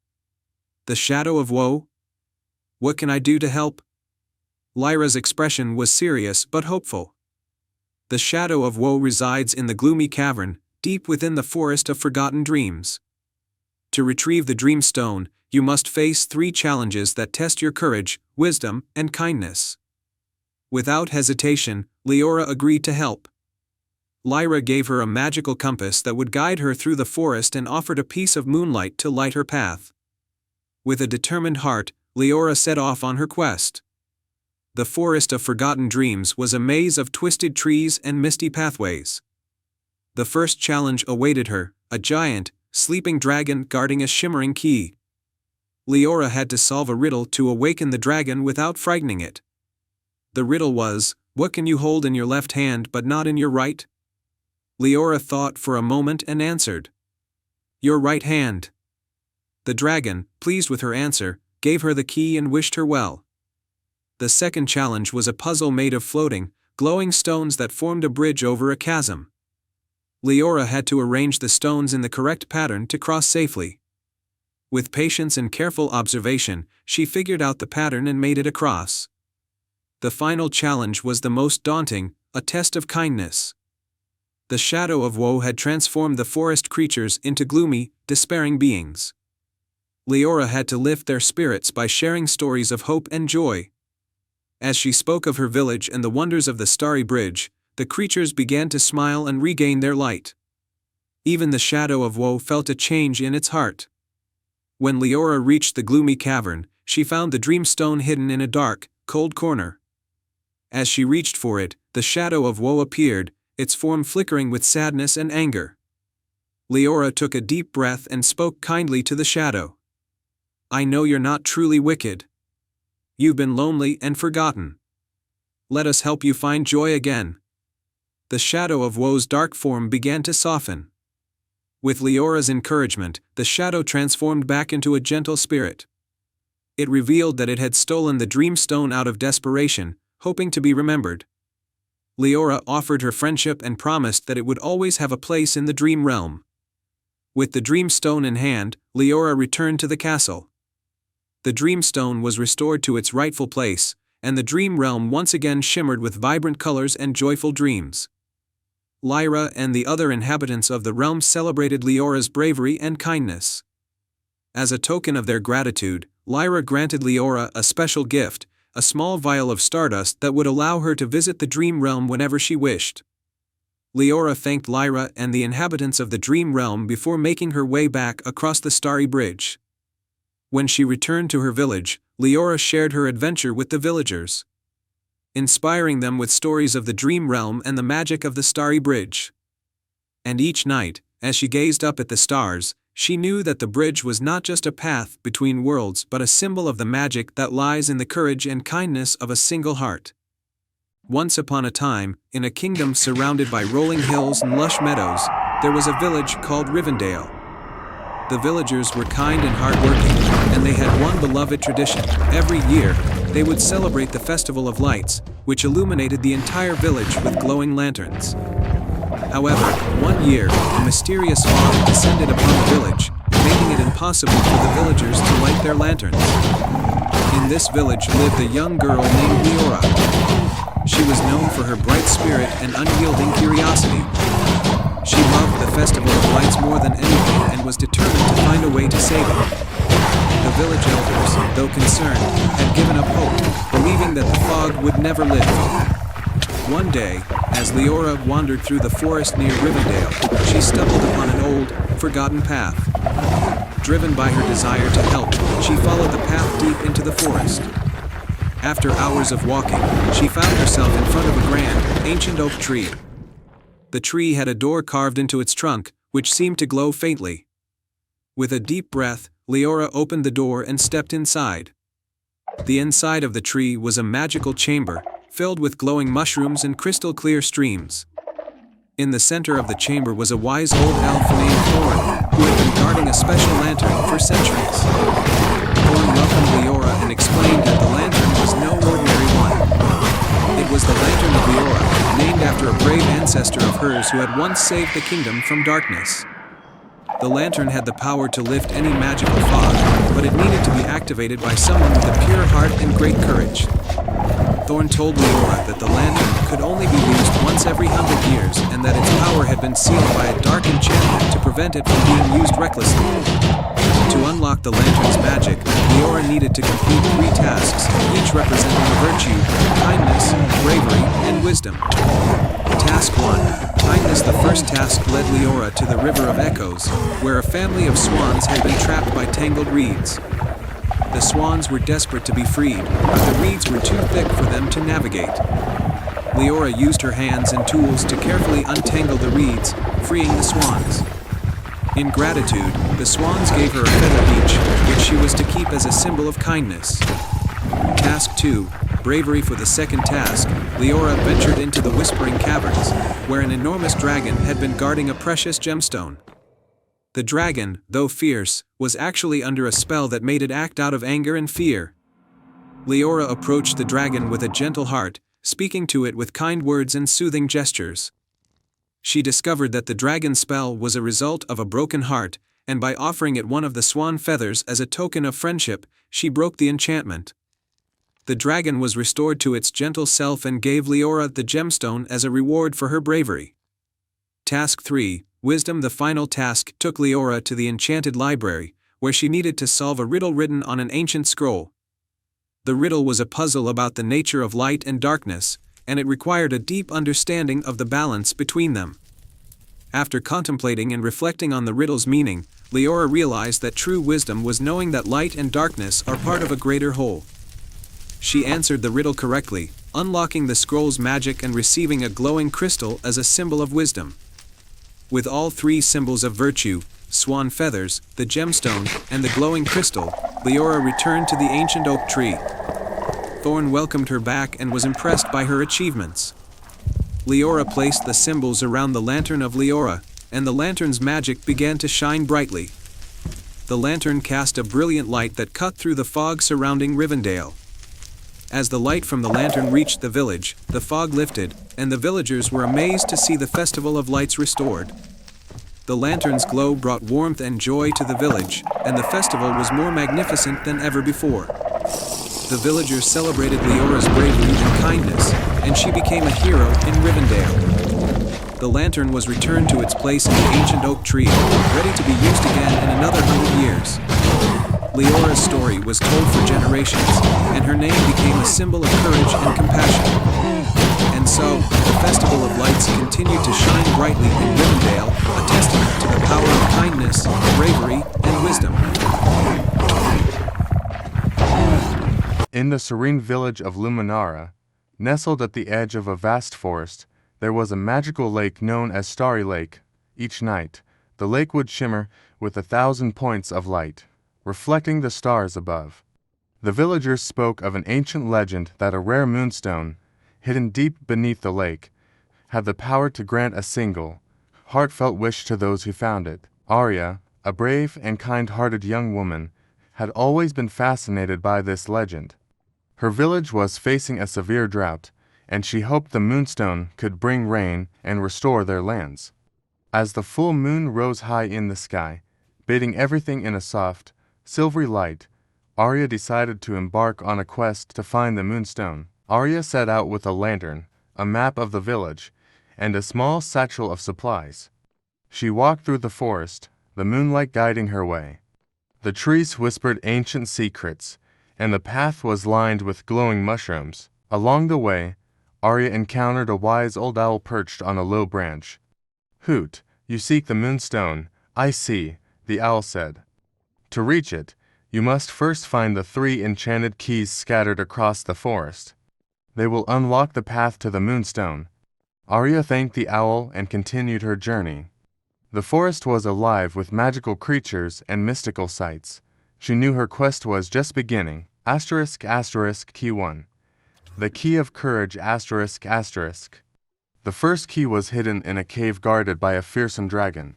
"The Shadow of Woe? What can I do to help?" Lyra's expression was serious but hopeful. "The Shadow of Woe resides in the gloomy cavern, deep within the forest of forgotten dreams. To retrieve the Dream Stone, you must face 3 challenges that test your courage, wisdom, and kindness." Without hesitation, Leora agreed to help. Lyra gave her a magical compass that would guide her through the forest and offered a piece of moonlight to light her path. With a determined heart, Leora set off on her quest. The forest of forgotten dreams was a maze of twisted trees and misty pathways. The first challenge awaited her, a giant, sleeping dragon guarding a shimmering key. Leora had to solve a riddle to awaken the dragon without frightening it. The riddle was, what can you hold in your left hand but not in your right? Leora thought for a moment and answered, your right hand. The dragon, pleased with her answer, gave her the key and wished her well. The second challenge was a puzzle made of floating, glowing stones that formed a bridge over a chasm. Leora had to arrange the stones in the correct pattern to cross safely. With patience and careful observation, she figured out the pattern and made it across. The final challenge was the most daunting, a test of kindness. The shadow of woe had transformed the forest creatures into gloomy, despairing beings. Leora had to lift their spirits by sharing stories of hope and joy. As she spoke of her village and the wonders of the starry bridge, the creatures began to smile and regain their light. Even the shadow of woe felt a change in its heart. When Leora reached the gloomy cavern, she found the dream stone hidden in a dark, cold corner. As she reached for it, the shadow of woe appeared, its form flickering with sadness and anger. Leora took a deep breath and spoke kindly to the shadow. "I know you're not truly wicked. You've been lonely and forgotten. Let us help you find joy again." The shadow of woe's dark form began to soften. With Leora's encouragement, the shadow transformed back into a gentle spirit. It revealed that it had stolen the dream stone out of desperation, hoping to be remembered. Leora offered her friendship and promised that it would always have a place in the dream realm. With the dream stone in hand, Leora returned to the castle. The dream stone was restored to its rightful place, and the dream realm once again shimmered with vibrant colors and joyful dreams. Lyra and the other inhabitants of the realm celebrated Leora's bravery and kindness. As a token of their gratitude, Lyra granted Leora a special gift, a small vial of stardust that would allow her to visit the dream realm whenever she wished. Leora thanked Lyra and the inhabitants of the dream realm before making her way back across the starry bridge. When she returned to her village, Leora shared her adventure with the villagers, inspiring them with stories of the dream realm and the magic of the starry bridge. And each night, as she gazed up at the stars, she knew that the bridge was not just a path between worlds but a symbol of the magic that lies in the courage and kindness of a single heart. Once upon a time, in a kingdom surrounded by rolling hills and lush meadows, there was a village called Rivendell. The villagers were kind and hardworking, and they had one beloved tradition. Every year, they would celebrate the Festival of Lights, which illuminated the entire village with glowing lanterns. However, one year, a mysterious fog descended upon the village, making it impossible for the villagers to light their lanterns. In this village lived a young girl named Leora. She was known for her bright spirit and unyielding curiosity. She loved the Festival of Lights more than anything and was determined to find a way to save it. The village elders, though concerned, had given up hope, believing that the fog would never lift. One day, as Leora wandered through the forest near Rivendell, she stumbled upon an old, forgotten path. Driven by her desire to help, she followed the path deep into the forest. After hours of walking, she found herself in front of a grand, ancient oak tree. The tree had a door carved into its trunk, which seemed to glow faintly. With a deep breath, Leora opened the door and stepped inside. The inside of the tree was a magical chamber, filled with glowing mushrooms and crystal-clear streams. In the center of the chamber was a wise old elf named Thorn, who had been guarding a special lantern for centuries. Thorn welcomed Leora and explained that the lantern was no ordinary one. It was the Lantern of Leora, named after a brave ancestor of hers who had once saved the kingdom from darkness. The lantern had the power to lift any magical fog, but it needed to be activated by someone with a pure heart and great courage. Thorn told Leora that the lantern could only be used once every 100 years and that its power had been sealed by a dark enchantment to prevent it from being used recklessly. To unlock the lantern's magic, Leora needed to complete 3 tasks, each representing a virtue: kindness, bravery, and wisdom. Task 1. Kindness. The first task led Leora to the River of Echoes, where a family of swans had been trapped by tangled reeds. The swans were desperate to be freed, but the reeds were too thick for them to navigate. Leora used her hands and tools to carefully untangle the reeds, freeing the swans. In gratitude, the swans gave her a feather each, which she was to keep as a symbol of kindness. Task 2. Bravery. For the second task, Leora ventured into the Whispering Caverns, where an enormous dragon had been guarding a precious gemstone. The dragon, though fierce, was actually under a spell that made it act out of anger and fear. Leora approached the dragon with a gentle heart, speaking to it with kind words and soothing gestures. She discovered that the dragon's spell was a result of a broken heart, and by offering it one of the swan feathers as a token of friendship, she broke the enchantment. The dragon was restored to its gentle self and gave Leora the gemstone as a reward for her bravery. Task 3, Wisdom. The final task took Leora to the enchanted library, where she needed to solve a riddle written on an ancient scroll. The riddle was a puzzle about the nature of light and darkness, and it required a deep understanding of the balance between them. After contemplating and reflecting on the riddle's meaning, Leora realized that true wisdom was knowing that light and darkness are part of a greater whole. She answered the riddle correctly, unlocking the scroll's magic and receiving a glowing crystal as a symbol of wisdom. With all three symbols of virtue, swan feathers, the gemstone, and the glowing crystal, Leora returned to the ancient oak tree. Thorn welcomed her back and was impressed by her achievements. Leora placed the symbols around the lantern of Leora, and the lantern's magic began to shine brightly. The lantern cast a brilliant light that cut through the fog surrounding Rivendell. As the light from the lantern reached the village, the fog lifted, and the villagers were amazed to see the Festival of Lights restored. The lantern's glow brought warmth and joy to the village, and the festival was more magnificent than ever before. The villagers celebrated Leora's bravery and kindness, and she became a hero in Rivendell. The lantern was returned to its place in the ancient oak tree, ready to be used again in another 100 years. Leora's story was told for generations, and her name became a symbol of courage and compassion. And so, the Festival of Lights continued to shine brightly in Rivendell, a testament to the power of kindness, bravery, and wisdom. In the serene village of Luminara, nestled at the edge of a vast forest, there was a magical lake known as Starry Lake. Each night, the lake would shimmer with 1,000 points of light, reflecting the stars above. The villagers spoke of an ancient legend that a rare moonstone, hidden deep beneath the lake, had the power to grant a single, heartfelt wish to those who found it. Arya, a brave and kind-hearted young woman, had always been fascinated by this legend. Her village was facing a severe drought, and she hoped the moonstone could bring rain and restore their lands. As the full moon rose high in the sky, bathing everything in a soft, silvery light, Arya decided to embark on a quest to find the moonstone. Arya set out with a lantern, a map of the village, and a small satchel of supplies. She walked through the forest, the moonlight guiding her way. The trees whispered ancient secrets, and the path was lined with glowing mushrooms. Along the way, Arya encountered a wise old owl perched on a low branch. "Hoot, you seek the moonstone, I see," the owl said. "To reach it, you must first find the 3 enchanted keys scattered across the forest. They will unlock the path to the moonstone." Arya thanked the owl and continued her journey. The forest was alive with magical creatures and mystical sights. She knew her quest was just beginning. Key 1. The Key of Courage. The first key was hidden in a cave guarded by a fearsome dragon.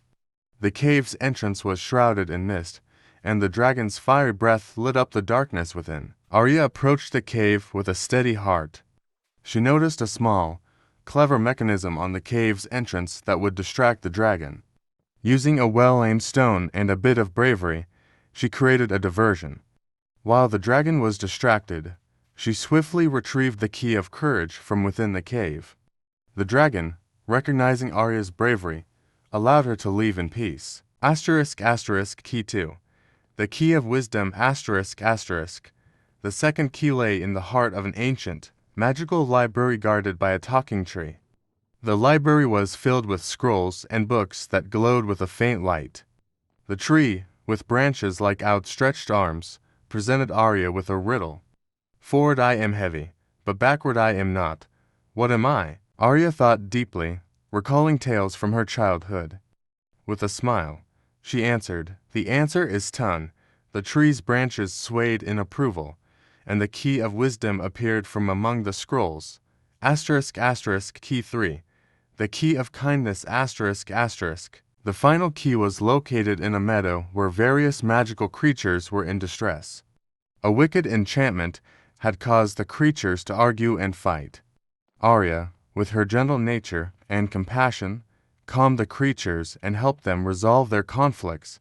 The cave's entrance was shrouded in mist, and the dragon's fiery breath lit up the darkness within. Arya approached the cave with a steady heart. She noticed a small, clever mechanism on the cave's entrance that would distract the dragon. Using a well-aimed stone and a bit of bravery, she created a diversion. While the dragon was distracted, she swiftly retrieved the Key of Courage from within the cave. The dragon, recognizing Arya's bravery, allowed her to leave in peace. Key 2. The Key of Wisdom. The second key lay in the heart of an ancient, magical library guarded by a talking tree. The library was filled with scrolls and books that glowed with a faint light. The tree, with branches like outstretched arms, presented Arya with a riddle. "Forward I am heavy, but backward I am not. What am I?" Arya thought deeply, recalling tales from her childhood. With a smile, she answered, "The answer is Tun." The tree's branches swayed in approval, and the Key of Wisdom appeared from among the scrolls. Key 3. The Key of Kindness. The final key was located in a meadow where various magical creatures were in distress. A wicked enchantment had caused the creatures to argue and fight. Arya, with her gentle nature and compassion, calmed the creatures and helped them resolve their conflicts.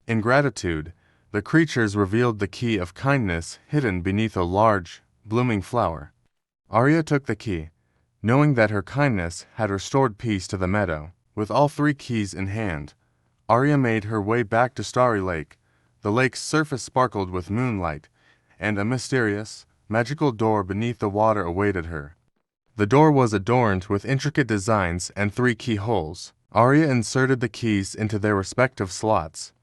In gratitude, the creatures revealed the key of kindness hidden beneath a large, blooming flower. Arya took the key, knowing that her kindness had restored peace to the meadow. With all three keys in hand, Arya made her way back to Starry Lake. The lake's surface sparkled with moonlight, and a mysterious, magical door beneath the water awaited her. The door was adorned with intricate designs and 3 keyholes. Arya inserted the keys into their respective slots.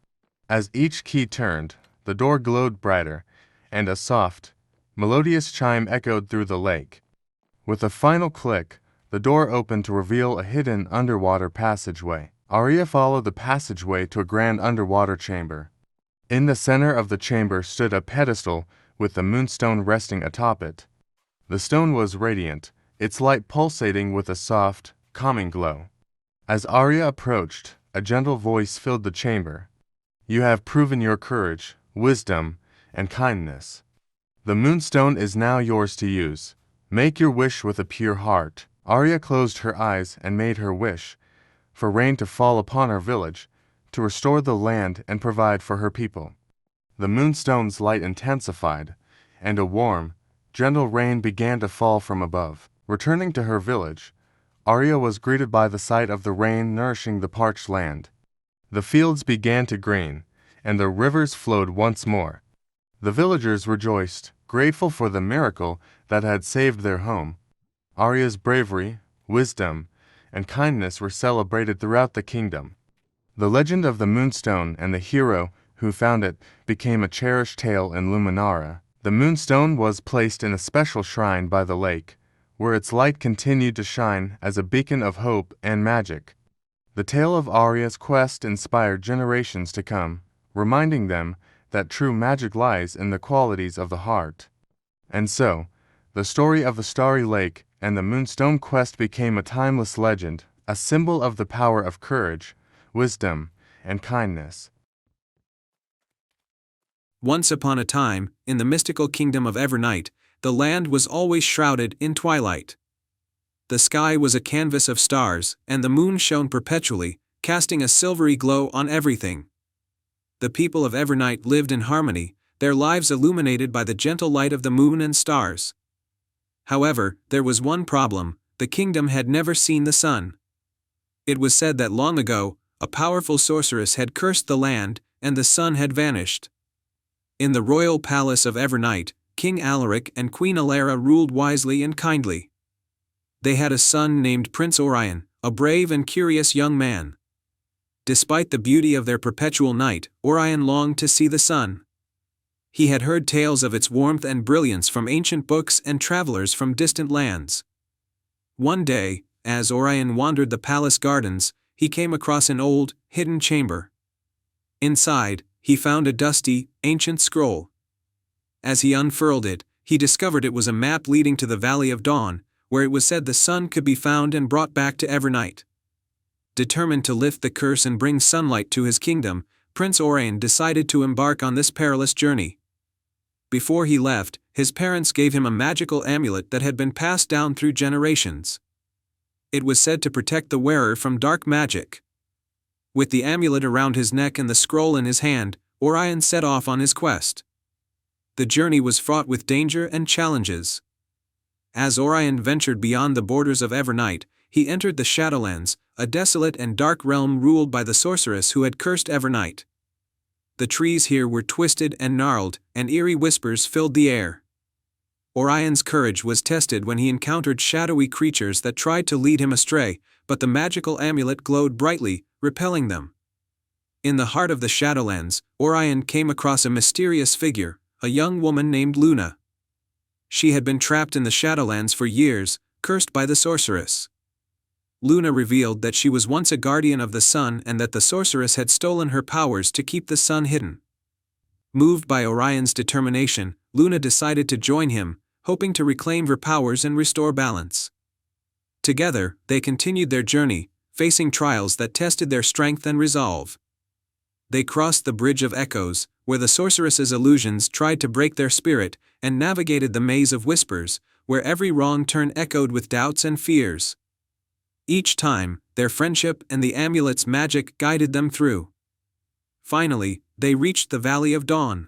As each key turned, the door glowed brighter, and a soft, melodious chime echoed through the lake. With a final click, the door opened to reveal a hidden underwater passageway. Arya followed the passageway to a grand underwater chamber. In the center of the chamber stood a pedestal with the moonstone resting atop it. The stone was radiant, its light pulsating with a soft, calming glow. As Arya approached, a gentle voice filled the chamber. "You have proven your courage, wisdom, and kindness. The moonstone is now yours to use. Make your wish with a pure heart." Arya closed her eyes and made her wish, for rain to fall upon her village, to restore the land and provide for her people. The moonstone's light intensified, and a warm, gentle rain began to fall from above. Returning to her village, Arya was greeted by the sight of the rain nourishing the parched land. The fields began to green, and the rivers flowed once more. The villagers rejoiced, grateful for the miracle that had saved their home. Arya's bravery, wisdom, and kindness were celebrated throughout the kingdom. The legend of the Moonstone and the hero who found it became a cherished tale in Luminara. The Moonstone was placed in a special shrine by the lake, where its light continued to shine as a beacon of hope and magic. The tale of Arya's quest inspired generations to come, reminding them that true magic lies in the qualities of the heart. And so, the story of the Starry Lake and the Moonstone quest became a timeless legend, a symbol of the power of courage, wisdom, and kindness. Once upon a time, in the mystical kingdom of Evernight, the land was always shrouded in twilight. The sky was a canvas of stars, and the moon shone perpetually, casting a silvery glow on everything. The people of Evernight lived in harmony, their lives illuminated by the gentle light of the moon and stars. However, there was one problem: the kingdom had never seen the sun. It was said that long ago, a powerful sorceress had cursed the land, and the sun had vanished. In the royal palace of Evernight, King Alaric and Queen Alara ruled wisely and kindly. They had a son named Prince Orion, a brave and curious young man. Despite the beauty of their perpetual night, Orion longed to see the sun. He had heard tales of its warmth and brilliance from ancient books and travelers from distant lands. One day, as Orion wandered the palace gardens, he came across an old, hidden chamber. Inside, he found a dusty, ancient scroll. As he unfurled it, he discovered it was a map leading to the Valley of Dawn, where it was said the sun could be found and brought back to Evernight. Determined to lift the curse and bring sunlight to his kingdom, Prince Orion decided to embark on this perilous journey. Before he left, his parents gave him a magical amulet that had been passed down through generations. It was said to protect the wearer from dark magic. With the amulet around his neck and the scroll in his hand, Orion set off on his quest. The journey was fraught with danger and challenges. As Orion ventured beyond the borders of Evernight, he entered the Shadowlands, a desolate and dark realm ruled by the sorceress who had cursed Evernight. The trees here were twisted and gnarled, and eerie whispers filled the air. Orion's courage was tested when he encountered shadowy creatures that tried to lead him astray, but the magical amulet glowed brightly, repelling them. In the heart of the Shadowlands, Orion came across a mysterious figure, a young woman named Luna. She had been trapped in the Shadowlands for years, cursed by the sorceress. Luna revealed that she was once a guardian of the sun and that the sorceress had stolen her powers to keep the sun hidden. Moved by Orion's determination, Luna decided to join him, hoping to reclaim her powers and restore balance. Together, they continued their journey, facing trials that tested their strength and resolve. They crossed the Bridge of Echoes, where the sorceress's illusions tried to break their spirit, and navigated the maze of whispers, where every wrong turn echoed with doubts and fears. Each time, their friendship and the amulet's magic guided them through. Finally, they reached the Valley of Dawn.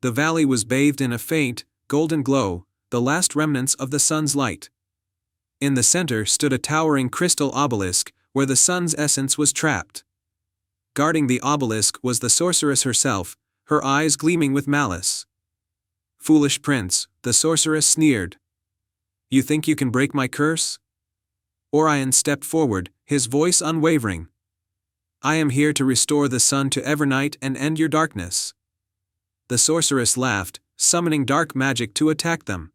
The valley was bathed in a faint, golden glow, the last remnants of the sun's light. In the center stood a towering crystal obelisk, where the sun's essence was trapped. Guarding the obelisk was the sorceress herself, her eyes gleaming with malice. "Foolish prince," the sorceress sneered. "You think you can break my curse?" Orion stepped forward, his voice unwavering. "I am here to restore the sun to Evernight and end your darkness." The sorceress laughed, summoning dark magic to attack them.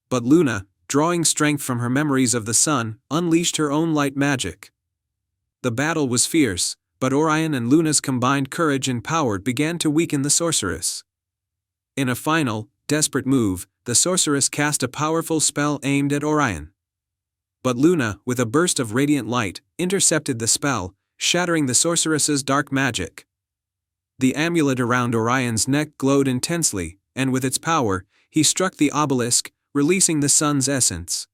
But Luna, drawing strength from her memories of the sun, unleashed her own light magic. The battle was fierce, but Orion and Luna's combined courage and power began to weaken the sorceress. In a final, desperate move, the sorceress cast a powerful spell aimed at Orion. But Luna, with a burst of radiant light, intercepted the spell, shattering the sorceress's dark magic. The amulet around Orion's neck glowed intensely, and with its power, he struck the obelisk, releasing the sun's essence.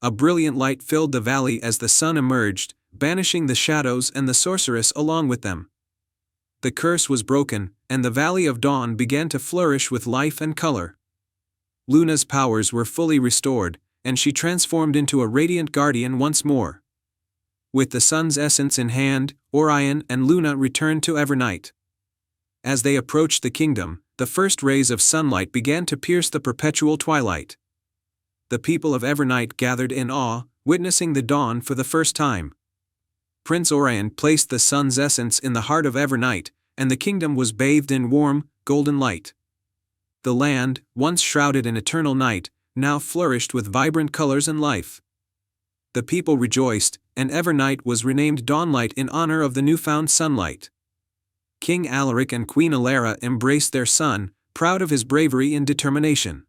A brilliant light filled the valley as the sun emerged, banishing the shadows and the sorceress along with them. The curse was broken, and the Valley of Dawn began to flourish with life and color. Luna's powers were fully restored, and she transformed into a radiant guardian once more. With the sun's essence in hand, Orion and Luna returned to Evernight. As they approached the kingdom, the first rays of sunlight began to pierce the perpetual twilight. The people of Evernight gathered in awe, witnessing the dawn for the first time. Prince Orion placed the sun's essence in the heart of Evernight, and the kingdom was bathed in warm, golden light. The land, once shrouded in eternal night, now flourished with vibrant colors and life. The people rejoiced, and Evernight was renamed Dawnlight in honor of the newfound sunlight. King Alaric and Queen Alara embraced their son, proud of his bravery and determination.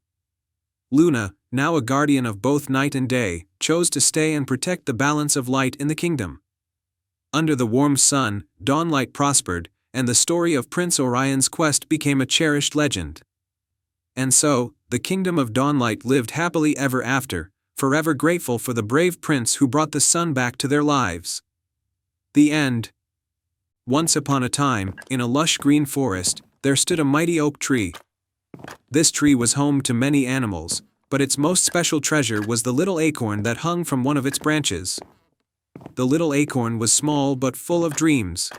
Luna, now a guardian of both night and day, chose to stay and protect the balance of light in the kingdom. Under the warm sun, Dawnlight prospered, and the story of Prince Orion's quest became a cherished legend. And so, the kingdom of Dawnlight lived happily ever after, forever grateful for the brave prince who brought the sun back to their lives. The end. Once upon a time, in a lush green forest, there stood a mighty oak tree. This tree was home to many animals, but its most special treasure was the little acorn that hung from one of its branches. The little acorn was small but full of dreams.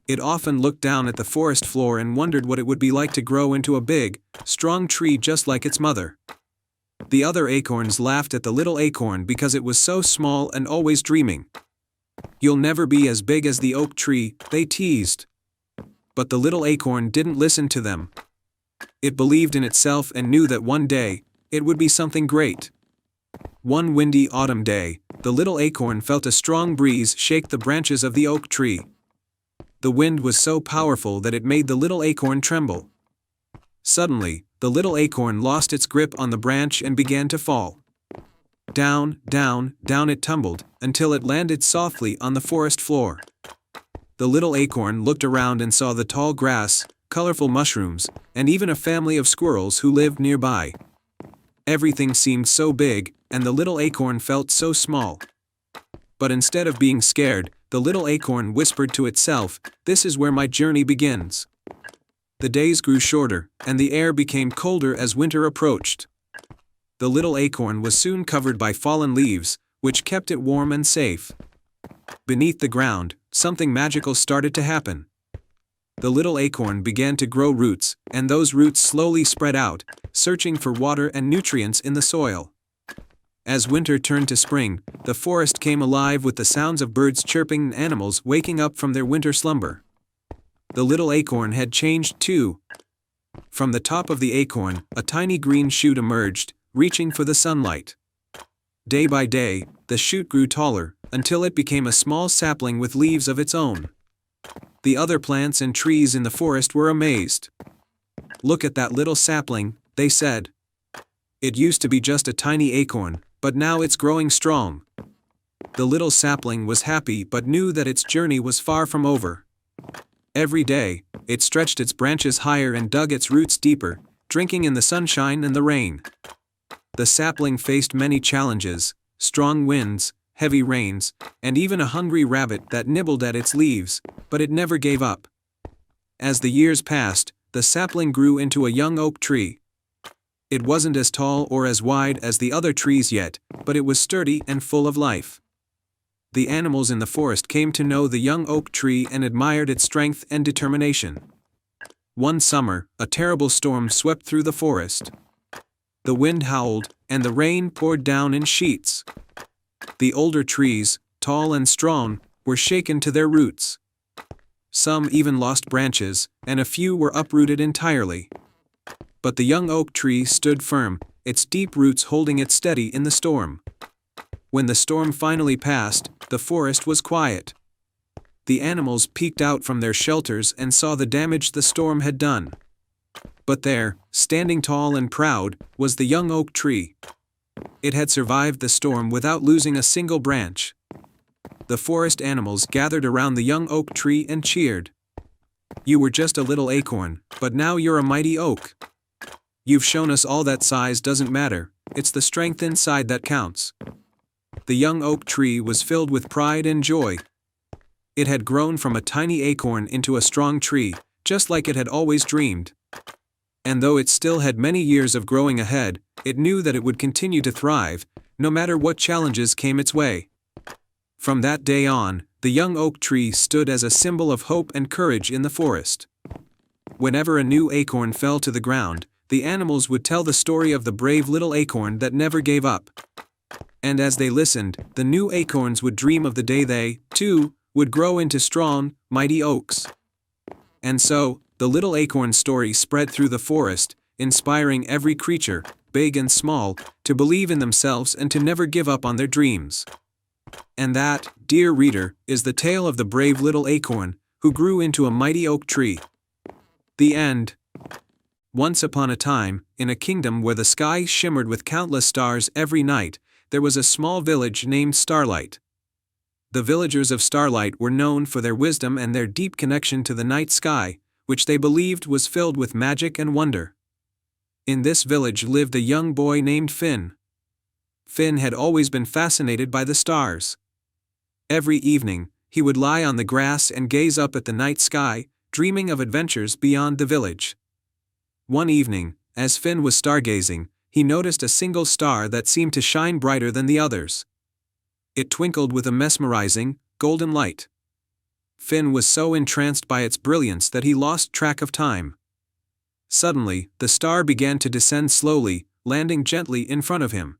It often looked down at the forest floor and wondered what it would be like to grow into a big, strong tree just like its mother. The other acorns laughed at the little acorn because it was so small and always dreaming. "You'll never be as big as the oak tree," they teased. But the little acorn didn't listen to them. It believed in itself and knew that one day, it would be something great. One windy autumn day, the little acorn felt a strong breeze shake the branches of the oak tree. The wind was so powerful that it made the little acorn tremble. Suddenly, the little acorn lost its grip on the branch and began to fall. Down, down, down it tumbled, until it landed softly on the forest floor. The little acorn looked around and saw the tall grass, colorful mushrooms, and even a family of squirrels who lived nearby. Everything seemed so big, and the little acorn felt so small. But instead of being scared, the little acorn whispered to itself, "This is where my journey begins." The days grew shorter, and the air became colder as winter approached. The little acorn was soon covered by fallen leaves, which kept it warm and safe. Beneath the ground, something magical started to happen. The little acorn began to grow roots, and those roots slowly spread out, searching for water and nutrients in the soil. As winter turned to spring, the forest came alive with the sounds of birds chirping and animals waking up from their winter slumber. The little acorn had changed too. From the top of the acorn, a tiny green shoot emerged, reaching for the sunlight. Day by day, the shoot grew taller, until it became a small sapling with leaves of its own. The other plants and trees in the forest were amazed. "Look at that little sapling," they said. "It used to be just a tiny acorn, but now it's growing strong." the little sapling was happy but knew that its journey was far from over. Every day, it stretched its branches higher and dug its roots deeper, drinking in the sunshine and the rain. The sapling faced many challenges: strong winds, heavy rains, and even a hungry rabbit that nibbled at its leaves, but it never gave up. As the years passed, the sapling grew into a young oak tree. It wasn't as tall or as wide as the other trees yet, but it was sturdy and full of life. The animals in the forest came to know the young oak tree and admired its strength and determination. One summer, a terrible storm swept through the forest. The wind howled, and the rain poured down in sheets. The older trees, tall and strong, were shaken to their roots. Some even lost branches, and a few were uprooted entirely. But the young oak tree stood firm, its deep roots holding it steady in the storm. When the storm finally passed, the forest was quiet. The animals peeked out from their shelters and saw the damage the storm had done. But there, standing tall and proud, was the young oak tree. It had survived the storm without losing a single branch. The forest animals gathered around the young oak tree and cheered. "You were just a little acorn, but now you're a mighty oak. You've shown us all that size doesn't matter, it's the strength inside that counts." The young oak tree was filled with pride and joy. It had grown from a tiny acorn into a strong tree, just like it had always dreamed. And though it still had many years of growing ahead, it knew that it would continue to thrive, no matter what challenges came its way. From that day on, the young oak tree stood as a symbol of hope and courage in the forest. Whenever a new acorn fell to the ground, the animals would tell the story of the brave little acorn that never gave up. And as they listened, the new acorns would dream of the day they, too, would grow into strong, mighty oaks. And so, the little acorn story spread through the forest, inspiring every creature, big and small, to believe in themselves and to never give up on their dreams. And that, dear reader, is the tale of the brave little acorn, who grew into a mighty oak tree. The end. Once upon a time, in a kingdom where the sky shimmered with countless stars every night, there was a small village named Starlight. The villagers of Starlight were known for their wisdom and their deep connection to the night sky, which they believed was filled with magic and wonder. In this village lived a young boy named Finn. Finn had always been fascinated by the stars. Every evening, he would lie on the grass and gaze up at the night sky, dreaming of adventures beyond the village. One evening, as Finn was stargazing, he noticed a single star that seemed to shine brighter than the others. It twinkled with a mesmerizing, golden light. Finn was so entranced by its brilliance that he lost track of time. Suddenly, the star began to descend slowly, landing gently in front of him.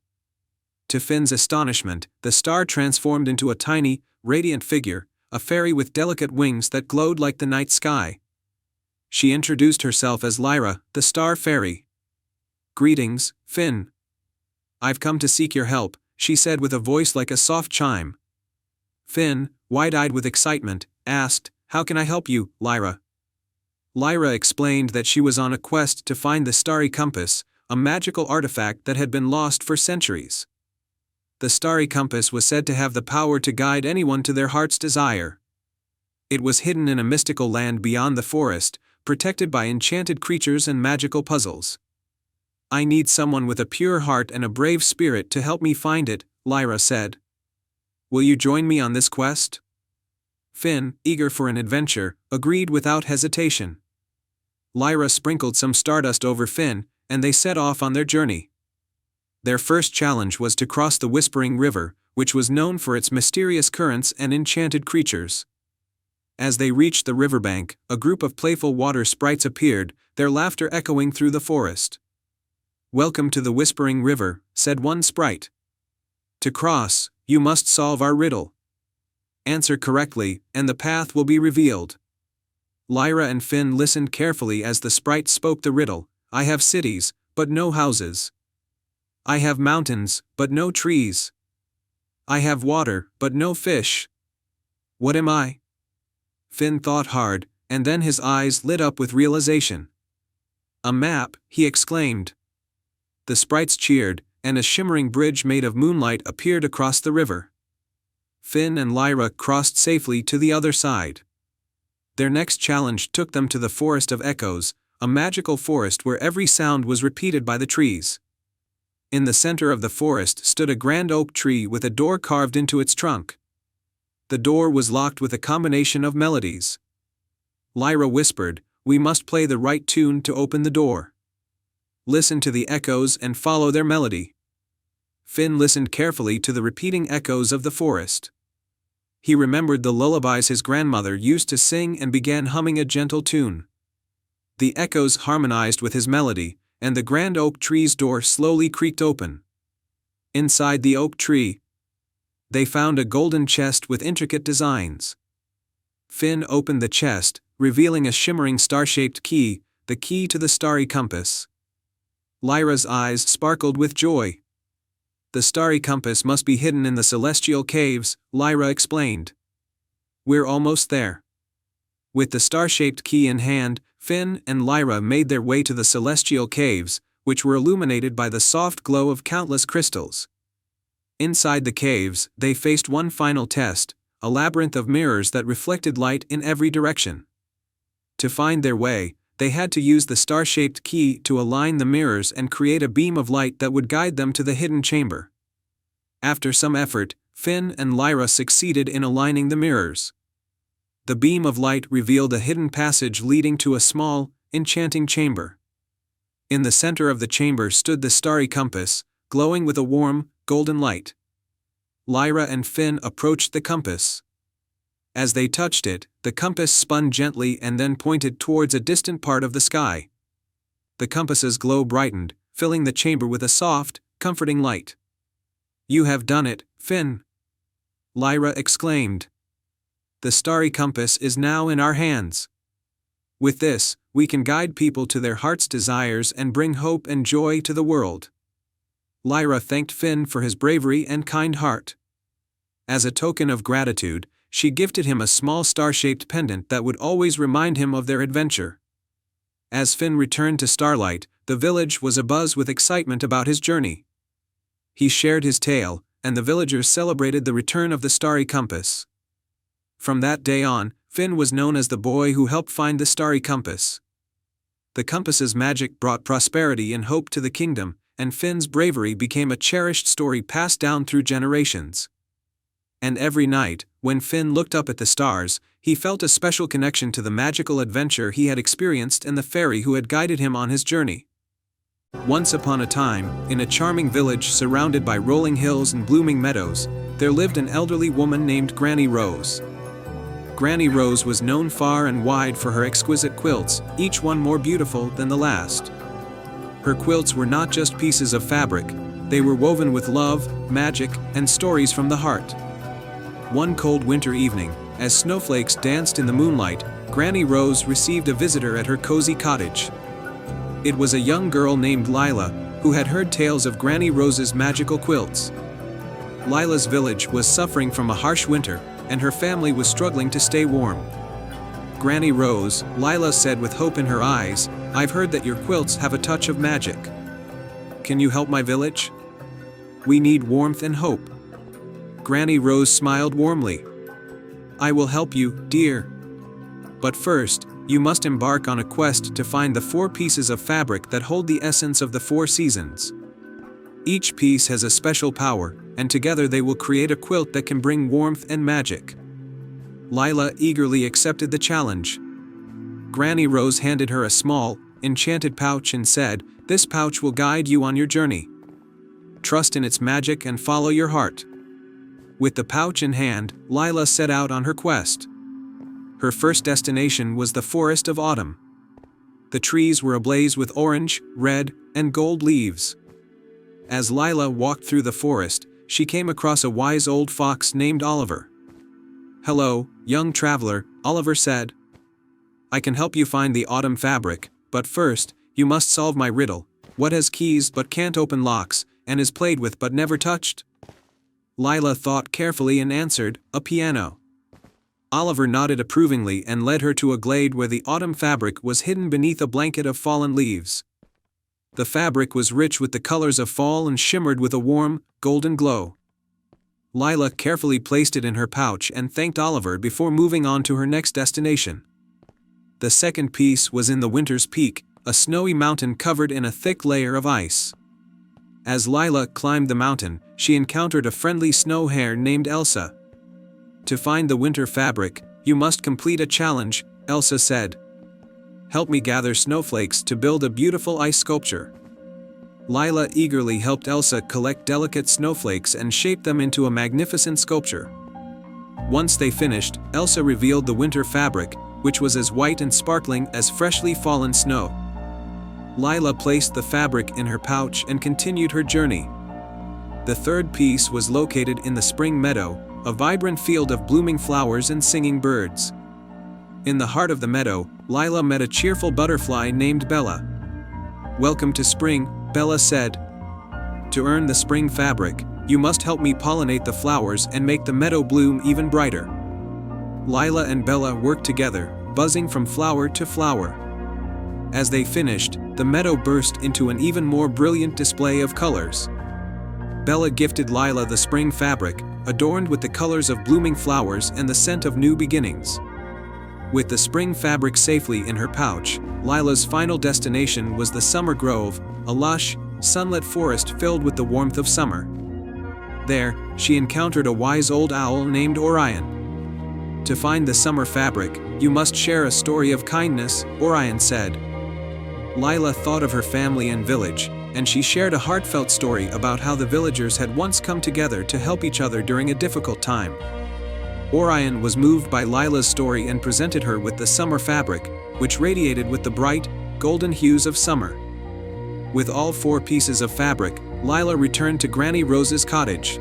To Finn's astonishment, the star transformed into a tiny, radiant figure, a fairy with delicate wings that glowed like the night sky. She introduced herself as Lyra, the star fairy. "Greetings, Finn. I've come to seek your help," she said with a voice like a soft chime. Finn, wide-eyed with excitement, asked, "How can I help you, Lyra?" Lyra explained that she was on a quest to find the Starry Compass, a magical artifact that had been lost for centuries. The Starry Compass was said to have the power to guide anyone to their heart's desire. It was hidden in a mystical land beyond the forest, protected by enchanted creatures and magical puzzles. "I need someone with a pure heart and a brave spirit to help me find it," Lyra said. "Will you join me on this quest?" Finn, eager for an adventure, agreed without hesitation. Lyra sprinkled some stardust over Finn, and they set off on their journey. Their first challenge was to cross the Whispering River, which was known for its mysterious currents and enchanted creatures. As they reached the riverbank, a group of playful water sprites appeared, their laughter echoing through the forest. "Welcome to the Whispering River," said one sprite. "To cross, you must solve our riddle. Answer correctly, and the path will be revealed." Lyra and Finn listened carefully as the sprite spoke the riddle. "I have cities, but no houses. I have mountains, but no trees. I have water, but no fish. What am I?" Finn thought hard, and then his eyes lit up with realization. "A map," he exclaimed. The sprites cheered, and a shimmering bridge made of moonlight appeared across the river. Finn and Lyra crossed safely to the other side. Their next challenge took them to the Forest of Echoes, a magical forest where every sound was repeated by the trees. In the center of the forest stood a grand oak tree with a door carved into its trunk. The door was locked with a combination of melodies. Lyra whispered, "We must play the right tune to open the door. Listen to the echoes and follow their melody." Finn listened carefully to the repeating echoes of the forest. He remembered the lullabies his grandmother used to sing and began humming a gentle tune. The echoes harmonized with his melody, and the grand oak tree's door slowly creaked open. Inside the oak tree, they found a golden chest with intricate designs. Finn opened the chest, revealing a shimmering star-shaped key, the key to the starry compass. Lyra's eyes sparkled with joy. "The starry compass must be hidden in the celestial caves," Lyra explained. "We're almost there." With the star-shaped key in hand, Finn and Lyra made their way to the celestial caves, which were illuminated by the soft glow of countless crystals. Inside the caves, they faced one final test, a labyrinth of mirrors that reflected light in every direction. To find their way, they had to use the star-shaped key to align the mirrors and create a beam of light that would guide them to the hidden chamber. After some effort, Finn and Lyra succeeded in aligning the mirrors. The beam of light revealed a hidden passage leading to a small, enchanting chamber. In the center of the chamber stood the starry compass, glowing with a warm, golden light. Lyra and Finn approached the compass. As they touched it, the compass spun gently and then pointed towards a distant part of the sky. The compass's glow brightened, filling the chamber with a soft, comforting light. "You have done it, Finn!" Lyra exclaimed. "The starry compass is now in our hands. With this, we can guide people to their heart's desires and bring hope and joy to the world." Lyra thanked Finn for his bravery and kind heart. As a token of gratitude, she gifted him a small star-shaped pendant that would always remind him of their adventure. As Finn returned to Starlight, the village was abuzz with excitement about his journey. He shared his tale, and the villagers celebrated the return of the starry compass. From that day on, Finn was known as the boy who helped find the starry compass. The compass's magic brought prosperity and hope to the kingdom, and Finn's bravery became a cherished story passed down through generations. And every night, when Finn looked up at the stars, he felt a special connection to the magical adventure he had experienced and the fairy who had guided him on his journey. Once upon a time, in a charming village surrounded by rolling hills and blooming meadows, there lived an elderly woman named Granny Rose. Granny Rose was known far and wide for her exquisite quilts, each one more beautiful than the last. Her quilts were not just pieces of fabric, they were woven with love, magic, and stories from the heart. One cold winter evening, as snowflakes danced in the moonlight, Granny Rose received a visitor at her cozy cottage. It was a young girl named Lila, who had heard tales of Granny Rose's magical quilts. Lila's village was suffering from a harsh winter, and her family was struggling to stay warm. "Granny Rose," Lila said with hope in her eyes, "I've heard that your quilts have a touch of magic. Can you help my village? We need warmth and hope." Granny Rose smiled warmly. "I will help you, dear. But first, you must embark on a quest to find the 4 pieces of fabric that hold the essence of the 4 seasons. Each piece has a special power, and together they will create a quilt that can bring warmth and magic." Lila eagerly accepted the challenge. Granny Rose handed her a small, enchanted pouch and said, "This pouch will guide you on your journey. Trust in its magic and follow your heart." With the pouch in hand, Lila set out on her quest. Her first destination was the Forest of Autumn. The trees were ablaze with orange, red, and gold leaves. As Lila walked through the forest, she came across a wise old fox named Oliver. "Hello, young traveler," Oliver said. "I can help you find the autumn fabric, but first, you must solve my riddle. What has keys but can't open locks, and is played with but never touched?" Lila thought carefully and answered, "A piano." Oliver nodded approvingly and led her to a glade where the autumn fabric was hidden beneath a blanket of fallen leaves. The fabric was rich with the colors of fall and shimmered with a warm, golden glow. Lila carefully placed it in her pouch and thanked Oliver before moving on to her next destination. The second piece was in the Winter's Peak, a snowy mountain covered in a thick layer of ice. As Lila climbed the mountain, she encountered a friendly snow hare named Elsa. "To find the winter fabric, you must complete a challenge," Elsa said. "Help me gather snowflakes to build a beautiful ice sculpture." Lila eagerly helped Elsa collect delicate snowflakes and shape them into a magnificent sculpture. Once they finished, Elsa revealed the winter fabric, which was as white and sparkling as freshly fallen snow. Lila placed the fabric in her pouch and continued her journey. The third piece was located in the spring meadow, a vibrant field of blooming flowers and singing birds. In the heart of the meadow, Lila met a cheerful butterfly named Bella. "Welcome to spring," Bella said. "To earn the spring fabric, you must help me pollinate the flowers and make the meadow bloom even brighter." Lila and Bella worked together, buzzing from flower to flower. As they finished, the meadow burst into an even more brilliant display of colors. Bella gifted Lila the spring fabric, adorned with the colors of blooming flowers and the scent of new beginnings. With the spring fabric safely in her pouch, Lila's final destination was the summer grove, a lush, sunlit forest filled with the warmth of summer. There, she encountered a wise old owl named Orion. "To find the summer fabric, you must share a story of kindness," Orion said. Lila thought of her family and village, and she shared a heartfelt story about how the villagers had once come together to help each other during a difficult time. Orion was moved by Lila's story and presented her with the summer fabric, which radiated with the bright, golden hues of summer. With all 4 pieces of fabric, Lila returned to Granny Rose's cottage.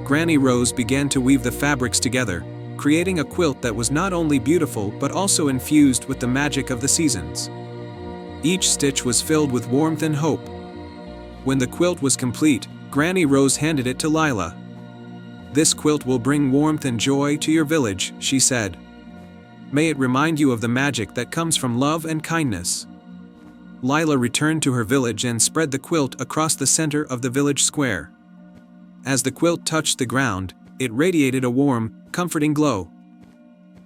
Granny Rose began to weave the fabrics together, creating a quilt that was not only beautiful but also infused with the magic of the seasons. Each stitch was filled with warmth and hope. When the quilt was complete, Granny Rose handed it to Lila. "This quilt will bring warmth and joy to your village," she said. "May it remind you of the magic that comes from love and kindness." Lila returned to her village and spread the quilt across the center of the village square. As the quilt touched the ground, it radiated a warm, comforting glow.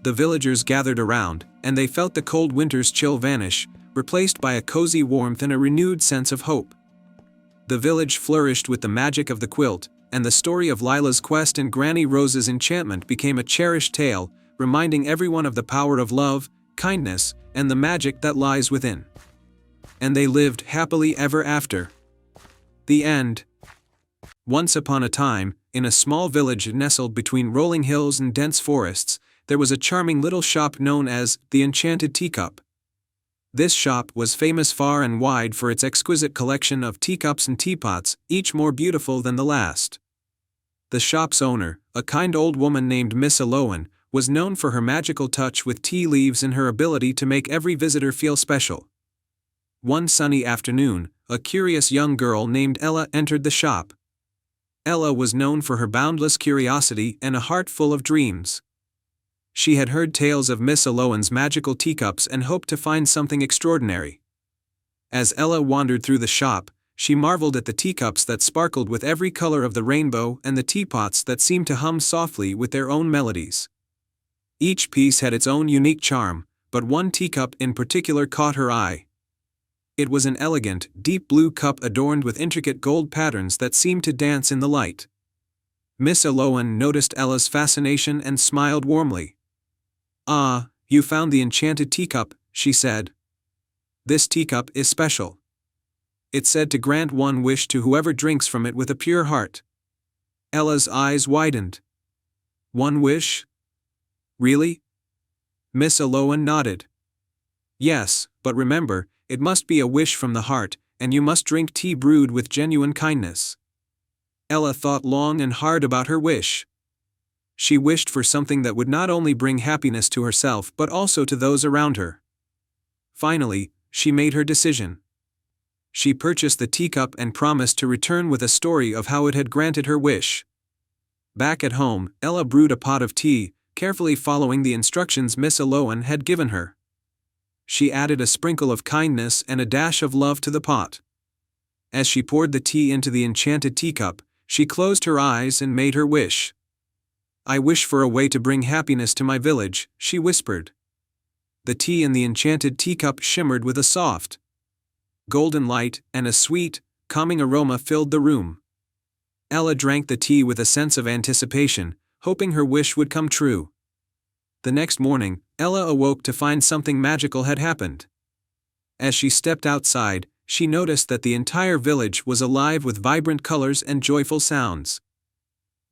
The villagers gathered around, and they felt the cold winter's chill vanish, replaced by a cozy warmth and a renewed sense of hope. The village flourished with the magic of the quilt, and the story of Lila's quest and Granny Rose's enchantment became a cherished tale, reminding everyone of the power of love, kindness, and the magic that lies within. And they lived happily ever after. The end. Once upon a time, in a small village nestled between rolling hills and dense forests, there was a charming little shop known as the Enchanted Teacup. This shop was famous far and wide for its exquisite collection of teacups and teapots, each more beautiful than the last. The shop's owner, a kind old woman named Miss Aloan, was known for her magical touch with tea leaves and her ability to make every visitor feel special. One sunny afternoon, a curious young girl named Ella entered the shop. Ella was known for her boundless curiosity and a heart full of dreams. She had heard tales of Miss Aloan's magical teacups and hoped to find something extraordinary. As Ella wandered through the shop, she marveled at the teacups that sparkled with every color of the rainbow and the teapots that seemed to hum softly with their own melodies. Each piece had its own unique charm, but one teacup in particular caught her eye. It was an elegant, deep blue cup adorned with intricate gold patterns that seemed to dance in the light. Miss Aloan noticed Ella's fascination and smiled warmly. "Ah, you found the enchanted teacup," she said. "This teacup is special. It's said to grant one wish to whoever drinks from it with a pure heart." Ella's eyes widened. "One wish? Really?" Miss Aloan nodded. "Yes, but remember, it must be a wish from the heart, and you must drink tea brewed with genuine kindness." Ella thought long and hard about her wish. She wished for something that would not only bring happiness to herself but also to those around her. Finally, she made her decision. She purchased the teacup and promised to return with a story of how it had granted her wish. Back at home, Ella brewed a pot of tea, carefully following the instructions Miss Aloan had given her. She added a sprinkle of kindness and a dash of love to the pot. As she poured the tea into the enchanted teacup, She closed her eyes and made her wish. "I wish for a way to bring happiness to my village," she whispered. The tea in the enchanted teacup shimmered with a soft, golden light, and a sweet, calming aroma filled the room. Ella drank the tea with a sense of anticipation, hoping her wish would come true. The next morning, Ella awoke to find something magical had happened. As she stepped outside, she noticed that the entire village was alive with vibrant colors and joyful sounds.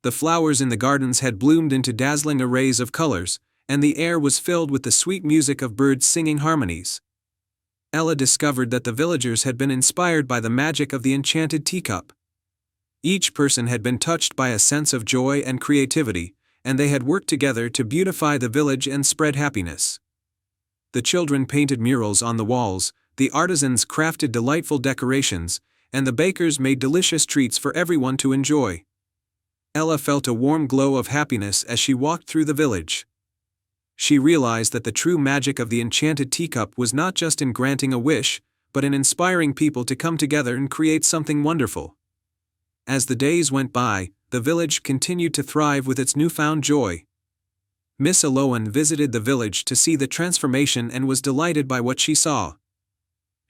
The flowers in the gardens had bloomed into dazzling arrays of colors, and the air was filled with the sweet music of birds singing harmonies. Ella discovered that the villagers had been inspired by the magic of the enchanted teacup. Each person had been touched by a sense of joy and creativity, and they had worked together to beautify the village and spread happiness. The children painted murals on the walls, the artisans crafted delightful decorations, and the bakers made delicious treats for everyone to enjoy. Ella felt a warm glow of happiness as she walked through the village. She realized that the true magic of the enchanted teacup was not just in granting a wish, but in inspiring people to come together and create something wonderful. As the days went by, the village continued to thrive with its newfound joy. Miss Aloan visited the village to see the transformation and was delighted by what she saw.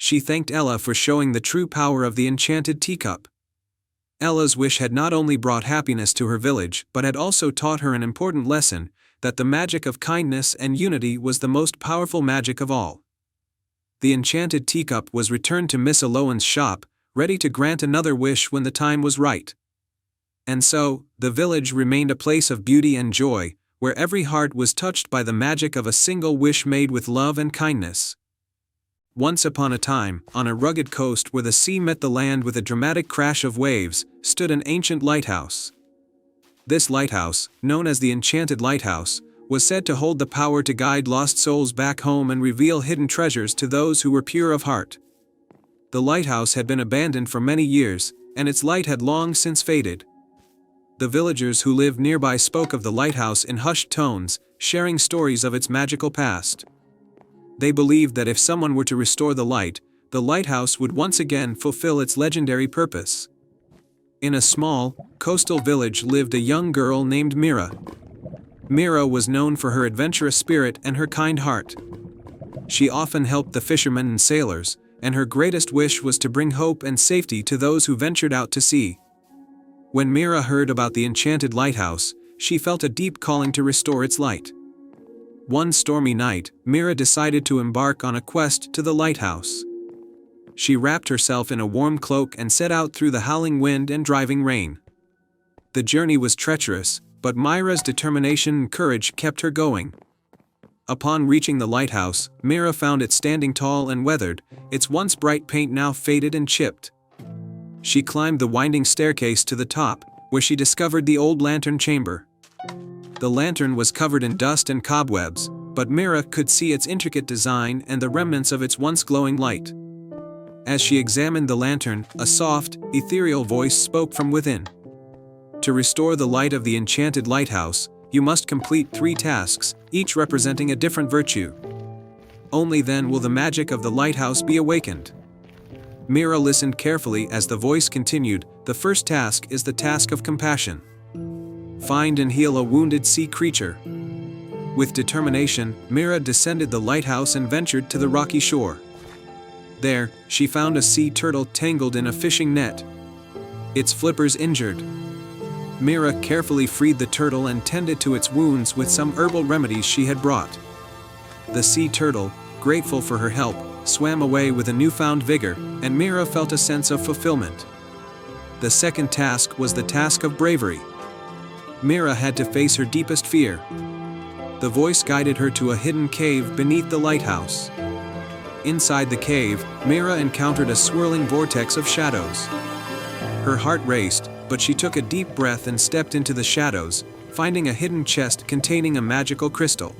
She thanked Ella for showing the true power of the enchanted teacup. Ella's wish had not only brought happiness to her village but had also taught her an important lesson, that the magic of kindness and unity was the most powerful magic of all. The enchanted teacup was returned to Miss Aloan's shop, ready to grant another wish when the time was right. And so, the village remained a place of beauty and joy, where every heart was touched by the magic of a single wish made with love and kindness. Once upon a time, on a rugged coast where the sea met the land with a dramatic crash of waves, stood an ancient lighthouse. This lighthouse, known as the Enchanted Lighthouse, was said to hold the power to guide lost souls back home and reveal hidden treasures to those who were pure of heart. The lighthouse had been abandoned for many years, and its light had long since faded. The villagers who lived nearby spoke of the lighthouse in hushed tones, sharing stories of its magical past. They believed that if someone were to restore the lighthouse would once again fulfill its legendary purpose. In a small, coastal village lived a young girl named Mira. Mira was known for her adventurous spirit and her kind heart. She often helped the fishermen and sailors, and her greatest wish was to bring hope and safety to those who ventured out to sea. When Mira heard about the enchanted lighthouse, she felt a deep calling to restore its light. One stormy night, Mira decided to embark on a quest to the lighthouse. She wrapped herself in a warm cloak and set out through the howling wind and driving rain. The journey was treacherous, but Mira's determination and courage kept her going. Upon reaching the lighthouse, Mira found it standing tall and weathered, its once bright paint now faded and chipped. She climbed the winding staircase to the top, where she discovered the old lantern chamber. The lantern was covered in dust and cobwebs, but Mira could see its intricate design and the remnants of its once glowing light. As she examined the lantern, a soft, ethereal voice spoke from within. To restore the light of the enchanted lighthouse, you must complete 3 tasks, each representing a different virtue. Only then will the magic of the lighthouse be awakened. Mira listened carefully as the voice continued. The first task is the task of compassion. Find and heal a wounded sea creature. With determination, Mira descended the lighthouse and ventured to the rocky shore. There, she found a sea turtle tangled in a fishing net, its flippers injured. Mira carefully freed the turtle and tended to its wounds with some herbal remedies she had brought. The sea turtle, grateful for her help, swam away with a newfound vigor, and Mira felt a sense of fulfillment. The second task was the task of bravery. Mira had to face her deepest fear. The voice guided her to a hidden cave beneath the lighthouse. Inside the cave, Mira encountered a swirling vortex of shadows. Her heart raced, but she took a deep breath and stepped into the shadows, finding a hidden chest containing a magical crystal.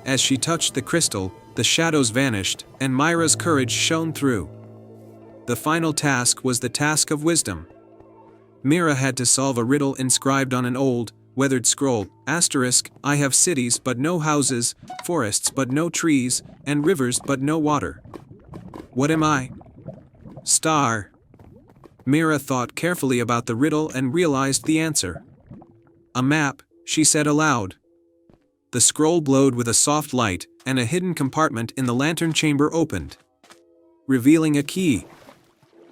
As she touched the crystal, the shadows vanished, and Mira's courage shone through. The final task was the task of wisdom. Mira had to solve a riddle inscribed on an old, weathered scroll, *, I have cities but no houses, forests but no trees, and rivers but no water. What am I? Star. Mira thought carefully about the riddle and realized the answer. "A map," she said aloud. The scroll glowed with a soft light, and a hidden compartment in the lantern chamber opened, revealing a key.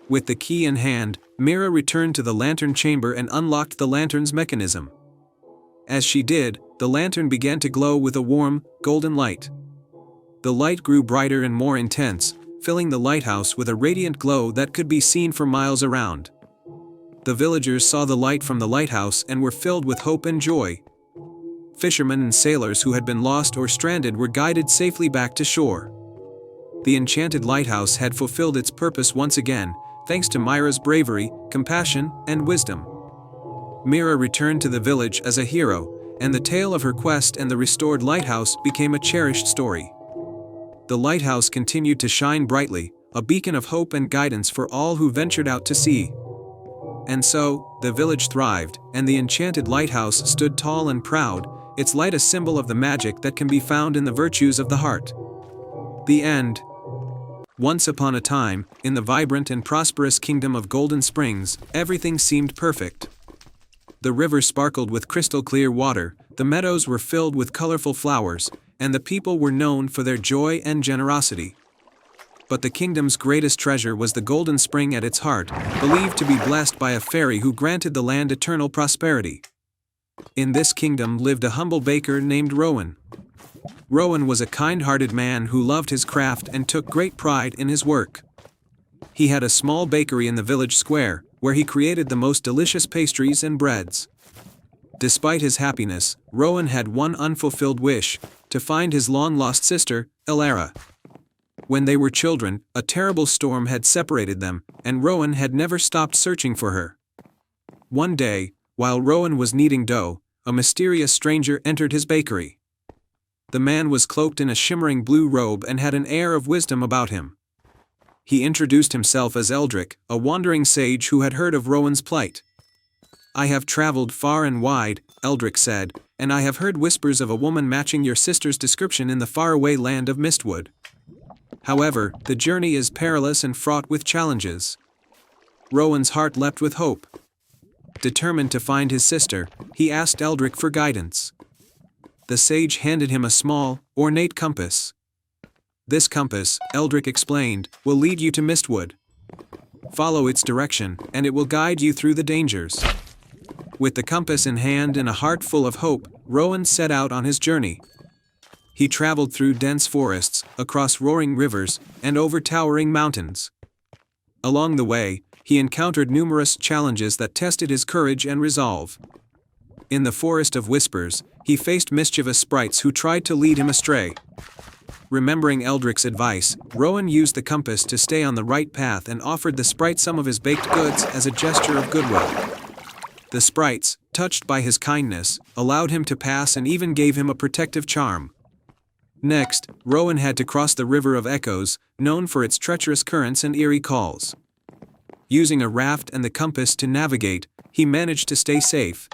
With the key in hand, Mira returned to the lantern chamber and unlocked the lantern's mechanism. As she did, the lantern began to glow with a warm, golden light. The light grew brighter and more intense, filling the lighthouse with a radiant glow that could be seen for miles around. The villagers saw the light from the lighthouse and were filled with hope and joy. Fishermen and sailors who had been lost or stranded were guided safely back to shore. The enchanted lighthouse had fulfilled its purpose once again, thanks to Mira's bravery, compassion, and wisdom. Mira returned to the village as a hero, and the tale of her quest and the restored lighthouse became a cherished story. The lighthouse continued to shine brightly, a beacon of hope and guidance for all who ventured out to sea. And so, the village thrived, and the enchanted lighthouse stood tall and proud, its light a symbol of the magic that can be found in the virtues of the heart. The end. Once upon a time, in the vibrant and prosperous kingdom of Golden Springs, everything seemed perfect. The river sparkled with crystal-clear water, the meadows were filled with colorful flowers, and the people were known for their joy and generosity. But the kingdom's greatest treasure was the golden spring at its heart, believed to be blessed by a fairy who granted the land eternal prosperity. In this kingdom lived a humble baker named Rowan. Rowan was a kind-hearted man who loved his craft and took great pride in his work. He had a small bakery in the village square, where he created the most delicious pastries and breads. Despite his happiness, Rowan had one unfulfilled wish: to find his long-lost sister, Elara. When they were children, a terrible storm had separated them, and Rowan had never stopped searching for her. One day, while Rowan was kneading dough, a mysterious stranger entered his bakery. The man was cloaked in a shimmering blue robe and had an air of wisdom about him. He introduced himself as Eldrick, a wandering sage who had heard of Rowan's plight. "I have traveled far and wide," Eldrick said, "and I have heard whispers of a woman matching your sister's description in the faraway land of Mistwood. However, the journey is perilous and fraught with challenges." Rowan's heart leapt with hope. Determined to find his sister, he asked Eldrick for guidance. The sage handed him a small, ornate compass. "This compass," Eldrick explained, "will lead you to Mistwood. Follow its direction, and it will guide you through the dangers." With the compass in hand and a heart full of hope, Rowan set out on his journey. He traveled through dense forests, across roaring rivers, and over towering mountains. Along the way, he encountered numerous challenges that tested his courage and resolve. In the Forest of Whispers, he faced mischievous sprites who tried to lead him astray. Remembering Eldrick's advice, Rowan used the compass to stay on the right path and offered the sprite some of his baked goods as a gesture of goodwill. The sprites, touched by his kindness, allowed him to pass and even gave him a protective charm. Next, Rowan had to cross the River of Echoes, known for its treacherous currents and eerie calls. Using a raft and the compass to navigate, he managed to stay safe.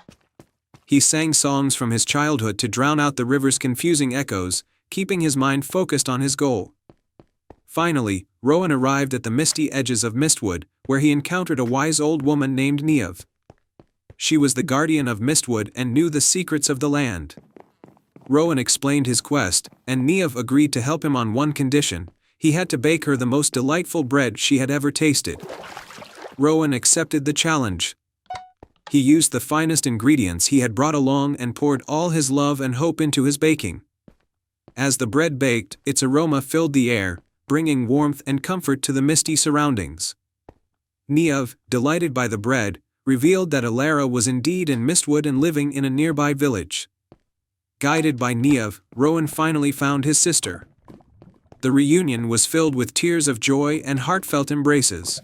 He sang songs from his childhood to drown out the river's confusing echoes, keeping his mind focused on his goal. Finally, Rowan arrived at the misty edges of Mistwood, where he encountered a wise old woman named Niev. She was the guardian of Mistwood and knew the secrets of the land. Rowan explained his quest, and Niev agreed to help him on one condition: he had to bake her the most delightful bread she had ever tasted. Rowan accepted the challenge. He used the finest ingredients he had brought along and poured all his love and hope into his baking. As the bread baked, its aroma filled the air, bringing warmth and comfort to the misty surroundings. Niev, delighted by the bread, revealed that Elara was indeed in Mistwood and living in a nearby village. Guided by Niev, Rowan finally found his sister. The reunion was filled with tears of joy and heartfelt embraces.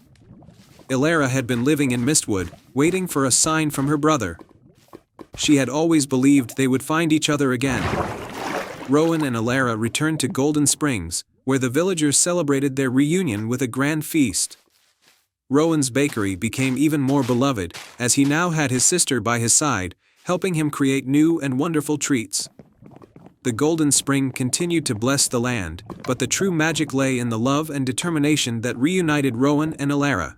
Elara had been living in Mistwood, waiting for a sign from her brother. She had always believed they would find each other again. Rowan and Elara returned to Golden Springs, where the villagers celebrated their reunion with a grand feast. Rowan's bakery became even more beloved, as he now had his sister by his side, helping him create new and wonderful treats. The Golden Spring continued to bless the land, but the true magic lay in the love and determination that reunited Rowan and Elara.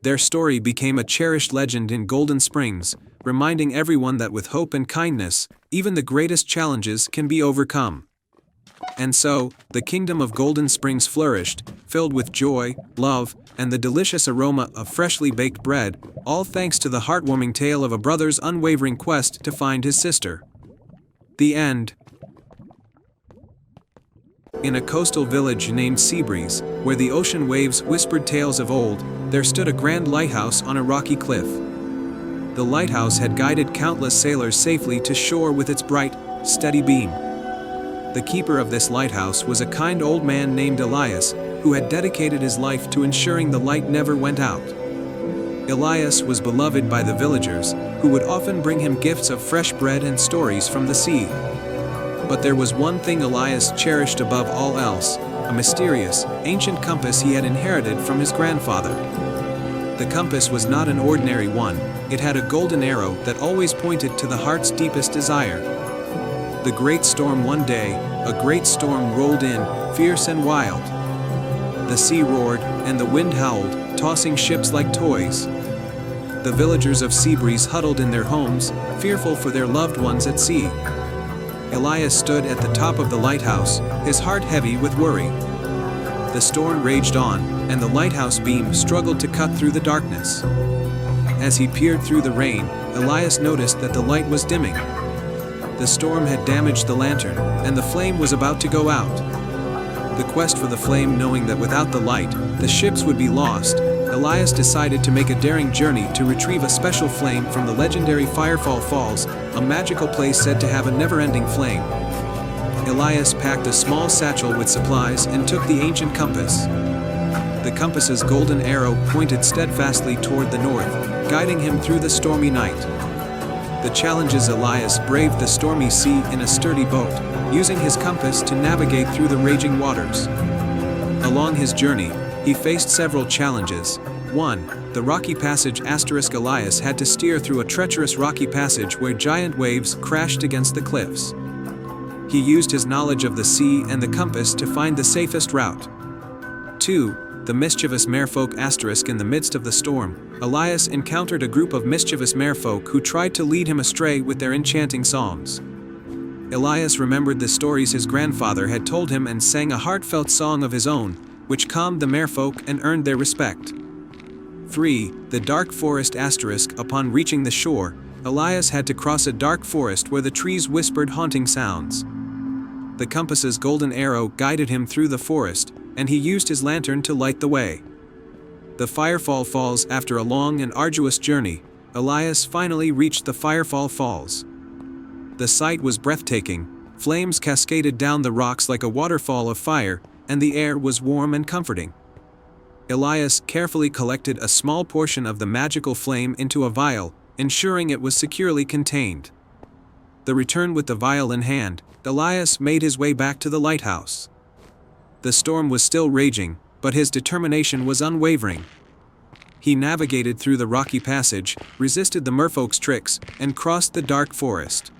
Their story became a cherished legend in Golden Springs, reminding everyone that with hope and kindness, even the greatest challenges can be overcome. And so, the kingdom of Golden Springs flourished, filled with joy, love, and the delicious aroma of freshly baked bread, all thanks to the heartwarming tale of a brother's unwavering quest to find his sister. The end. In a coastal village named Seabreeze, where the ocean waves whispered tales of old, there stood a grand lighthouse on a rocky cliff. The lighthouse had guided countless sailors safely to shore with its bright, steady beam. The keeper of this lighthouse was a kind old man named Elias, who had dedicated his life to ensuring the light never went out. Elias was beloved by the villagers, who would often bring him gifts of fresh bread and stories from the sea. But there was one thing Elias cherished above all else, a mysterious, ancient compass he had inherited from his grandfather. The compass was not an ordinary one, it had a golden arrow that always pointed to the heart's deepest desire. The great storm one day, a great storm rolled in, fierce and wild. The sea roared, and the wind howled, tossing ships like toys. The villagers of Seabreeze huddled in their homes, fearful for their loved ones at sea. Elias stood at the top of the lighthouse, his heart heavy with worry. The storm raged on, and the lighthouse beam struggled to cut through the darkness. As he peered through the rain, Elias noticed that the light was dimming. The storm had damaged the lantern, and the flame was about to go out. The quest for the flame, knowing that without the light, the ships would be lost, Elias decided to make a daring journey to retrieve a special flame from the legendary Firefall Falls, a magical place said to have a never-ending flame. Elias packed a small satchel with supplies and took the ancient compass. The compass's golden arrow pointed steadfastly toward the north, guiding him through the stormy night. The challenges Elias braved the stormy sea in a sturdy boat, using his compass to navigate through the raging waters. Along his journey, he faced several challenges. 1. The rocky passage *. Elias had to steer through a treacherous rocky passage where giant waves crashed against the cliffs. He used his knowledge of the sea and the compass to find the safest route. 2. The mischievous merfolk * in the midst of the storm, Elias encountered a group of mischievous merfolk who tried to lead him astray with their enchanting songs. Elias remembered the stories his grandfather had told him and sang a heartfelt song of his own, which calmed the merfolk and earned their respect. 3. The dark forest *. Upon reaching the shore, Elias had to cross a dark forest where the trees whispered haunting sounds. The compass's golden arrow guided him through the forest, and he used his lantern to light the way. The Firefall Falls. After a long and arduous journey, Elias finally reached the Firefall Falls. The sight was breathtaking. Flames cascaded down the rocks like a waterfall of fire, and the air was warm and comforting. Elias carefully collected a small portion of the magical flame into a vial, ensuring it was securely contained. The return with the vial in hand, Elias made his way back to the lighthouse. The storm was still raging, but his determination was unwavering. He navigated through the rocky passage, resisted the merfolk's tricks, and crossed the dark forest.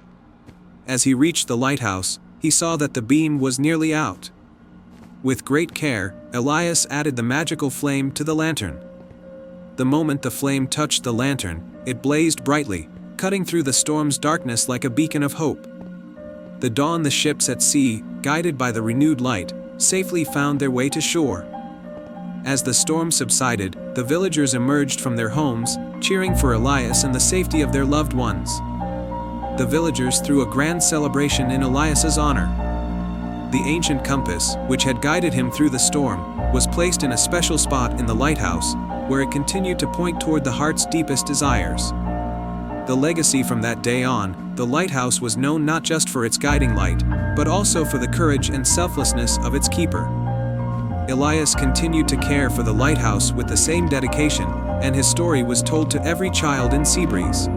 As he reached the lighthouse, he saw that the beam was nearly out. With great care, Elias added the magical flame to the lantern. The moment the flame touched the lantern, it blazed brightly, cutting through the storm's darkness like a beacon of hope. The dawn, the ships at sea, guided by the renewed light, safely found their way to shore. As the storm subsided, the villagers emerged from their homes, cheering for Elias and the safety of their loved ones. The villagers threw a grand celebration in Elias's honor. The ancient compass, which had guided him through the storm, was placed in a special spot in the lighthouse, where it continued to point toward the heart's deepest desires. The legacy from that day on, the lighthouse was known not just for its guiding light, but also for the courage and selflessness of its keeper. Elias continued to care for the lighthouse with the same dedication, and his story was told to every child in Seabreeze.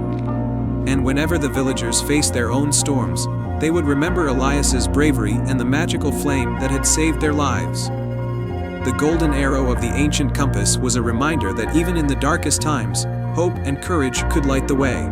And whenever the villagers faced their own storms, they would remember Elias's bravery and the magical flame that had saved their lives. The golden arrow of the ancient compass was a reminder that even in the darkest times, hope and courage could light the way.